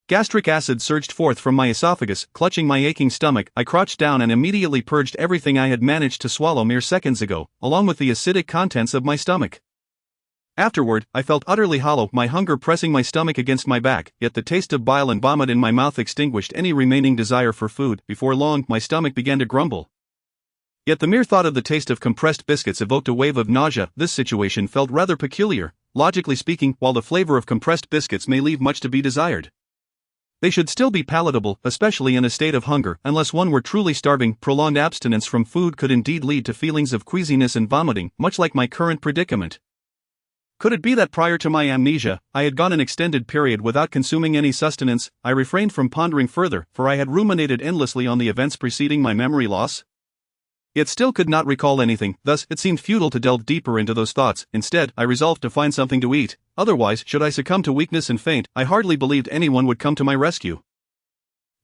Gastric acid surged forth from my esophagus. Clutching my aching stomach, I crouched down and immediately purged everything I had managed to swallow mere seconds ago, along with the acidic contents of my stomach. Afterward, I felt utterly hollow, my hunger pressing my stomach against my back, yet the taste of bile and vomit in my mouth extinguished any remaining desire for food. Before long, my stomach began to grumble. Yet the mere thought of the taste of compressed biscuits evoked a wave of nausea. This situation felt rather peculiar. Logically speaking, while the flavor of compressed biscuits may leave much to be desired, they should still be palatable, especially in a state of hunger. Unless one were truly starving, prolonged abstinence from food could indeed lead to feelings of queasiness and vomiting, much like my current predicament. Could it be that prior to my amnesia, I had gone an extended period without consuming any sustenance? I refrained from pondering further, for I had ruminated endlessly on the events preceding my memory loss. Yet still could not recall anything, thus it seemed futile to delve deeper into those thoughts. Instead, I resolved to find something to eat. Otherwise, should I succumb to weakness and faint, I hardly believed anyone would come to my rescue.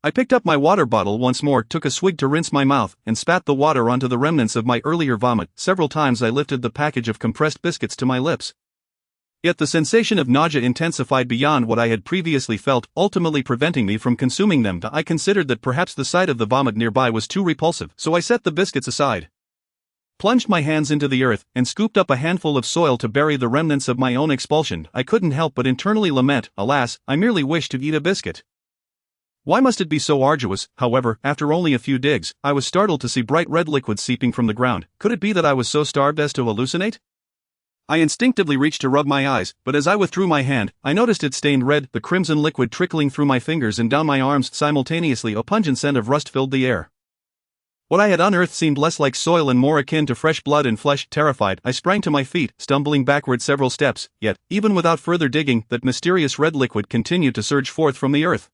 I picked up my water bottle once more, took a swig to rinse my mouth, and spat the water onto the remnants of my earlier vomit. Several times I lifted the package of compressed biscuits to my lips. Yet the sensation of nausea intensified beyond what I had previously felt, ultimately preventing me from consuming them. I considered that perhaps the sight of the vomit nearby was too repulsive, so I set the biscuits aside, plunged my hands into the earth, and scooped up a handful of soil to bury the remnants of my own expulsion. I couldn't help but internally lament, alas, I merely wished to eat a biscuit. Why must it be so arduous? However, after only a few digs, I was startled to see bright red liquid seeping from the ground. Could it be that I was so starved as to hallucinate? I instinctively reached to rub my eyes, but as I withdrew my hand, I noticed it stained red, the crimson liquid trickling through my fingers and down my arms simultaneously. A pungent scent of rust filled the air. What I had unearthed seemed less like soil and more akin to fresh blood and flesh. Terrified, I sprang to my feet, stumbling backward several steps, yet, even without further digging, that mysterious red liquid continued to surge forth from the earth,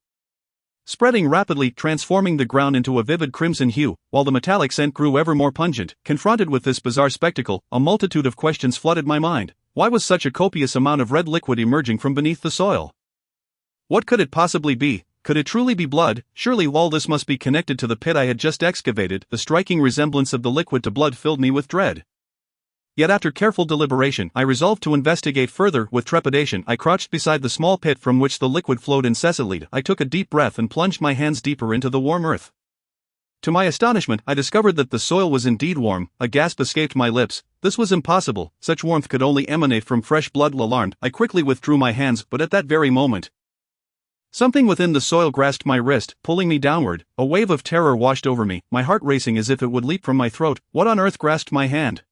spreading rapidly, transforming the ground into a vivid crimson hue, while the metallic scent grew ever more pungent. Confronted with this bizarre spectacle, a multitude of questions flooded my mind. Why was such a copious amount of red liquid emerging from beneath the soil? What could it possibly be? Could it truly be blood? Surely all this must be connected to the pit I had just excavated. The striking resemblance of the liquid to blood filled me with dread. Yet after careful deliberation, I resolved to investigate further. With trepidation, I crouched beside the small pit from which the liquid flowed incessantly. I took a deep breath and plunged my hands deeper into the warm earth. To my astonishment, I discovered that the soil was indeed warm. A gasp escaped my lips. This was impossible. Such warmth could only emanate from fresh blood. Alarmed, I quickly withdrew my hands, but at that very moment, something within the soil grasped my wrist, pulling me downward. A wave of terror washed over me, my heart racing as if it would leap from my throat. What on earth grasped my hand?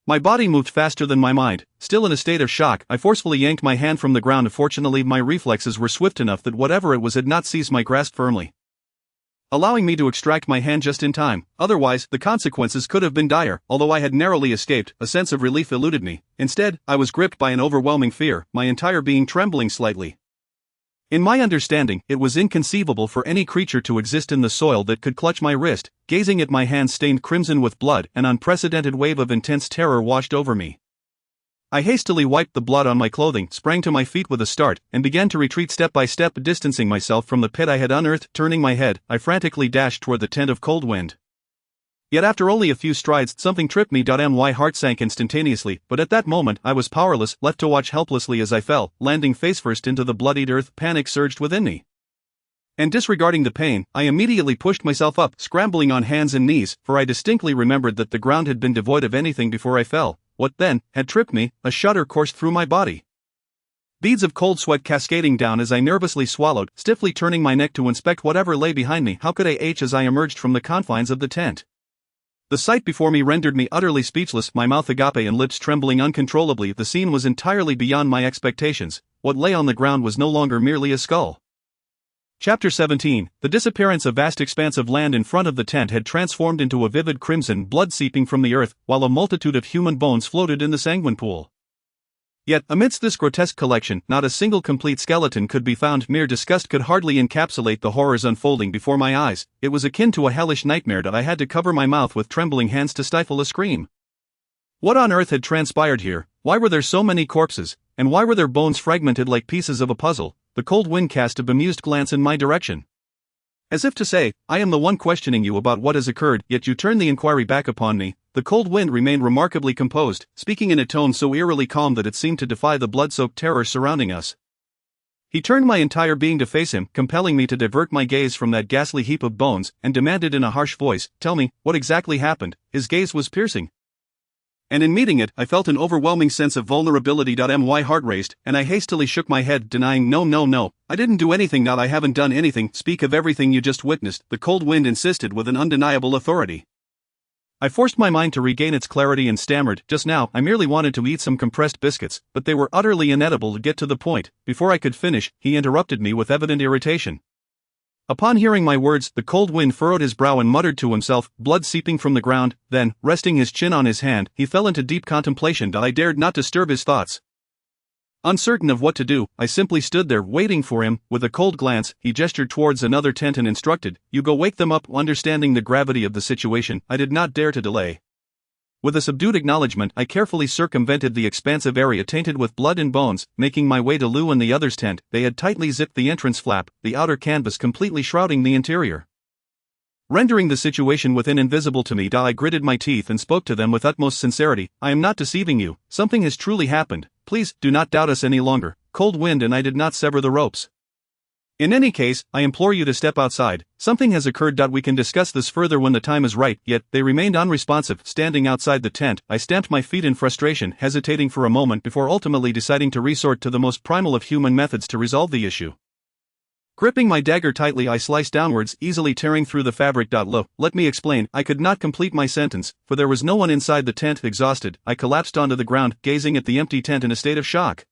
My body moved faster than my mind. Still in a state of shock, I forcefully yanked my hand from the ground. Fortunately, my reflexes were swift enough that whatever it was had not seized my grasp firmly, allowing me to extract my hand just in time. Otherwise, the consequences could have been dire. Although I had narrowly escaped, a sense of relief eluded me. Instead, I was gripped by an overwhelming fear, my entire being trembling slightly. In my understanding, it was inconceivable for any creature to exist in the soil that could clutch my wrist. Gazing at my hand stained crimson with blood, an unprecedented wave of intense terror washed over me. I hastily wiped the blood on my clothing, sprang to my feet with a start, and began to retreat step by step, distancing myself from the pit I had unearthed. Turning my head, I frantically dashed toward the tent of cold wind. Yet after only a few strides, something tripped me. My heart sank instantaneously, but at that moment I was powerless, left to watch helplessly as I fell, landing face first into the bloodied earth. Panic surged within me, and disregarding the pain, I immediately pushed myself up, scrambling on hands and knees, for I distinctly remembered that the ground had been devoid of anything before I fell. What then had tripped me? A shudder coursed through my body. beads of cold sweat cascading down as I nervously swallowed, stiffly turning my neck to inspect whatever lay behind me. How could I as I emerged from the confines of the tent? The sight before me rendered me utterly speechless, my mouth agape and lips trembling uncontrollably. The scene was entirely beyond my expectations. What lay on the ground was no longer merely a skull. Chapter 17. The disappearance. A vast expanse of land in front of the tent had transformed into a vivid crimson, blood seeping from the earth, while a multitude of human bones floated in the sanguine pool. Yet, amidst this grotesque collection, not a single complete skeleton could be found. Mere disgust could hardly encapsulate the horrors unfolding before my eyes. It was akin to a hellish nightmare that I had to cover my mouth with trembling hands to stifle a scream. What on earth had transpired here? Why were there so many corpses, and why were their bones fragmented like pieces of a puzzle? The cold wind cast a bemused glance in my direction, as if to say, I am the one questioning you about what has occurred, yet you turn the inquiry back upon me. The cold wind remained remarkably composed, speaking in a tone so eerily calm that it seemed to defy the blood-soaked terror surrounding us. He turned my entire being to face him, compelling me to divert my gaze from that ghastly heap of bones, and demanded in a harsh voice, "Tell me, what exactly happened?" His gaze was piercing, and in meeting it, I felt an overwhelming sense of vulnerability. My heart raced, and I hastily shook my head, denying, No, I didn't do anything. I haven't done anything. Speak of everything you just witnessed, the cold wind insisted with an undeniable authority. I forced my mind to regain its clarity and stammered, "Just now, I merely wanted to eat some compressed biscuits, but they were utterly inedible. To get to the point." Before I could finish, he interrupted me with evident irritation. Upon hearing my words, the cold wind furrowed his brow and muttered to himself, blood seeping from the ground. Then, resting his chin on his hand, he fell into deep contemplation. I dared not disturb his thoughts. Uncertain of what to do, I simply stood there, waiting for him. With a cold glance, he gestured towards another tent and instructed, "You go wake them up." Understanding the gravity of the situation, I did not dare to delay. With a subdued acknowledgement, I carefully circumvented the expansive area tainted with blood and bones, making my way to Lou and the others' tent. They had tightly zipped the entrance flap, the outer canvas completely shrouding the interior, rendering the situation within invisible to me. I gritted my teeth and spoke to them with utmost sincerity. "I am not deceiving you. Something has truly happened. Please, do not doubt us any longer." Cold wind and I did not sever the ropes. "In any case, I implore you to step outside. Something has occurred. We can discuss this further when the time is right." Yet, they remained unresponsive. Standing outside the tent, I stamped my feet in frustration, hesitating for a moment before ultimately deciding to resort to the most primal of human methods to resolve the issue. Gripping my dagger tightly, I sliced downwards, easily tearing through the fabric. Let me explain." I could not complete my sentence, for there was no one inside the tent. Exhausted, I collapsed onto the ground, gazing at the empty tent in a state of shock.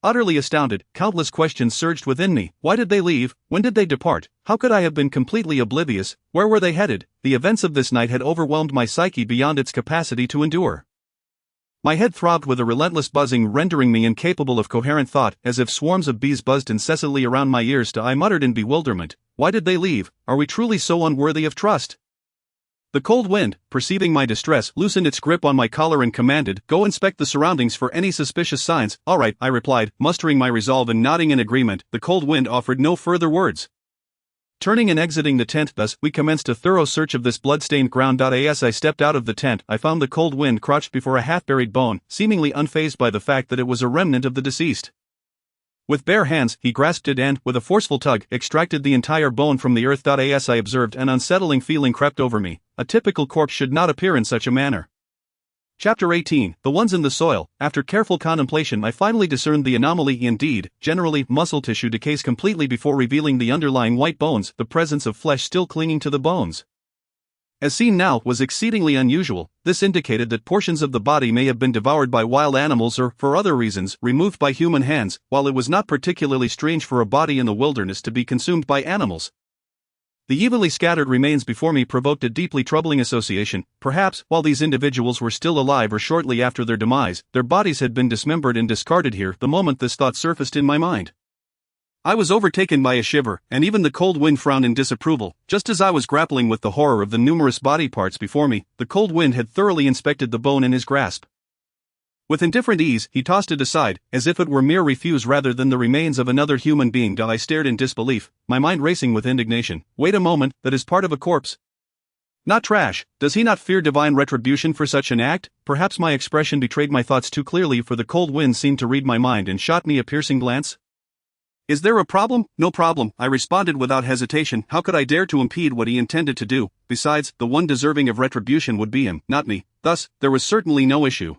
Utterly astounded, countless questions surged within me. Why did they leave? When did they depart? How could I have been completely oblivious? Where were they headed? The events of this night had overwhelmed my psyche beyond its capacity to endure. My head throbbed with a relentless buzzing, rendering me incapable of coherent thought, as if swarms of bees buzzed incessantly around my ears. I muttered in bewilderment, "Why did they leave? Are we truly so unworthy of trust?" The cold wind, perceiving my distress, loosened its grip on my collar and commanded, "Go inspect the surroundings for any suspicious signs." "All right," I replied, mustering my resolve and nodding in agreement. The cold wind offered no further words. Turning and exiting the tent, thus, we commenced a thorough search of this blood-stained ground. As I stepped out of the tent, I found the cold wind crouched before a half-buried bone, seemingly unfazed by the fact that it was a remnant of the deceased. With bare hands, he grasped it and, with a forceful tug, extracted the entire bone from the earth. As I observed, an unsettling feeling crept over me. A typical corpse should not appear in such a manner. Chapter 18. The ones in the soil. After careful contemplation, I finally discerned the anomaly. Indeed, generally, muscle tissue decays completely before revealing the underlying white bones. The presence of flesh still clinging to the bones, as seen now, was exceedingly unusual. This indicated that portions of the body may have been devoured by wild animals or, for other reasons, removed by human hands, while it was not particularly strange for a body in the wilderness to be consumed by animals. The evenly scattered remains before me provoked a deeply troubling association. Perhaps, while these individuals were still alive or shortly after their demise, their bodies had been dismembered and discarded here. The moment this thought surfaced in my mind, I was overtaken by a shiver, and even the cold wind frowned in disapproval. Just as I was grappling with the horror of the numerous body parts before me, the cold wind had thoroughly inspected the bone in his grasp. With indifferent ease, he tossed it aside, as if it were mere refuse rather than the remains of another human being. I stared in disbelief, my mind racing with indignation. Wait a moment, that is part of a corpse. Not trash. Does he not fear divine retribution for such an act? Perhaps my expression betrayed my thoughts too clearly, for the cold wind seemed to read my mind and shot me a piercing glance. Is there a problem? No problem, I responded without hesitation. How could I dare to impede what he intended to do? Besides, the one deserving of retribution would be him, not me. Thus, there was certainly no issue.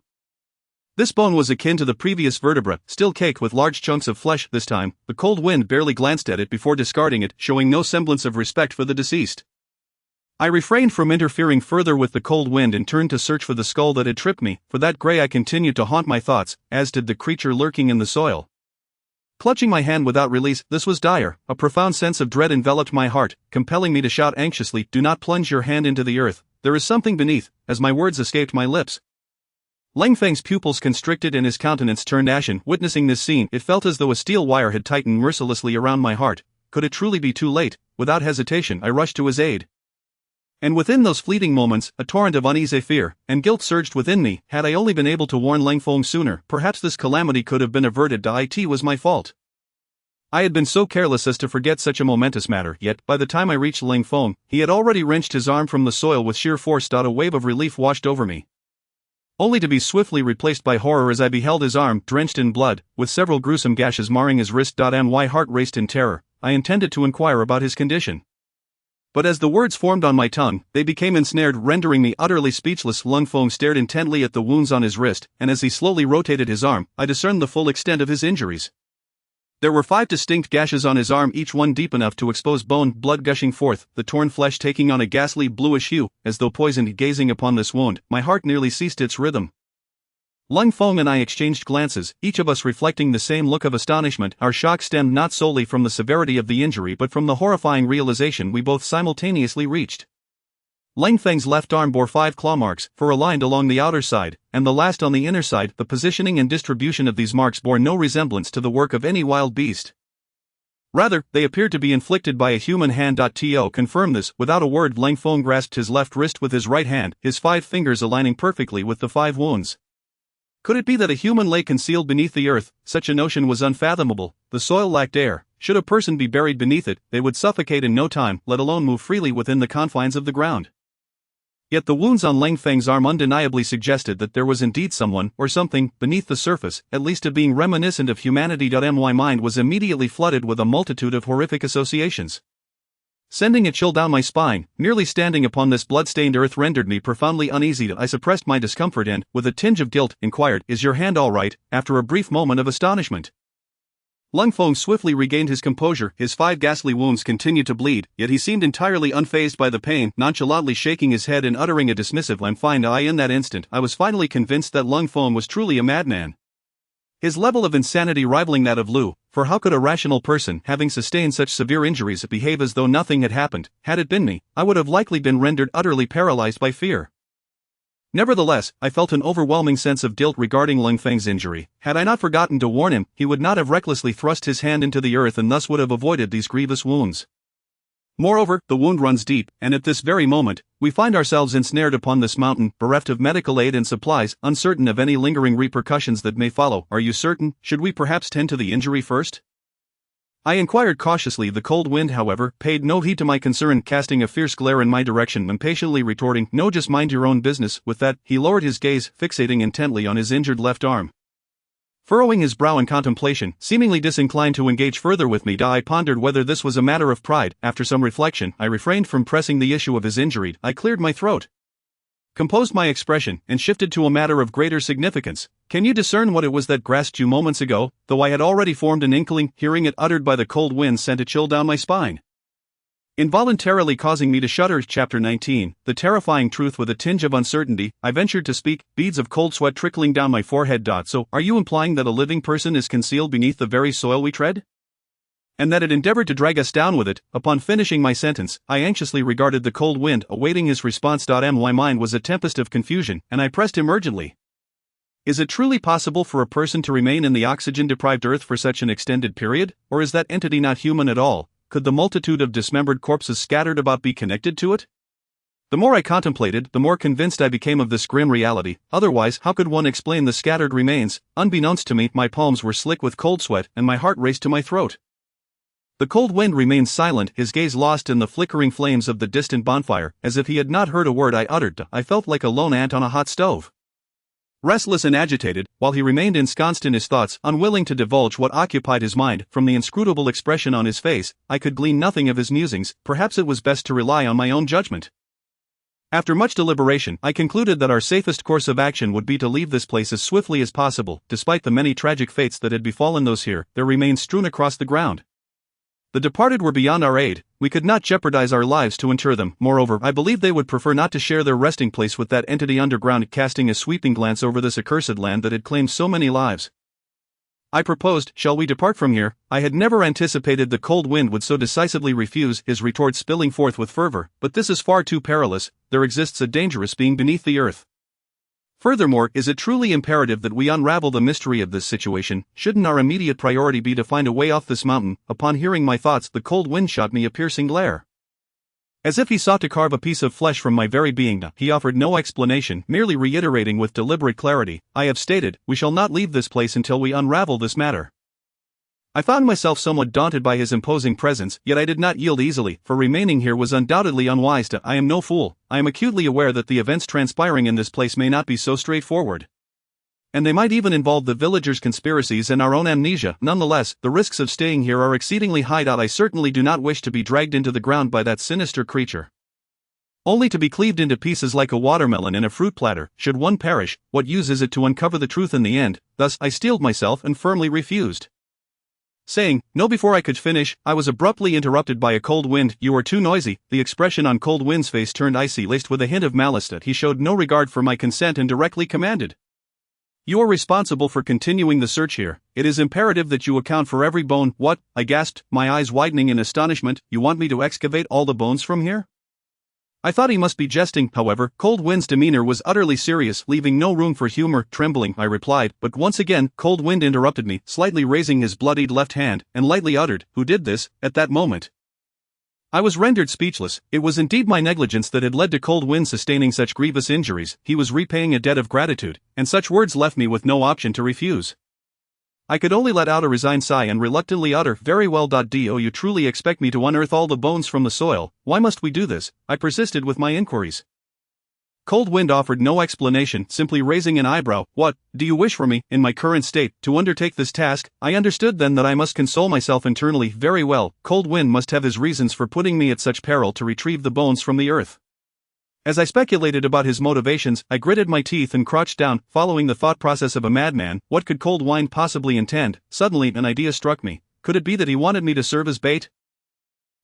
This bone was akin to the previous vertebra, still caked with large chunks of flesh. This time, the cold wind barely glanced at it before discarding it, showing no semblance of respect for the deceased. I refrained from interfering further with the cold wind and turned to search for the skull that had tripped me, for that grey eye continued to haunt my thoughts, as did the creature lurking in the soil. Clutching my hand without release, this was dire. A profound sense of dread enveloped my heart, compelling me to shout anxiously, "Do not plunge your hand into the earth, there is something beneath," as my words escaped my lips. Lang Feng's pupils constricted and his countenance turned ashen. Witnessing this scene, it felt as though a steel wire had tightened mercilessly around my heart. Could it truly be too late? Without hesitation, I rushed to his aid. And within those fleeting moments, a torrent of uneasy fear and guilt surged within me. Had I only been able to warn Lang Feng sooner, perhaps this calamity could have been averted. It was my fault. I had been so careless as to forget such a momentous matter, yet, by the time I reached Lang Feng, he had already wrenched his arm from the soil with sheer force. A wave of relief washed over me, only to be swiftly replaced by horror as I beheld his arm drenched in blood, with several gruesome gashes marring his wrist. My heart raced in terror. I intended to inquire about his condition, but as the words formed on my tongue, they became ensnared, rendering me utterly speechless. Lang Feng stared intently at the wounds on his wrist, and as he slowly rotated his arm, I discerned the full extent of his injuries. There were 5 distinct gashes on his arm, each one deep enough to expose bone, blood gushing forth, the torn flesh taking on a ghastly bluish hue, as though poisoned. Gazing upon this wound, my heart nearly ceased its rhythm. Lang Feng and I exchanged glances, each of us reflecting the same look of astonishment. Our shock stemmed not solely from the severity of the injury but from the horrifying realization we both simultaneously reached. Lang Feng's left arm bore 5 claw marks, 4 aligned along the outer side, and the last on the inner side. The positioning and distribution of these marks bore no resemblance to the work of any wild beast. Rather, they appeared to be inflicted by a human hand. To confirm this, without a word, Lang Feng grasped his left wrist with his right hand, his 5 fingers aligning perfectly with the 5 wounds. Could it be that a human lay concealed beneath the earth? Such a notion was unfathomable. The soil lacked air. Should a person be buried beneath it, they would suffocate in no time, let alone move freely within the confines of the ground. Yet the wounds on Lang Feng's arm undeniably suggested that there was indeed someone, or something, beneath the surface, at least of being reminiscent of humanity. My mind was immediately flooded with a multitude of horrific associations, sending a chill down my spine. Merely standing upon this blood-stained earth rendered me profoundly uneasy. I suppressed my discomfort and, with a tinge of guilt, inquired, "Is your hand all right?" After a brief moment of astonishment, Lang Feng swiftly regained his composure. His 5 ghastly wounds continued to bleed, yet he seemed entirely unfazed by the pain, nonchalantly shaking his head and uttering a dismissive "I'm fine." In that instant, I was finally convinced that Lang Feng was truly a madman, his level of insanity rivaling that of Lu, for how could a rational person, having sustained such severe injuries, behave as though nothing had happened? Had it been me, I would have likely been rendered utterly paralyzed by fear. Nevertheless, I felt an overwhelming sense of guilt regarding Lang Feng's injury. Had I not forgotten to warn him, he would not have recklessly thrust his hand into the earth and thus would have avoided these grievous wounds. Moreover, the wound runs deep, and at this very moment, we find ourselves ensnared upon this mountain, bereft of medical aid and supplies, uncertain of any lingering repercussions that may follow. Are you certain? Should we perhaps tend to the injury first? I inquired cautiously. The cold wind, however, paid no heed to my concern, casting a fierce glare in my direction, impatiently retorting, "No, just mind your own business." With that, he lowered his gaze, fixating intently on his injured left arm, furrowing his brow in contemplation, seemingly disinclined to engage further with me. I pondered whether this was a matter of pride. After some reflection, I refrained from pressing the issue of his injury. I cleared my throat, composed my expression, and shifted to a matter of greater significance. "Can you discern what it was that grasped you moments ago?" Though I had already formed an inkling, hearing it uttered by the cold wind sent a chill down my spine, involuntarily causing me to shudder. Chapter 19, The Terrifying Truth. With a tinge of uncertainty, I ventured to speak, beads of cold sweat trickling down my forehead. So, are you implying that a living person is concealed beneath the very soil we tread? And that it endeavored to drag us down with it? Upon finishing my sentence, I anxiously regarded the cold wind, awaiting his response. My mind was a tempest of confusion, and I pressed him urgently. Is it truly possible for a person to remain in the oxygen-deprived earth for such an extended period, or is that entity not human at all? Could the multitude of dismembered corpses scattered about be connected to it? The more I contemplated, the more convinced I became of this grim reality. Otherwise, how could one explain the scattered remains? Unbeknownst to me, my palms were slick with cold sweat, and my heart raced to my throat. The cold wind remained silent, his gaze lost in the flickering flames of the distant bonfire, as if he had not heard a word I uttered. I felt like a lone ant on a hot stove, restless and agitated, while he remained ensconced in his thoughts, unwilling to divulge what occupied his mind. From the inscrutable expression on his face, I could glean nothing of his musings. Perhaps it was best to rely on my own judgment. After much deliberation, I concluded that our safest course of action would be to leave this place as swiftly as possible. Despite the many tragic fates that had befallen those here, their remains strewn across the ground. The departed were beyond our aid, we could not jeopardize our lives to inter them. Moreover, I believe they would prefer not to share their resting place with that entity underground. Casting a sweeping glance over this accursed land that had claimed so many lives, I proposed, "Shall we depart from here?" I had never anticipated the cold wind would so decisively refuse, his retort spilling forth with fervor, "But this is far too perilous, there exists a dangerous being beneath the earth. Furthermore, is it truly imperative that we unravel the mystery of this situation? Shouldn't our immediate priority be to find a way off this mountain?" Upon hearing my thoughts, the cold wind shot me a piercing glare. As if he sought to carve a piece of flesh from my very being, he offered no explanation, merely reiterating with deliberate clarity, "I have stated, we shall not leave this place until we unravel this matter." I found myself somewhat daunted by his imposing presence, yet I did not yield easily, for remaining here was undoubtedly unwise. I am no fool, I am acutely aware that the events transpiring in this place may not be so straightforward. And they might even involve the villagers' conspiracies and our own amnesia. Nonetheless, the risks of staying here are exceedingly high. I certainly do not wish to be dragged into the ground by that sinister creature, only to be cleaved into pieces like a watermelon in a fruit platter. Should one perish, what use is it to uncover the truth in the end? Thus, I steeled myself and firmly refused, saying no. Before I could finish, I was abruptly interrupted by a cold wind. "You are too noisy." The expression on Cold Wind's face turned icy, laced with a hint of malice. That he showed no regard for my consent and directly commanded, "You are responsible for continuing the search here. It is imperative that you account for every bone." "What?" I gasped, my eyes widening in astonishment. "You want me to excavate all the bones from here?" I thought he must be jesting. However, Cold Wind's demeanor was utterly serious, leaving no room for humor. "Trembling," I replied, but once again, Cold Wind interrupted me, slightly raising his bloodied left hand, and lightly uttered, "Who did this?" At that moment, I was rendered speechless. It was indeed my negligence that had led to Cold Wind sustaining such grievous injuries. He was repaying a debt of gratitude, and such words left me with no option to refuse. I could only let out a resigned sigh and reluctantly utter, "Very well. Do you truly expect me to unearth all the bones from the soil? Why must we do this?" I persisted with my inquiries. Cold Wind offered no explanation, simply raising an eyebrow. "What, do you wish for me, in my current state, to undertake this task?" I understood then that I must console myself internally. Very well, Cold Wind must have his reasons for putting me at such peril to retrieve the bones from the earth. As I speculated about his motivations, I gritted my teeth and crouched down, following the thought process of a madman. What could Cold Wind possibly intend? Suddenly, an idea struck me. Could it be that he wanted me to serve as bait?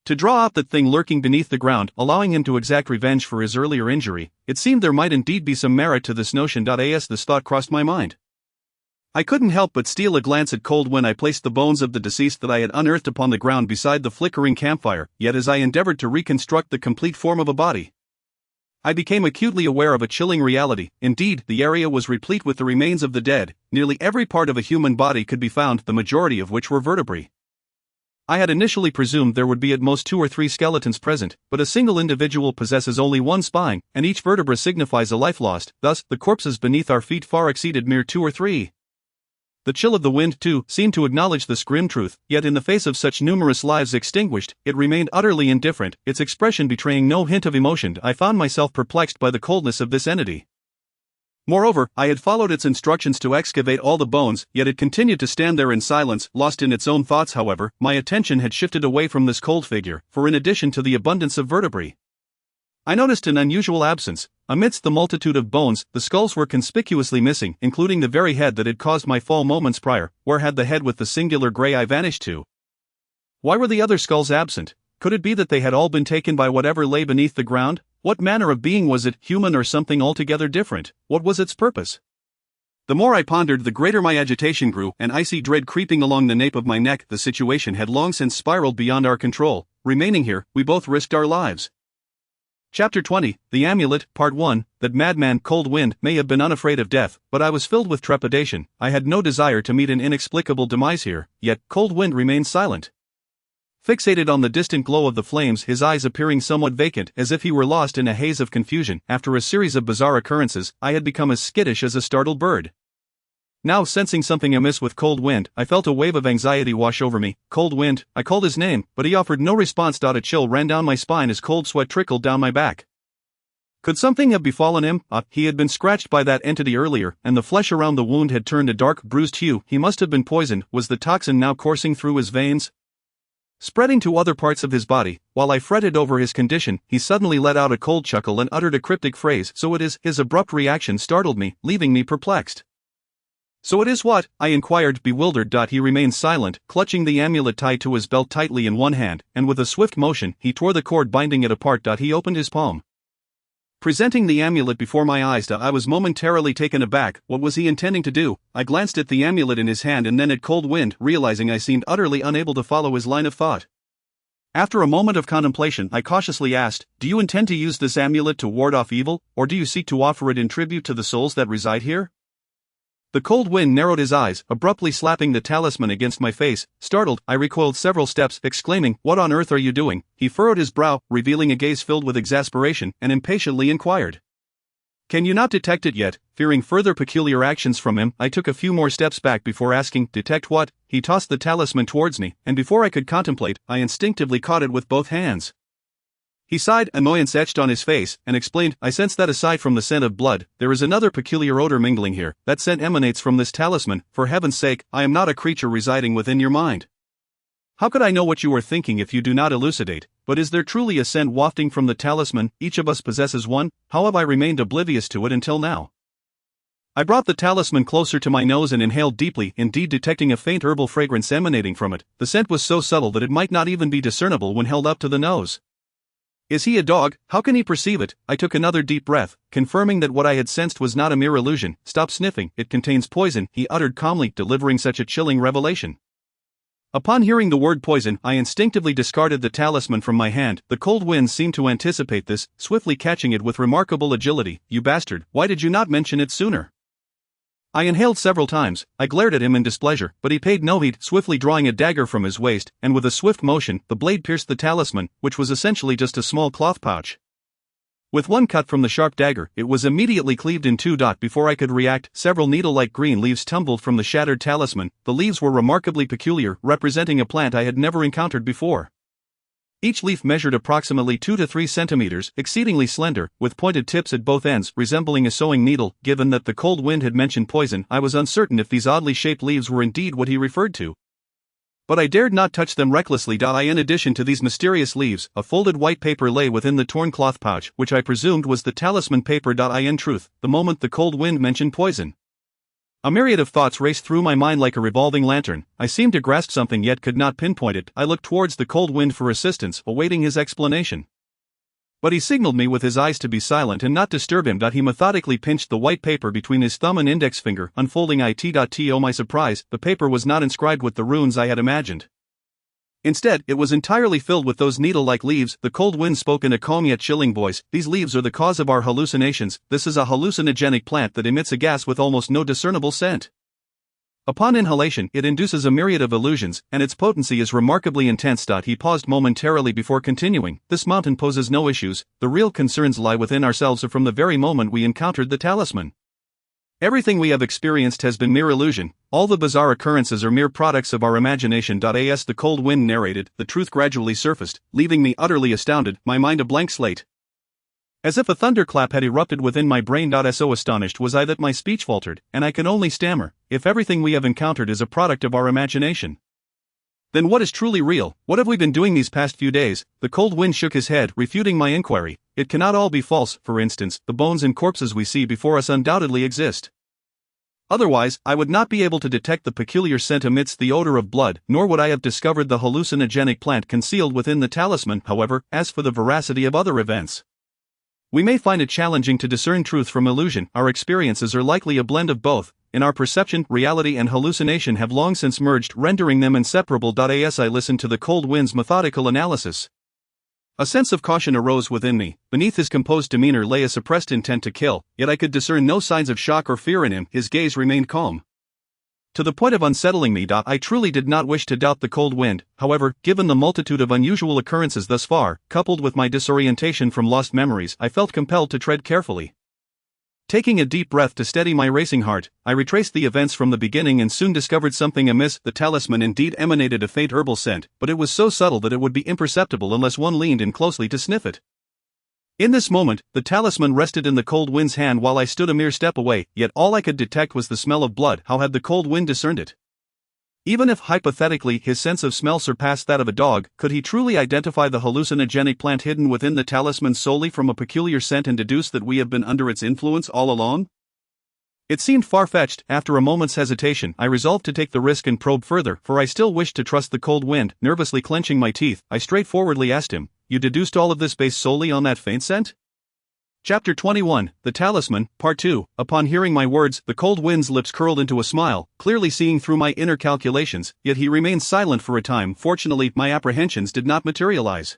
To draw out that thing lurking beneath the ground, allowing him to exact revenge for his earlier injury? It seemed there might indeed be some merit to this notion. As this thought crossed my mind, I couldn't help but steal a glance at Cold Wind. I placed the bones of the deceased that I had unearthed upon the ground beside the flickering campfire, yet as I endeavored to reconstruct the complete form of a body, I became acutely aware of a chilling reality. Indeed, the area was replete with the remains of the dead. Nearly every part of a human body could be found, the majority of which were vertebrae. I had initially presumed there would be at most 2 or 3 skeletons present, but a single individual possesses only one spine, and each vertebra signifies a life lost. Thus, the corpses beneath our feet far exceeded mere 2 or 3. The chill of the wind, too, seemed to acknowledge this grim truth, yet in the face of such numerous lives extinguished, it remained utterly indifferent, its expression betraying no hint of emotion. I found myself perplexed by the coldness of this entity. Moreover, I had followed its instructions to excavate all the bones, yet it continued to stand there in silence, lost in its own thoughts. However, my attention had shifted away from this cold figure, for in addition to the abundance of vertebrae, I noticed an unusual absence. Amidst the multitude of bones, the skulls were conspicuously missing, including the very head that had caused my fall moments prior. Where had the head with the singular grey eye vanished to? Why were the other skulls absent? Could it be that they had all been taken by whatever lay beneath the ground? What manner of being was it, human or something altogether different? What was its purpose? The more I pondered, the greater my agitation grew, an icy dread creeping along the nape of my neck. The situation had long since spiraled beyond our control. Remaining here, we both risked our lives. Chapter 20, The Amulet, Part 1. That madman Cold Wind may have been unafraid of death, but I was filled with trepidation. I had no desire to meet an inexplicable demise here, yet Cold Wind remained silent, fixated on the distant glow of the flames, his eyes appearing somewhat vacant, as if he were lost in a haze of confusion. After a series of bizarre occurrences, I had become as skittish as a startled bird. Now, sensing something amiss with Cold Wind, I felt a wave of anxiety wash over me. "Cold Wind," I called his name, but he offered no response. A chill ran down my spine as cold sweat trickled down my back. Could something have befallen him? He had been scratched by that entity earlier, and the flesh around the wound had turned a dark, bruised hue. He must have been poisoned. Was the toxin now coursing through his veins? spreading to other parts of his body. While I fretted over his condition, he suddenly let out a cold chuckle and uttered a cryptic phrase. So it is. His abrupt reaction startled me, leaving me perplexed. So it is what? I inquired, bewildered. He remained silent, clutching the amulet tied to his belt tightly in one hand, and with a swift motion, he tore the cord binding it apart. He opened his palm, presenting the amulet before my eyes. I was momentarily taken aback. What was he intending to do? I glanced at the amulet in his hand and then at Cold Wind, realizing I seemed utterly unable to follow his line of thought. After a moment of contemplation, I cautiously asked, "Do you intend to use this amulet to ward off evil, or do you seek to offer it in tribute to the souls that reside here?" The Cold Wind narrowed his eyes, abruptly slapping the talisman against my face. Startled, I recoiled several steps, exclaiming, "What on earth are you doing?" He furrowed his brow, revealing a gaze filled with exasperation, and impatiently inquired, "Can you not detect it yet?" Fearing further peculiar actions from him, I took a few more steps back before asking, "Detect what?" He tossed the talisman towards me, and before I could contemplate, I instinctively caught it with both hands. He sighed, annoyance etched on his face, and explained, "I sense that aside from the scent of blood, there is another peculiar odor mingling here. That scent emanates from this talisman. For heaven's sake, I am not a creature residing within your mind. How could I know what you are thinking if you do not elucidate? But is there truly a scent wafting from the talisman? Each of us possesses one. How have I remained oblivious to it until now?" I brought the talisman closer to my nose and inhaled deeply, indeed detecting a faint herbal fragrance emanating from it. The scent was so subtle that it might not even be discernible when held up to the nose. Is he a dog? How can he perceive it? I took another deep breath, confirming that what I had sensed was not a mere illusion. "Stop sniffing, it contains poison," he uttered calmly, delivering such a chilling revelation. Upon hearing the word poison, I instinctively discarded the talisman from my hand. The Cold Wind seemed to anticipate this, swiftly catching it with remarkable agility. "You bastard, why did you not mention it sooner?" I inhaled several times. I glared at him in displeasure, but he paid no heed, swiftly drawing a dagger from his waist, and with a swift motion, the blade pierced the talisman, which was essentially just a small cloth pouch. With one cut from the sharp dagger, it was immediately cleaved in two. Before I could react, several needle-like green leaves tumbled from the shattered talisman. The leaves were remarkably peculiar, representing a plant I had never encountered before. Each leaf measured approximately 2 to 3 centimeters, exceedingly slender, with pointed tips at both ends, resembling a sewing needle. Given that the Cold Wind had mentioned poison, I was uncertain if these oddly shaped leaves were indeed what he referred to. But I dared not touch them recklessly. In addition to these mysterious leaves, a folded white paper lay within the torn cloth pouch, which I presumed was the talisman paper. In truth, the moment the Cold Wind mentioned poison, a myriad of thoughts raced through my mind like a revolving lantern. I seemed to grasp something yet could not pinpoint it. I looked towards the Cold Wind for assistance, awaiting his explanation. But he signaled me with his eyes to be silent and not disturb him. He methodically pinched the white paper between his thumb and index finger, unfolding it. To my surprise, the paper was not inscribed with the runes I had imagined. Instead, it was entirely filled with those needle-like leaves. The Cold Wind spoke in a calm yet chilling voice. "These leaves are the cause of our hallucinations. This is a hallucinogenic plant that emits a gas with almost no discernible scent. Upon inhalation, it induces a myriad of illusions, and its potency is remarkably intense." He paused momentarily before continuing. "This mountain poses no issues. The real concerns lie within ourselves from the very moment we encountered the talisman. Everything we have experienced has been mere illusion. All the bizarre occurrences are mere products of our imagination." As the Cold Wind narrated, the truth gradually surfaced, leaving me utterly astounded, my mind a blank slate. As if a thunderclap had erupted within my brain. So astonished was I that my speech faltered, and I could only stammer, "If everything we have encountered is a product of our imagination, then what is truly real? What have we been doing these past few days?" The Cold Wind shook his head, refuting my inquiry. "It cannot all be false. For instance, the bones and corpses we see before us undoubtedly exist. Otherwise, I would not be able to detect the peculiar scent amidst the odor of blood, nor would I have discovered the hallucinogenic plant concealed within the talisman. However, as for the veracity of other events, we may find it challenging to discern truth from illusion. Our experiences are likely a blend of both. In our perception, reality and hallucination have long since merged, rendering them inseparable." As I listened to the Cold Wind's methodical analysis, a sense of caution arose within me. Beneath his composed demeanor lay a suppressed intent to kill, yet I could discern no signs of shock or fear in him. His gaze remained calm, to the point of unsettling me. I truly did not wish to doubt the Cold Wind. However, given the multitude of unusual occurrences thus far, coupled with my disorientation from lost memories, I felt compelled to tread carefully. Taking a deep breath to steady my racing heart, I retraced the events from the beginning and soon discovered something amiss. The talisman indeed emanated a faint herbal scent, but it was so subtle that it would be imperceptible unless one leaned in closely to sniff it. In this moment, the talisman rested in the Cold Wind's hand while I stood a mere step away, yet all I could detect was the smell of blood. How had the Cold Wind discerned it? Even if hypothetically his sense of smell surpassed that of a dog, could he truly identify the hallucinogenic plant hidden within the talisman solely from a peculiar scent and deduce that we have been under its influence all along? It seemed far-fetched. After a moment's hesitation, I resolved to take the risk and probe further, for I still wished to trust the cold wind. Nervously clenching my teeth, I straightforwardly asked him, "You deduced all of this based solely on that faint scent?" Chapter 21, The Talisman, Part 2. Upon hearing my words, the cold wind's lips curled into a smile, clearly seeing through my inner calculations, yet he remained silent for a time. Fortunately, my apprehensions did not materialize.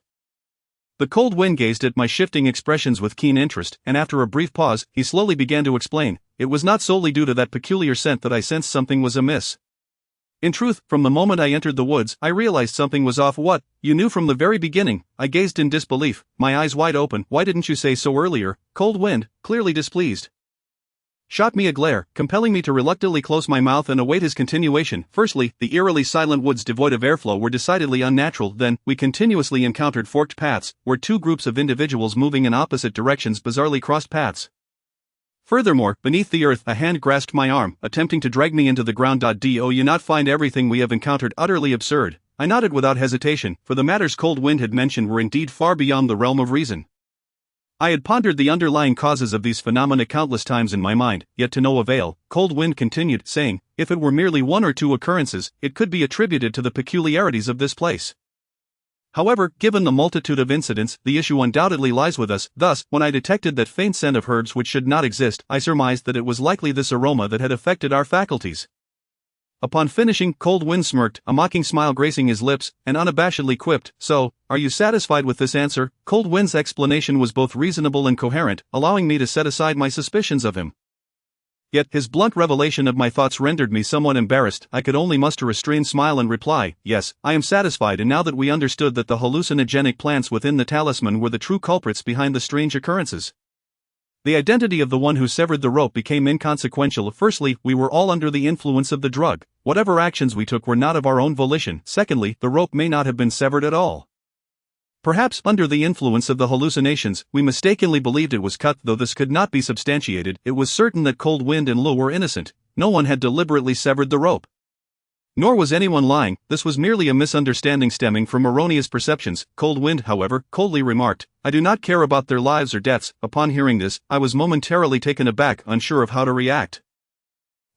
The cold wind gazed at my shifting expressions with keen interest, and after a brief pause, he slowly began to explain. It was not solely due to that peculiar scent that I sensed something was amiss. In truth, from the moment I entered the woods, I realized something was off. What? You knew from the very beginning? I gazed in disbelief, my eyes wide open. Why didn't you say so earlier? Cold wind, clearly displeased, shot me a glare, compelling me to reluctantly close my mouth and await his continuation. Firstly, the eerily silent woods devoid of airflow were decidedly unnatural. Then, we continuously encountered forked paths, where two groups of individuals moving in opposite directions bizarrely crossed paths. Furthermore, beneath the earth, a hand grasped my arm, attempting to drag me into the ground. Do you not find everything we have encountered utterly absurd? I nodded without hesitation, for the matters cold wind had mentioned were indeed far beyond the realm of reason. I had pondered the underlying causes of these phenomena countless times in my mind, yet to no avail. Cold wind continued, saying, if it were merely one or two occurrences, it could be attributed to the peculiarities of this place. However, given the multitude of incidents, the issue undoubtedly lies with us. Thus, when I detected that faint scent of herbs which should not exist, I surmised that it was likely this aroma that had affected our faculties. Upon finishing, cold wind smirked, a mocking smile gracing his lips, and unabashedly quipped, "So, are you satisfied with this answer?" Cold wind's explanation was both reasonable and coherent, allowing me to set aside my suspicions of him. Yet, his blunt revelation of my thoughts rendered me somewhat embarrassed. I could only muster a strained smile and reply, "Yes, I am satisfied." And now that we understood that the hallucinogenic plants within the talisman were the true culprits behind the strange occurrences, the identity of the one who severed the rope became inconsequential. Firstly, we were all under the influence of the drug. Whatever actions we took were not of our own volition. Secondly, the rope may not have been severed at all. Perhaps, under the influence of the hallucinations, we mistakenly believed it was cut. Though this could not be substantiated, it was certain that Cold Wind and Lou were innocent. No one had deliberately severed the rope. Nor was anyone lying. This was merely a misunderstanding stemming from erroneous perceptions. Cold Wind, however, coldly remarked, "I do not care about their lives or deaths." Upon hearing this, I was momentarily taken aback, unsure of how to react.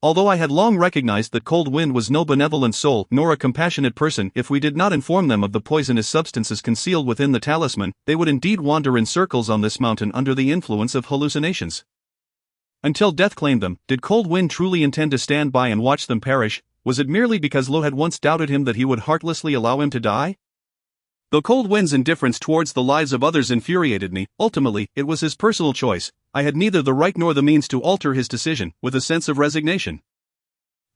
Although I had long recognized that Cold Wind was no benevolent soul nor a compassionate person, if we did not inform them of the poisonous substances concealed within the talisman, they would indeed wander in circles on this mountain under the influence of hallucinations, until death claimed them. Did Cold Wind truly intend to stand by and watch them perish? Was it merely because Lo had once doubted him that he would heartlessly allow him to die? Though Cold Wind's indifference towards the lives of others infuriated me, ultimately, it was his personal choice. I had neither the right nor the means to alter his decision. With a sense of resignation,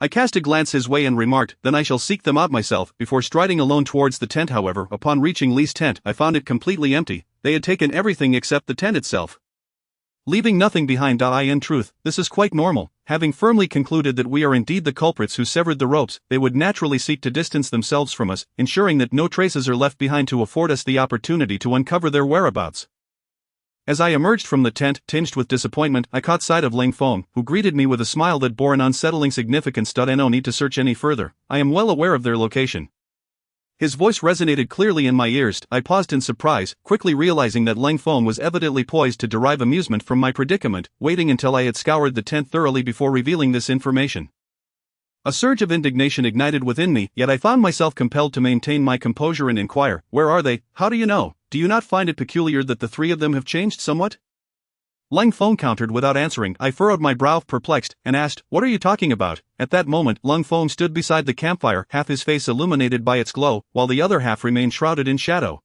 I cast a glance his way and remarked, "Then I shall seek them out myself." Before striding alone towards the tent, however, upon reaching Lee's tent, I found it completely empty. They had taken everything except the tent itself, leaving nothing behind. In truth, this is quite normal. Having firmly concluded that we are indeed the culprits who severed the ropes, they would naturally seek to distance themselves from us, ensuring that no traces are left behind to afford us the opportunity to uncover their whereabouts. As I emerged from the tent, tinged with disappointment, I caught sight of Ling Feng, who greeted me with a smile that bore an unsettling significance. No need to search any further. I am well aware of their location. His voice resonated clearly in my ears. I paused in surprise, quickly realizing that Ling Feng was evidently poised to derive amusement from my predicament, waiting until I had scoured the tent thoroughly before revealing this information. A surge of indignation ignited within me, yet I found myself compelled to maintain my composure and inquire, "Where are they? How do you know? Do you not find it peculiar that the three of them have changed somewhat?" Ling Feng countered without answering. I furrowed my brow, perplexed, and asked, "What are you talking about?" At that moment, Ling Feng stood beside the campfire, half his face illuminated by its glow, while the other half remained shrouded in shadow.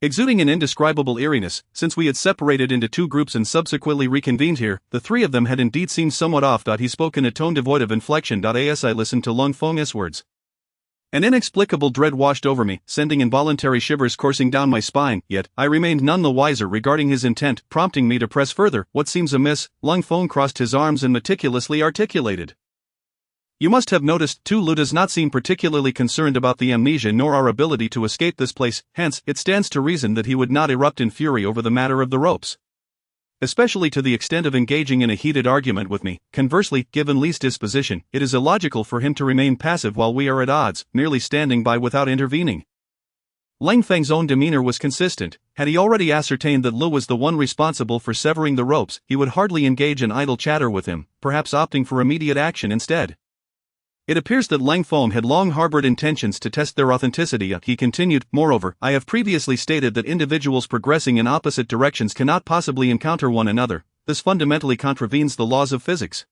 Exuding an indescribable eeriness, since we had separated into two groups and subsequently reconvened here, the three of them had indeed seemed somewhat off. He spoke in a tone devoid of inflection. As I listened to Ling Feng's words, an inexplicable dread washed over me, sending involuntary shivers coursing down my spine, yet I remained none the wiser regarding his intent, prompting me to press further. "What seems amiss?" Ling Feng crossed his arms and meticulously articulated, "You must have noticed, too, Lu does not seem particularly concerned about the amnesia nor our ability to escape this place, hence, it stands to reason that he would not erupt in fury over the matter of the ropes." especially to the extent of engaging in a heated argument with me. Conversely, given Li's disposition, it is illogical for him to remain passive while we are at odds, merely standing by without intervening. Lang Feng's own demeanor was consistent. Had he already ascertained that Lu was the one responsible for severing the ropes, he would hardly engage in idle chatter with him, perhaps opting for immediate action instead. It appears that Lang Feng had long harbored intentions to test their authenticity. He continued, moreover, I have previously stated that individuals progressing in opposite directions cannot possibly encounter one another. This fundamentally contravenes the laws of physics.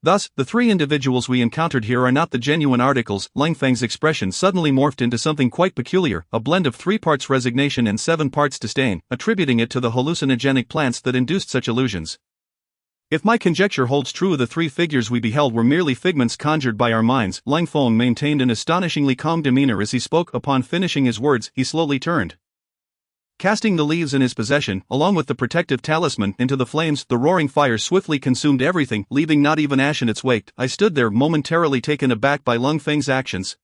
Thus, the three individuals we encountered here are not the genuine articles. Lang Feng's expression suddenly morphed into something quite peculiar, a blend of 3 parts resignation and 7 parts disdain, attributing it to the hallucinogenic plants that induced such illusions. If my conjecture holds true, the 3 figures we beheld were merely figments conjured by our minds. Lang Feng maintained an astonishingly calm demeanor as he spoke. Upon finishing his words, he slowly turned. Casting the leaves in his possession, along with the protective talisman, into the flames, the roaring fire swiftly consumed everything, leaving not even ash in its wake. I stood there, momentarily taken aback by Lang Feng's actions.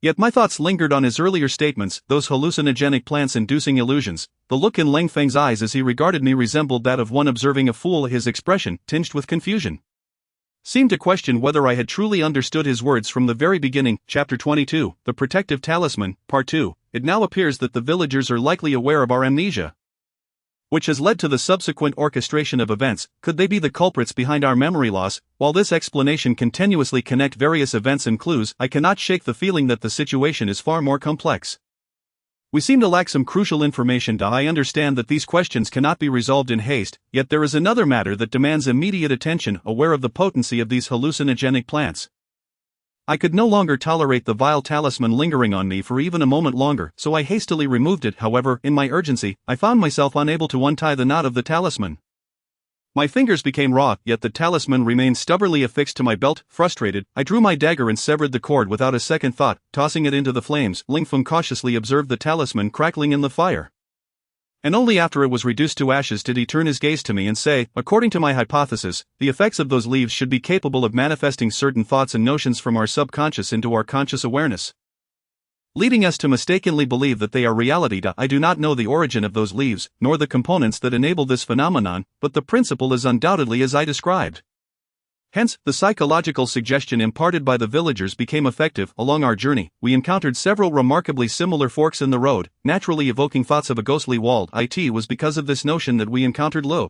Yet my thoughts lingered on his earlier statements, those hallucinogenic plants inducing illusions. The look in Lang Feng's eyes as he regarded me resembled that of one observing a fool. His expression, tinged with confusion, seemed to question whether I had truly understood his words from the very beginning. Chapter 22, The Protective Talisman, Part 2. It now appears that the villagers are likely aware of our amnesia, which has led to the subsequent orchestration of events. Could they be the culprits behind our memory loss? While this explanation can tenuously connect various events and clues, I cannot shake the feeling that the situation is far more complex. We seem to lack some crucial information. I understand that these questions cannot be resolved in haste, yet there is another matter that demands immediate attention. Aware of the potency of these hallucinogenic plants, I could no longer tolerate the vile talisman lingering on me for even a moment longer, so I hastily removed it. However, in my urgency, I found myself unable to untie the knot of the talisman. My fingers became raw, yet the talisman remained stubbornly affixed to my belt. Frustrated, I drew my dagger and severed the cord without a second thought, tossing it into the flames. Lang Feng cautiously observed the talisman crackling in the fire, and only after it was reduced to ashes did he turn his gaze to me and say, according to my hypothesis, the effects of those leaves should be capable of manifesting certain thoughts and notions from our subconscious into our conscious awareness, leading us to mistakenly believe that they are reality. I do not know the origin of those leaves, nor the components that enable this phenomenon, but the principle is undoubtedly as I described. Hence, the psychological suggestion imparted by the villagers became effective. Along our journey, we encountered several remarkably similar forks in the road, naturally evoking thoughts of a ghostly wall. It was because of this notion that we encountered Lu,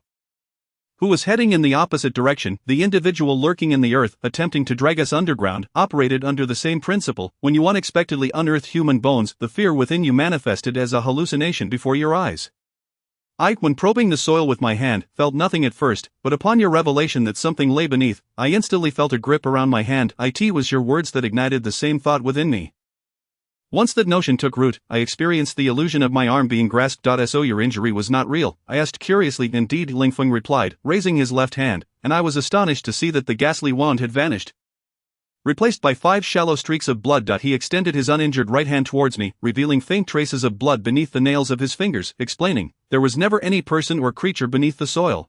who was heading in the opposite direction. The individual lurking in the earth, attempting to drag us underground, operated under the same principle. When you unexpectedly unearthed human bones, the fear within you manifested as a hallucination before your eyes. When probing the soil with my hand, felt nothing at first, but upon your revelation that something lay beneath, I instantly felt a grip around my hand. It was your words that ignited the same thought within me. Once that notion took root, I experienced the illusion of my arm being grasped. So your injury was not real? I asked curiously. Indeed, Lang Feng replied, raising his left hand, and I was astonished to see that the ghastly wound had vanished, replaced by 5 shallow streaks of blood. He extended his uninjured right hand towards me, revealing faint traces of blood beneath the nails of his fingers, explaining, there was never any person or creature beneath the soil.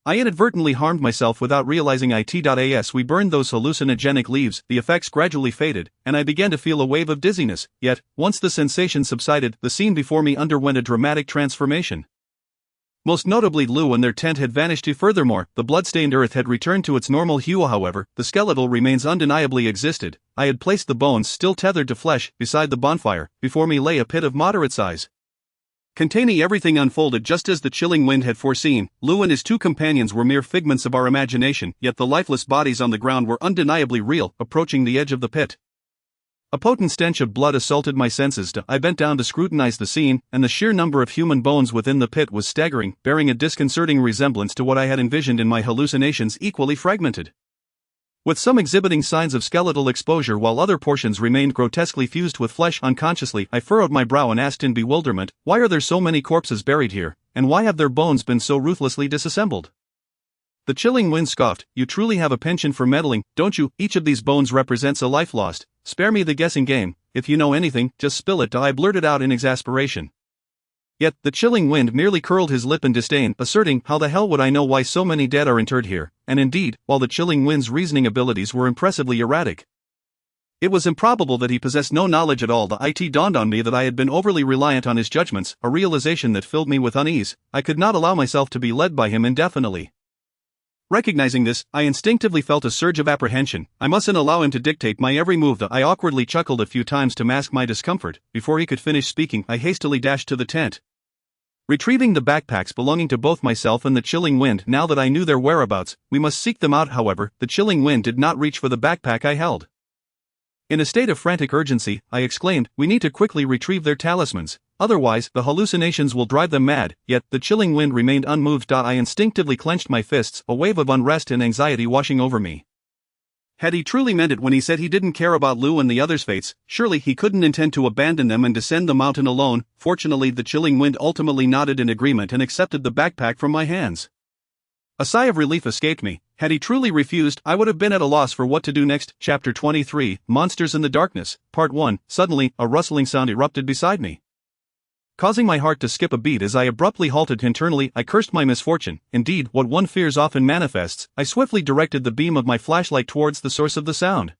I inadvertently harmed myself without realizing it. As we burned those hallucinogenic leaves, the effects gradually faded, and I began to feel a wave of dizziness. Yet, once the sensation subsided, the scene before me underwent a dramatic transformation. Most notably, Lu and their tent had vanished. Furthermore, the blood-stained earth had returned to its normal hue. However, the skeletal remains undeniably existed. I had placed the bones, still tethered to flesh, beside the bonfire. Before me lay a pit of moderate size, containing everything unfolded just as the chilling wind had foreseen. Lu and his 2 companions were mere figments of our imagination, yet the lifeless bodies on the ground were undeniably real. Approaching the edge of the pit, a potent stench of blood assaulted my senses. I bent down to scrutinize the scene, and the sheer number of human bones within the pit was staggering, bearing a disconcerting resemblance to what I had envisioned in my hallucinations, equally fragmented, with some exhibiting signs of skeletal exposure while other portions remained grotesquely fused with flesh. Unconsciously, I furrowed my brow and asked in bewilderment, why are there so many corpses buried here, and why have their bones been so ruthlessly disassembled? The chilling wind scoffed, you truly have a penchant for meddling, don't you? Each of these bones represents a life lost. Spare me the guessing game. If you know anything, just spill it. I blurted out in exasperation. Yet, the chilling wind merely curled his lip in disdain, asserting, how the hell would I know why so many dead are interred here? And indeed, while the chilling wind's reasoning abilities were impressively erratic, It was improbable that he possessed no knowledge at all. It dawned on me that I had been overly reliant on his judgments, a realization that filled me with unease. I could not allow myself to be led by him indefinitely. Recognizing this, I instinctively felt a surge of apprehension. I mustn't allow him to dictate my every move. I awkwardly chuckled a few times to mask my discomfort. Before he could finish speaking, I hastily dashed to the tent, retrieving the backpacks belonging to both myself and the Chilling Wind. Now that I knew their whereabouts, we must seek them out. However, the Chilling Wind did not reach for the backpack I held. In a state of frantic urgency, I exclaimed, "We need to quickly retrieve their talismans. Otherwise, the hallucinations will drive them mad." Yet, the Chilling Wind remained unmoved. I instinctively clenched my fists, a wave of unrest and anxiety washing over me. Had he truly meant it when he said he didn't care about Lou and the others' fates, surely he couldn't intend to abandon them and descend the mountain alone. Fortunately, the Chilling Wind ultimately nodded in agreement and accepted the backpack from my hands. A sigh of relief escaped me. Had he truly refused, I would have been at a loss for what to do next. Chapter 23, Monsters in the Darkness, Part 1. Suddenly, a rustling sound erupted beside me, causing my heart to skip a beat as I abruptly halted. Internally, I cursed my misfortune. Indeed, what one fears often manifests. I swiftly directed the beam of my flashlight towards the source of the sound.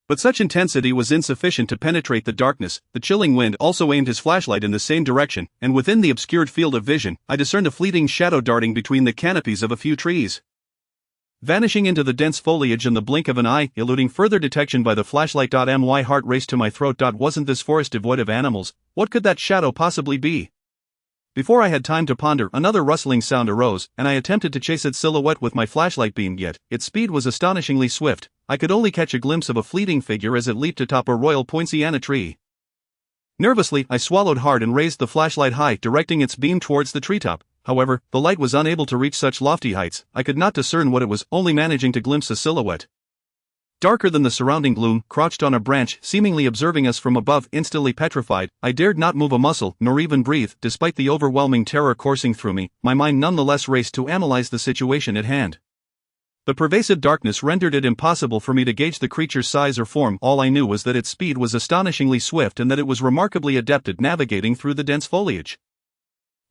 But such intensity was insufficient to penetrate the darkness. The Chilling Wind also aimed his flashlight in the same direction, and within the obscured field of vision, I discerned a fleeting shadow darting between the canopies of a few trees, vanishing into the dense foliage in the blink of an eye, eluding further detection by the flashlight. My heart raced to my throat. Wasn't this forest devoid of animals? What could that shadow possibly be? Before I had time to ponder, another rustling sound arose, and I attempted to chase its silhouette with my flashlight beam. Yet, its speed was astonishingly swift. I could only catch a glimpse of a fleeting figure as it leaped atop a royal poinciana tree. Nervously, I swallowed hard and raised the flashlight high, directing its beam towards the treetop. However, the light was unable to reach such lofty heights. I could not discern what it was, only managing to glimpse a silhouette, darker than the surrounding gloom, crouched on a branch, seemingly observing us from above. Instantly petrified, I dared not move a muscle, nor even breathe. Despite the overwhelming terror coursing through me, my mind nonetheless raced to analyze the situation at hand. The pervasive darkness rendered it impossible for me to gauge the creature's size or form. All I knew was that its speed was astonishingly swift and that it was remarkably adept at navigating through the dense foliage.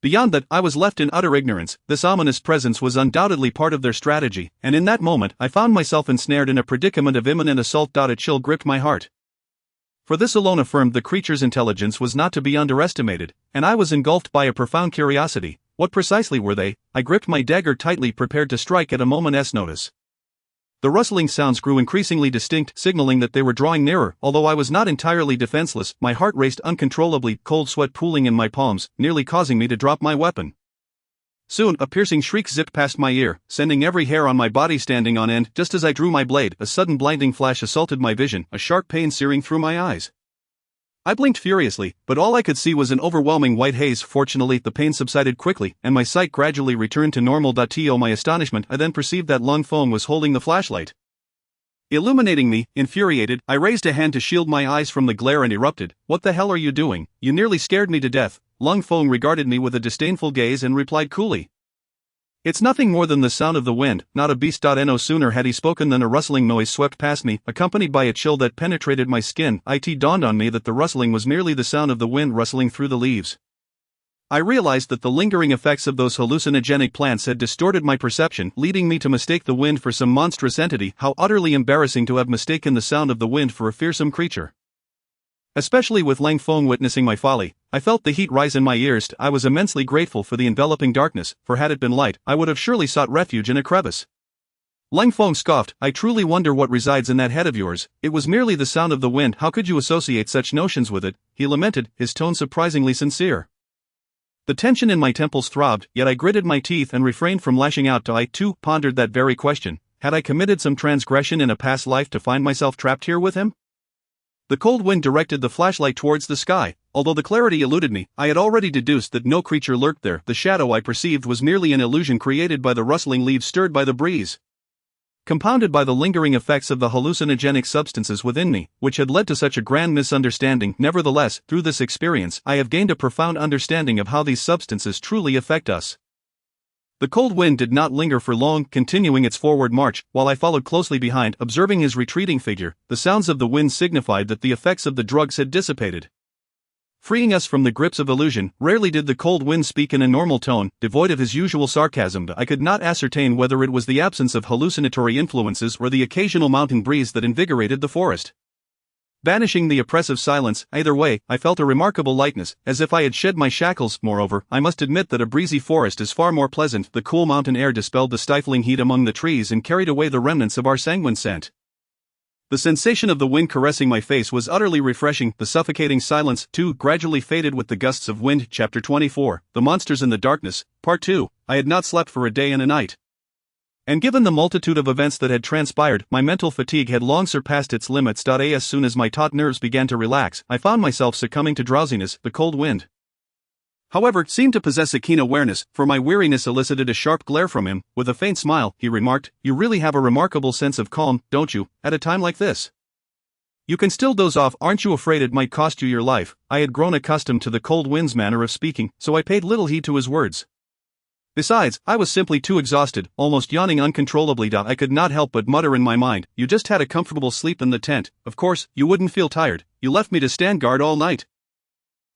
Beyond that, I was left in utter ignorance. This ominous presence was undoubtedly part of their strategy, and in that moment, I found myself ensnared in a predicament of imminent assault. A chill gripped my heart. For this alone affirmed the creature's intelligence was not to be underestimated, and I was engulfed by a profound curiosity. What precisely were they? I gripped my dagger tightly, prepared to strike at a moment's notice. The rustling sounds grew increasingly distinct, signaling that they were drawing nearer. Although I was not entirely defenseless, my heart raced uncontrollably, cold sweat pooling in my palms, nearly causing me to drop my weapon. Soon, a piercing shriek zipped past my ear, sending every hair on my body standing on end. Just as I drew my blade, a sudden blinding flash assaulted my vision, a sharp pain searing through my eyes. I blinked furiously, but all I could see was an overwhelming white haze. Fortunately, the pain subsided quickly, and my sight gradually returned to normal. To my astonishment, I then perceived that Lung Feng was holding the flashlight. Illuminating me, infuriated, I raised a hand to shield my eyes from the glare and erupted, "What the hell are you doing? You nearly scared me to death." Lung Feng regarded me with a disdainful gaze and replied coolly, "It's nothing more than the sound of the wind, not a beast." No sooner had he spoken than a rustling noise swept past me, accompanied by a chill that penetrated my skin. It dawned on me that the rustling was merely the sound of the wind rustling through the leaves. I realized that the lingering effects of those hallucinogenic plants had distorted my perception, leading me to mistake the wind for some monstrous entity. How utterly embarrassing to have mistaken the sound of the wind for a fearsome creature. Especially with Lang Feng witnessing my folly, I felt the heat rise in my ears. I was immensely grateful for the enveloping darkness, for had it been light, I would have surely sought refuge in a crevice. Lang Feng scoffed, "I truly wonder what resides in that head of yours. It was merely the sound of the wind. How could you associate such notions with it?" he lamented, his tone surprisingly sincere. The tension in my temples throbbed, yet I gritted my teeth and refrained from lashing out. I, too, pondered that very question. Had I committed some transgression in a past life to find myself trapped here with him? The cold wind directed the flashlight towards the sky. Although the clarity eluded me, I had already deduced that no creature lurked there. The shadow I perceived was merely an illusion created by the rustling leaves stirred by the breeze, compounded by the lingering effects of the hallucinogenic substances within me, which had led to such a grand misunderstanding. Nevertheless, through this experience, I have gained a profound understanding of how these substances truly affect us. The cold wind did not linger for long, continuing its forward march, while I followed closely behind, observing his retreating figure. The sounds of the wind signified that the effects of the drugs had dissipated, freeing us from the grips of illusion. Rarely did the cold wind speak in a normal tone, devoid of his usual sarcasm. I could not ascertain whether it was the absence of hallucinatory influences or the occasional mountain breeze that invigorated the forest. banishing the oppressive silence. Either way, I felt a remarkable lightness, as if I had shed my shackles. Moreover, I must admit that a breezy forest is far more pleasant. The cool mountain air dispelled the stifling heat among the trees and carried away the remnants of our sanguine scent. The sensation of the wind caressing my face was utterly refreshing. The suffocating silence, too, gradually faded with the gusts of wind. Chapter 24, The Monsters in the Darkness, Part 2. I had not slept for a day and a night. And given the multitude of events that had transpired, my mental fatigue had long surpassed its limits. As soon as my taut nerves began to relax, I found myself succumbing to drowsiness. The cold wind, however, seemed to possess a keen awareness, for my weariness elicited a sharp glare from him. With a faint smile, he remarked, "You really have a remarkable sense of calm, don't you, at a time like this? You can still doze off. Aren't you afraid it might cost you your life?" I had grown accustomed to the cold wind's manner of speaking, so I paid little heed to his words. Besides, I was simply too exhausted, almost yawning uncontrollably. I could not help but mutter in my mind, "You just had a comfortable sleep in the tent. Of course, you wouldn't feel tired. You left me to stand guard all night.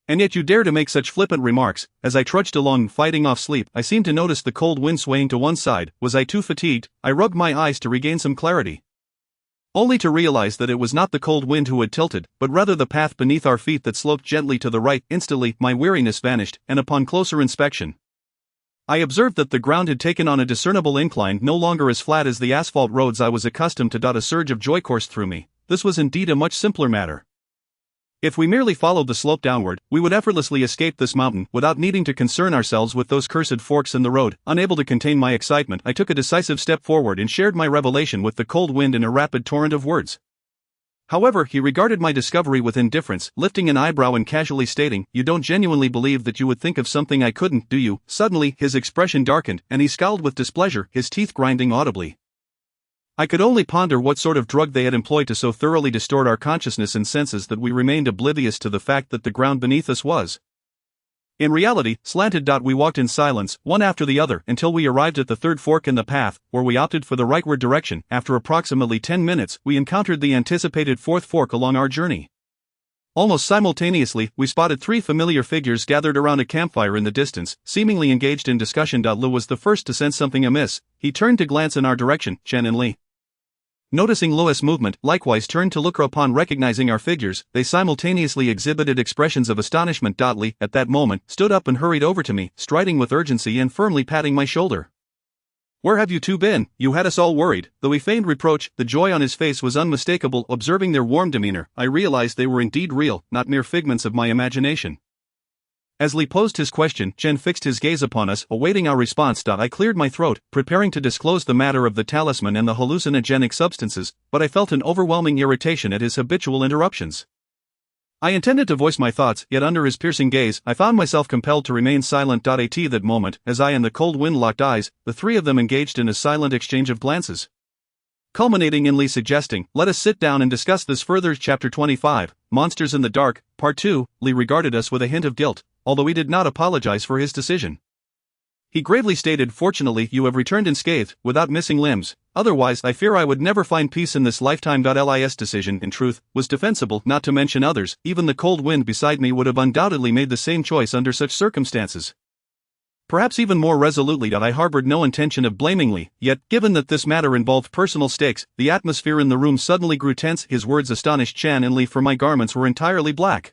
And yet you dare to make such flippant remarks." As I trudged along, fighting off sleep, I seemed to notice the cold wind swaying to one side. Was I too fatigued? I rubbed my eyes to regain some clarity, only to realize that it was not the cold wind who had tilted, but rather the path beneath our feet that sloped gently to the right. Instantly, my weariness vanished, and upon closer inspection, I observed that the ground had taken on a discernible incline, no longer as flat as the asphalt roads I was accustomed to. A surge of joy coursed through me. This was indeed a much simpler matter. If we merely followed the slope downward, we would effortlessly escape this mountain without needing to concern ourselves with those cursed forks in the road. Unable to contain my excitement, I took a decisive step forward and shared my revelation with the cold wind in a rapid torrent of words. However, he regarded my discovery with indifference, lifting an eyebrow and casually stating, "You don't genuinely believe that you would think of something I couldn't, do you?" Suddenly, his expression darkened, and he scowled with displeasure, his teeth grinding audibly. I could only ponder what sort of drug they had employed to so thoroughly distort our consciousness and senses that we remained oblivious to the fact that the ground beneath us was, in reality, slanted. We walked in silence, one after the other, until we arrived at the third fork in the path, where we opted for the rightward direction. After approximately 10 minutes, we encountered the anticipated fourth fork along our journey. Almost simultaneously, we spotted 3 familiar figures gathered around a campfire in the distance, seemingly engaged in discussion. Lu was the first to sense something amiss. He turned to glance in our direction. Chen and Li, noticing Louis' movement, likewise turned to look. Upon recognizing our figures, they simultaneously exhibited expressions of astonishment. Li, at that moment, stood up and hurried over to me, striding with urgency and firmly patting my shoulder. "Where have you two been? You had us all worried." Though he feigned reproach, the joy on his face was unmistakable. Observing their warm demeanor, I realized they were indeed real, not mere figments of my imagination. As Li posed his question, Chen fixed his gaze upon us, awaiting our response. I cleared my throat, preparing to disclose the matter of the talisman and the hallucinogenic substances, but I felt an overwhelming irritation at his habitual interruptions. I intended to voice my thoughts, yet under his piercing gaze, I found myself compelled to remain silent. At that moment, as I and the cold wind locked eyes, the three of them engaged in a silent exchange of glances, culminating in Li suggesting, "Let us sit down and discuss this further." Chapter 25, Monsters in the Dark, Part 2. Li regarded us with a hint of guilt, although he did not apologize for his decision. He gravely stated, "Fortunately, you have returned unscathed, without missing limbs. Otherwise, I fear I would never find peace in this lifetime." Lis decision, in truth, was defensible, not to mention others. Even the cold wind beside me would have undoubtedly made the same choice under such circumstances. Perhaps even more resolutely. I harbored no intention of blaming Li, yet, given that this matter involved personal stakes, the atmosphere in the room suddenly grew tense. His words astonished Chen and Li, for my garments were entirely black,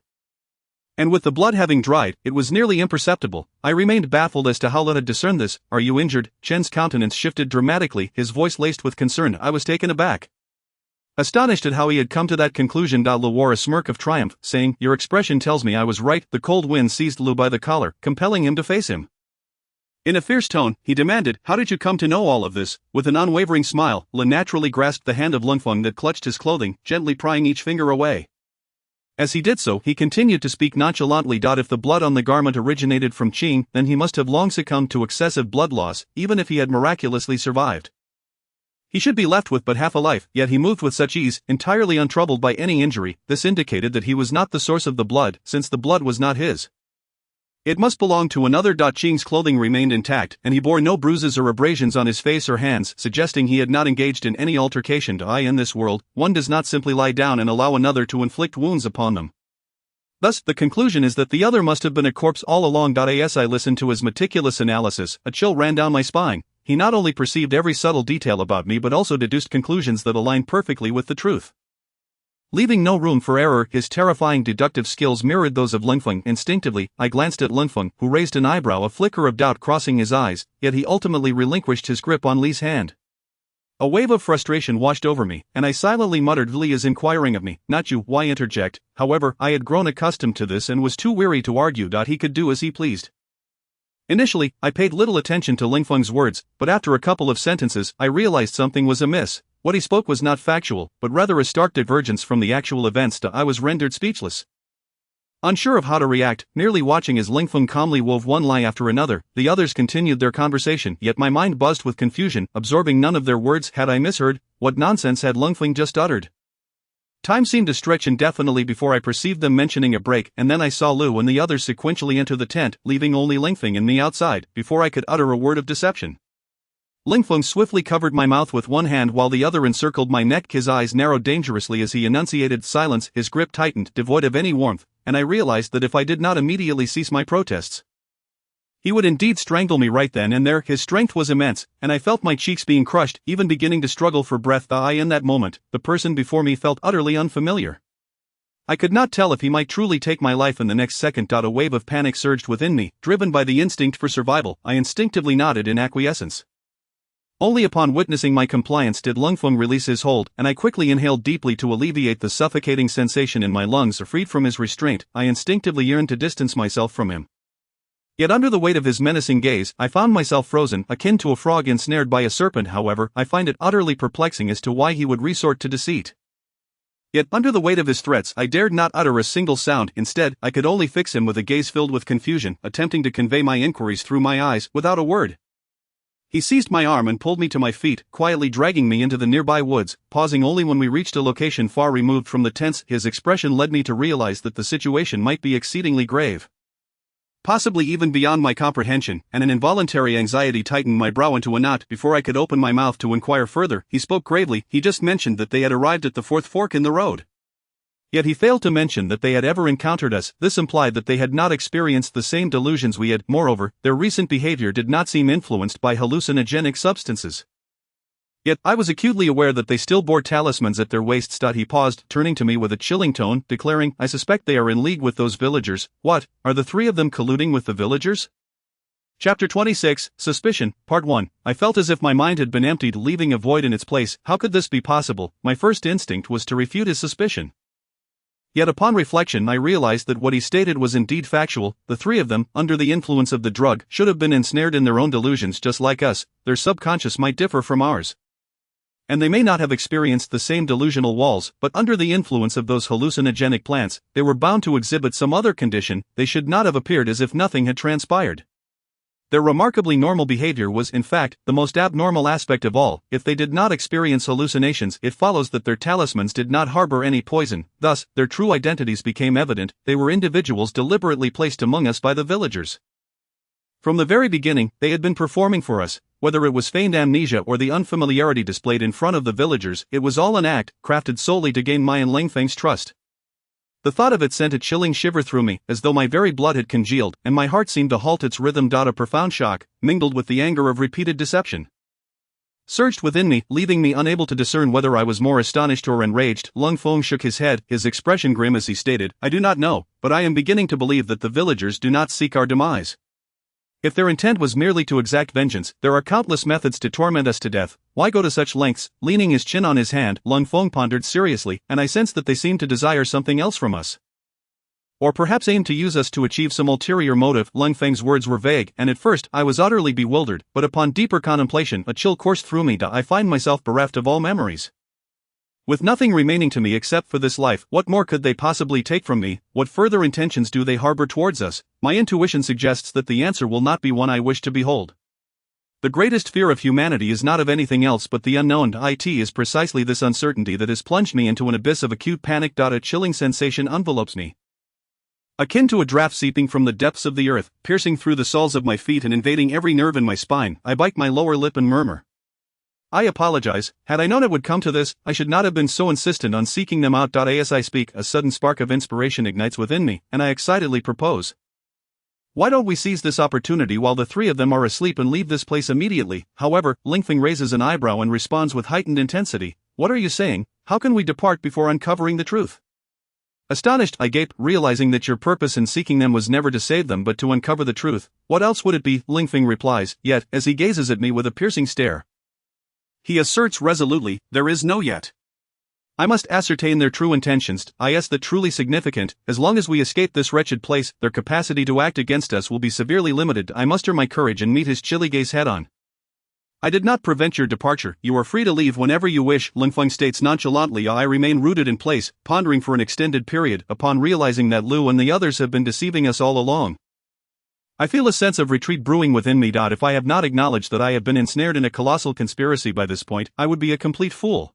and with the blood having dried, it was nearly imperceptible. I remained baffled as to how Li had discerned this. "Are you injured?" Chen's countenance shifted dramatically, his voice laced with concern. I was taken aback, astonished at how he had come to that conclusion. Lu wore a smirk of triumph, saying, "Your expression tells me I was right." The cold wind seized Lu by the collar, compelling him to face him. In a fierce tone, he demanded, "How did you come to know all of this?" With an unwavering smile, Li naturally grasped the hand of Lungfeng that clutched his clothing, gently prying each finger away. As he did so, he continued to speak nonchalantly. "If the blood on the garment originated from Qing, then he must have long succumbed to excessive blood loss, even if he had miraculously survived. He should be left with but half a life, yet he moved with such ease, entirely untroubled by any injury. This indicated that he was not the source of the blood, since the blood was not his. It must belong to another. Qing's clothing remained intact, and he bore no bruises or abrasions on his face or hands, suggesting he had not engaged in any altercation. In this world, one does not simply lie down and allow another to inflict wounds upon them. Thus, the conclusion is that the other must have been a corpse all along. As I listened to his meticulous analysis, a chill ran down my spine. He not only perceived every subtle detail about me but also deduced conclusions that aligned perfectly with the truth. Leaving no room for error, his terrifying deductive skills mirrored those of Lingfeng. Instinctively, I glanced at Lingfeng, who raised an eyebrow, a flicker of doubt crossing his eyes, yet he ultimately relinquished his grip on Li's hand. A wave of frustration washed over me, and I silently muttered, "Li is inquiring of me, not you, why interject?" However, I had grown accustomed to this and was too weary to argue. He could do as he pleased. Initially, I paid little attention to Lingfeng's words, but after a couple of sentences, I realized something was amiss. What he spoke was not factual, but rather a stark divergence from the actual events. I was rendered speechless. Unsure of how to react, merely watching as Lingfeng calmly wove one lie after another, the others continued their conversation, yet my mind buzzed with confusion, absorbing none of their words. Had I misheard? What nonsense had Lingfeng just uttered? Time seemed to stretch indefinitely before I perceived them mentioning a break, and then I saw Lu and the others sequentially enter the tent, leaving only Lingfeng and me outside, before I could utter a word of deception. Lingfeng swiftly covered my mouth with one hand while the other encircled my neck. His eyes narrowed dangerously as he enunciated silence, his grip tightened, devoid of any warmth, and I realized that if I did not immediately cease my protests, he would indeed strangle me right then and there. His strength was immense, and I felt my cheeks being crushed, even beginning to struggle for breath. In that moment, the person before me felt utterly unfamiliar. I could not tell if he might truly take my life in the next second. A wave of panic surged within me, driven by the instinct for survival. I instinctively nodded in acquiescence. Only upon witnessing my compliance did Lingfeng release his hold, and I quickly inhaled deeply to alleviate the suffocating sensation in my lungs. Freed from his restraint, I instinctively yearned to distance myself from him. Yet under the weight of his menacing gaze, I found myself frozen, akin to a frog ensnared by a serpent. However, I find it utterly perplexing as to why he would resort to deceit. Yet under the weight of his threats, I dared not utter a single sound. Instead, I could only fix him with a gaze filled with confusion, attempting to convey my inquiries through my eyes, without a word. He seized my arm and pulled me to my feet, quietly dragging me into the nearby woods, pausing only when we reached a location far removed from the tents. His expression led me to realize that the situation might be exceedingly grave, possibly even beyond my comprehension, and an involuntary anxiety tightened my brow into a knot. Before I could open my mouth to inquire further, he spoke gravely. He just mentioned that they had arrived at the fourth fork in the road. Yet he failed to mention that they had ever encountered us. This implied that they had not experienced the same delusions we had. Moreover, their recent behavior did not seem influenced by hallucinogenic substances. Yet, I was acutely aware that they still bore talismans at their waists. He paused, turning to me with a chilling tone, declaring, "I suspect they are in league with those villagers." What, are the three of them colluding with the villagers? Chapter 26, Suspicion, Part 1. I felt as if my mind had been emptied, leaving a void in its place. How could this be possible? My first instinct was to refute his suspicion. Yet upon reflection I realized that what he stated was indeed factual. The three of them, under the influence of the drug, should have been ensnared in their own delusions just like us. Their subconscious might differ from ours, and they may not have experienced the same delusional walls, but under the influence of those hallucinogenic plants, they were bound to exhibit some other condition. They should not have appeared as if nothing had transpired. Their remarkably normal behavior was, in fact, the most abnormal aspect of all. If they did not experience hallucinations, it follows that their talismans did not harbor any poison. Thus, their true identities became evident. They were individuals deliberately placed among us by the villagers. From the very beginning, they had been performing for us. Whether it was feigned amnesia or the unfamiliarity displayed in front of the villagers, it was all an act, crafted solely to gain my and Lingfeng's trust. The thought of it sent a chilling shiver through me, as though my very blood had congealed, and my heart seemed to halt its rhythm. A profound shock, mingled with the anger of repeated deception, surged within me, leaving me unable to discern whether I was more astonished or enraged. Lingfeng shook his head, his expression grim as he stated, "I do not know, but I am beginning to believe that the villagers do not seek our demise. If their intent was merely to exact vengeance, there are countless methods to torment us to death. Why go to such lengths?" Leaning his chin on his hand, Lingfeng pondered seriously, and I sensed that they seemed to desire something else from us, or perhaps aim to use us to achieve some ulterior motive. Lingfeng's words were vague, and at first I was utterly bewildered, but upon deeper contemplation a chill coursed through me. I find myself bereft of all memories, with nothing remaining to me except for this life. What more could they possibly take from me? What further intentions do they harbor towards us? My intuition suggests that the answer will not be one I wish to behold. The greatest fear of humanity is not of anything else but the unknown. It is precisely this uncertainty that has plunged me into an abyss of acute panic. A chilling sensation envelopes me, akin to a draft seeping from the depths of the earth, piercing through the soles of my feet and invading every nerve in my spine. I bite my lower lip and murmur, "I apologize. Had I known it would come to this, I should not have been so insistent on seeking them out." As I speak, a sudden spark of inspiration ignites within me, and I excitedly propose, "Why don't we seize this opportunity while the three of them are asleep and leave this place immediately?" However, Lingfeng raises an eyebrow and responds with heightened intensity, What are you saying? How can we depart before uncovering the truth? Astonished, I gaped, realizing that your purpose in seeking them was never to save them but to uncover the truth. What else would it be? Lingfeng replies, yet, as he gazes at me with a piercing stare. He asserts resolutely, there is no yet. I must ascertain their true intentions, is that truly significant. As long as we escape this wretched place, their capacity to act against us will be severely limited. I muster my courage and meet his chilly gaze head-on. I did not prevent your departure, you are free to leave whenever you wish, Lingfeng states nonchalantly. I remain rooted in place, pondering for an extended period, upon realizing that Lu and the others have been deceiving us all along. I feel a sense of retreat brewing within me. If I have not acknowledged that I have been ensnared in a colossal conspiracy by this point, I would be a complete fool.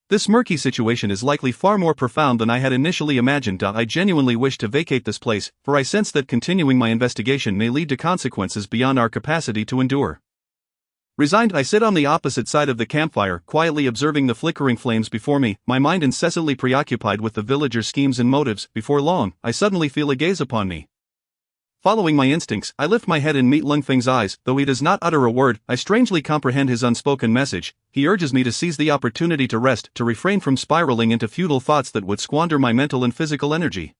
This murky situation is likely far more profound than I had initially imagined. I genuinely wish to vacate this place, for I sense that continuing my investigation may lead to consequences beyond our capacity to endure. Resigned, I sit on the opposite side of the campfire, quietly observing the flickering flames before me, my mind incessantly preoccupied with the villagers' schemes and motives. Before long, I suddenly feel a gaze upon me. Following my instincts, I lift my head and meet Lingfeng's eyes. Though he does not utter a word, I strangely comprehend his unspoken message. He urges me to seize the opportunity to rest, to refrain from spiraling into futile thoughts that would squander my mental and physical energy.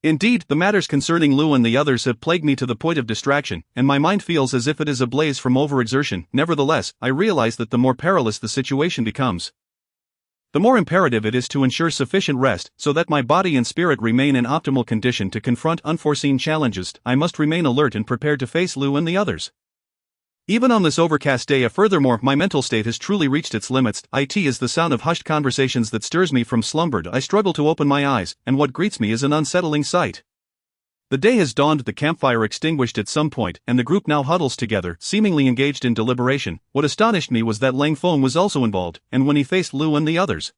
Indeed, the matters concerning Lu and the others have plagued me to the point of distraction, and my mind feels as if it is ablaze from overexertion. Nevertheless, I realize that the more perilous the situation becomes, the more imperative it is to ensure sufficient rest, so that my body and spirit remain in optimal condition to confront unforeseen challenges. I must remain alert and prepared to face Lu and the others. Even on this overcast day, furthermore, my mental state has truly reached its limits. It is the sound of hushed conversations that stirs me from slumber. I struggle to open my eyes, and what greets me is an unsettling sight. The day has dawned, the campfire extinguished at some point, and the group now huddles together, seemingly engaged in deliberation. What astonished me was that Lingfeng was also involved, and when he faced Lu and the others,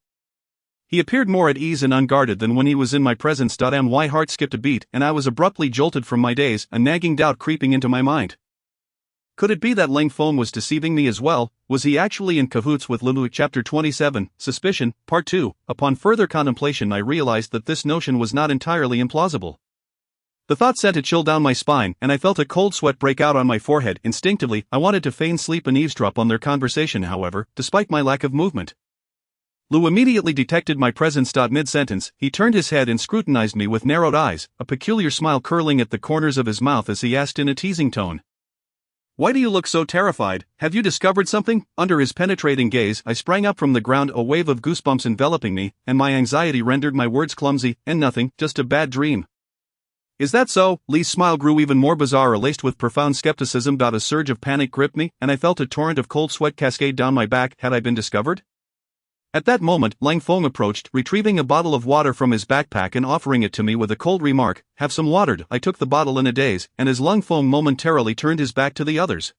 he appeared more at ease and unguarded than when he was in my presence. My heart skipped a beat, and I was abruptly jolted from my daze, a nagging doubt creeping into my mind. Could it be that Lingfeng was deceiving me as well? Was he actually in cahoots with Lu? Chapter 27, Suspicion, Part 2. Upon further contemplation, I realized that this notion was not entirely implausible. The thought sent a chill down my spine, and I felt a cold sweat break out on my forehead. Instinctively, I wanted to feign sleep and eavesdrop on their conversation. However, despite my lack of movement, Lu immediately detected my presence. Mid-sentence, he turned his head and scrutinized me with narrowed eyes, a peculiar smile curling at the corners of his mouth as he asked in a teasing tone, "Why do you look so terrified? Have you discovered something?" Under his penetrating gaze, I sprang up from the ground, a wave of goosebumps enveloping me, and my anxiety rendered my words clumsy. "And nothing, just a bad dream." "Is that so?" Lee's smile grew even more bizarre, laced with profound skepticism. A surge of panic gripped me, and I felt a torrent of cold sweat cascade down my back. Had I been discovered? At that moment, Lingfeng approached, retrieving a bottle of water from his backpack and offering it to me with a cold remark, "Have some water." I took the bottle in a daze, and as Lingfeng momentarily turned his back to the others,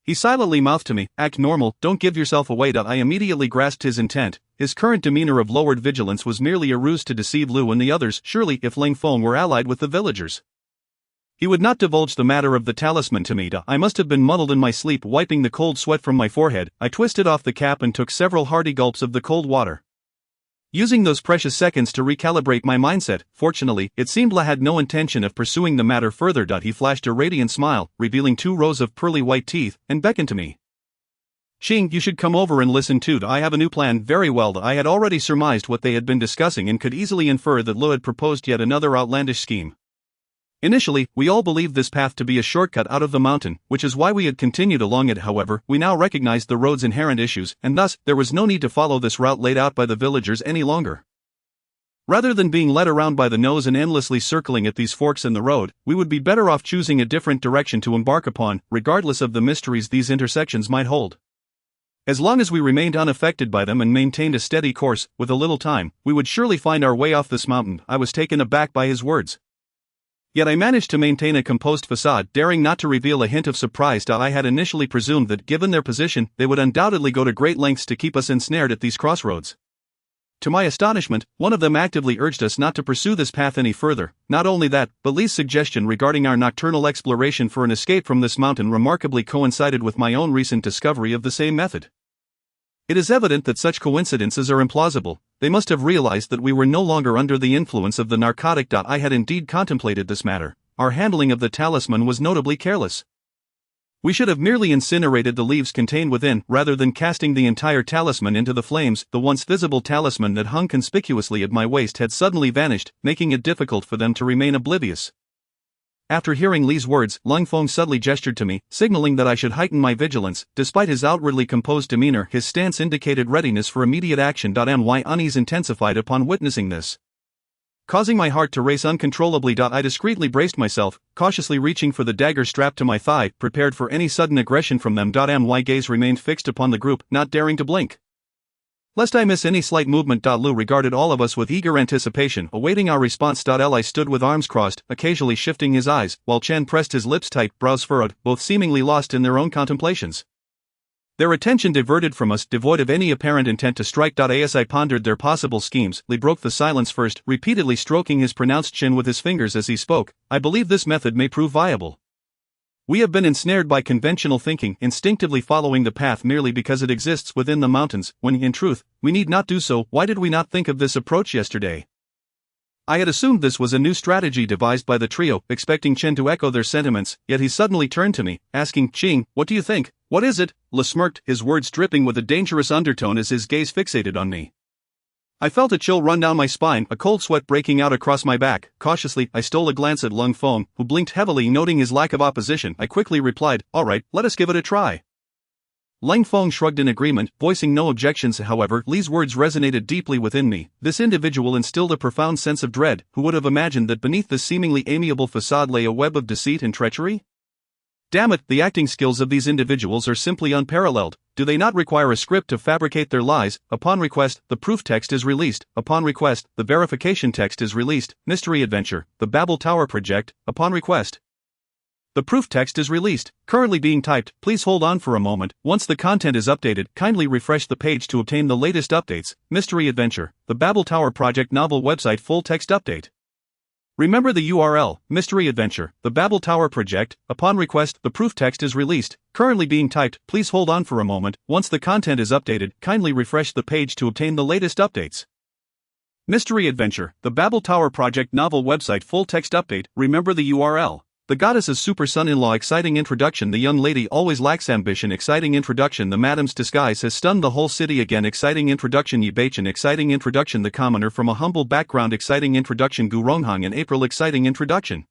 he silently mouthed to me, "Act normal, don't give yourself away." I immediately grasped his intent. His current demeanor of lowered vigilance was merely a ruse to deceive Lu and the others. Surely, if Lingfeng were allied with the villagers, he would not divulge the matter of the talisman to me. I must have been muddled in my sleep. Wiping the cold sweat from my forehead, I twisted off the cap and took several hearty gulps of the cold water, using those precious seconds to recalibrate my mindset. Fortunately, it seemed La had no intention of pursuing the matter further. He flashed a radiant smile, revealing 2 rows of pearly white teeth, and beckoned to me. "Xing, you should come over and listen too. I have a new plan." Very well. I had already surmised what they had been discussing and could easily infer that Lu had proposed yet another outlandish scheme. Initially, we all believed this path to be a shortcut out of the mountain, which is why we had continued along it. However, we now recognized the road's inherent issues, and thus, there was no need to follow this route laid out by the villagers any longer. Rather than being led around by the nose and endlessly circling at these forks in the road, we would be better off choosing a different direction to embark upon, regardless of the mysteries these intersections might hold. As long as we remained unaffected by them and maintained a steady course, with a little time, we would surely find our way off this mountain. I was taken aback by his words. Yet I managed to maintain a composed facade, daring not to reveal a hint of surprise. I had initially presumed that given their position, they would undoubtedly go to great lengths to keep us ensnared at these crossroads. To my astonishment, one of them actively urged us not to pursue this path any further. Not only that, but Lee's suggestion regarding our nocturnal exploration for an escape from this mountain remarkably coincided with my own recent discovery of the same method. It is evident that such coincidences are implausible. They must have realized that we were no longer under the influence of the narcotic. I had indeed contemplated this matter. Our handling of the talisman was notably careless. We should have merely incinerated the leaves contained within rather than casting the entire talisman into the flames. The once visible talisman that hung conspicuously at my waist had suddenly vanished, making it difficult for them to remain oblivious. After hearing Li's words, Lung Feng subtly gestured to me, signaling that I should heighten my vigilance. Despite his outwardly composed demeanor, his stance indicated readiness for immediate action. My unease intensified upon witnessing this, causing my heart to race uncontrollably. I discreetly braced myself, cautiously reaching for the dagger strapped to my thigh, prepared for any sudden aggression from them. My gaze remained fixed upon the group, not daring to blink, lest I miss any slight movement. Lu regarded all of us with eager anticipation, awaiting our response. Li stood with arms crossed, occasionally shifting his eyes, while Chen pressed his lips tight, brows furrowed, both seemingly lost in their own contemplations. Their attention diverted from us, devoid of any apparent intent to strike. As I pondered their possible schemes, Li broke the silence first, repeatedly stroking his pronounced chin with his fingers as he spoke. I believe this method may prove viable. We have been ensnared by conventional thinking, instinctively following the path merely because it exists within the mountains, when, in truth, we need not do so. Why did we not think of this approach yesterday? I had assumed this was a new strategy devised by the trio, expecting Chen to echo their sentiments, yet he suddenly turned to me, asking, "Qing, what do you think?" "What is it?" Li smirked, his words dripping with a dangerous undertone as his gaze fixated on me. I felt a chill run down my spine, a cold sweat breaking out across my back. Cautiously, I stole a glance at Lung Feng, who blinked heavily, noting his lack of opposition. I quickly replied, "All right, let us give it a try." Lung Feng shrugged in agreement, voicing no objections. However, Li's words resonated deeply within me. This individual instilled a profound sense of dread. Who would have imagined that beneath this seemingly amiable facade lay a web of deceit and treachery? Damn it, the acting skills of these individuals are simply unparalleled. Do they not require a script to fabricate their lies? Upon request, the proof text is released. Upon request, the verification text is released. Mystery Adventure, The Babel Tower Project. Upon request, the proof text is released. Currently being typed. Please hold on for a moment. Once the content is updated, kindly refresh the page to obtain the latest updates. Mystery Adventure, The Babel Tower Project novel website full text update. Remember the URL, Mystery Adventure, The Babel Tower Project. Upon request, the proof text is released. Currently being typed. Please hold on for a moment. Once the content is updated, kindly refresh the page to obtain the latest updates. Mystery Adventure, The Babel Tower Project novel website full text update. Remember the URL. The Goddess's super son-in-law. Exciting introduction. The young lady always lacks ambition. Exciting introduction. The madam's disguise has stunned the whole city again. Exciting introduction. Yi Beichen. Exciting introduction. The commoner from a humble background. Exciting introduction. Gu Ronghang in April. Exciting introduction.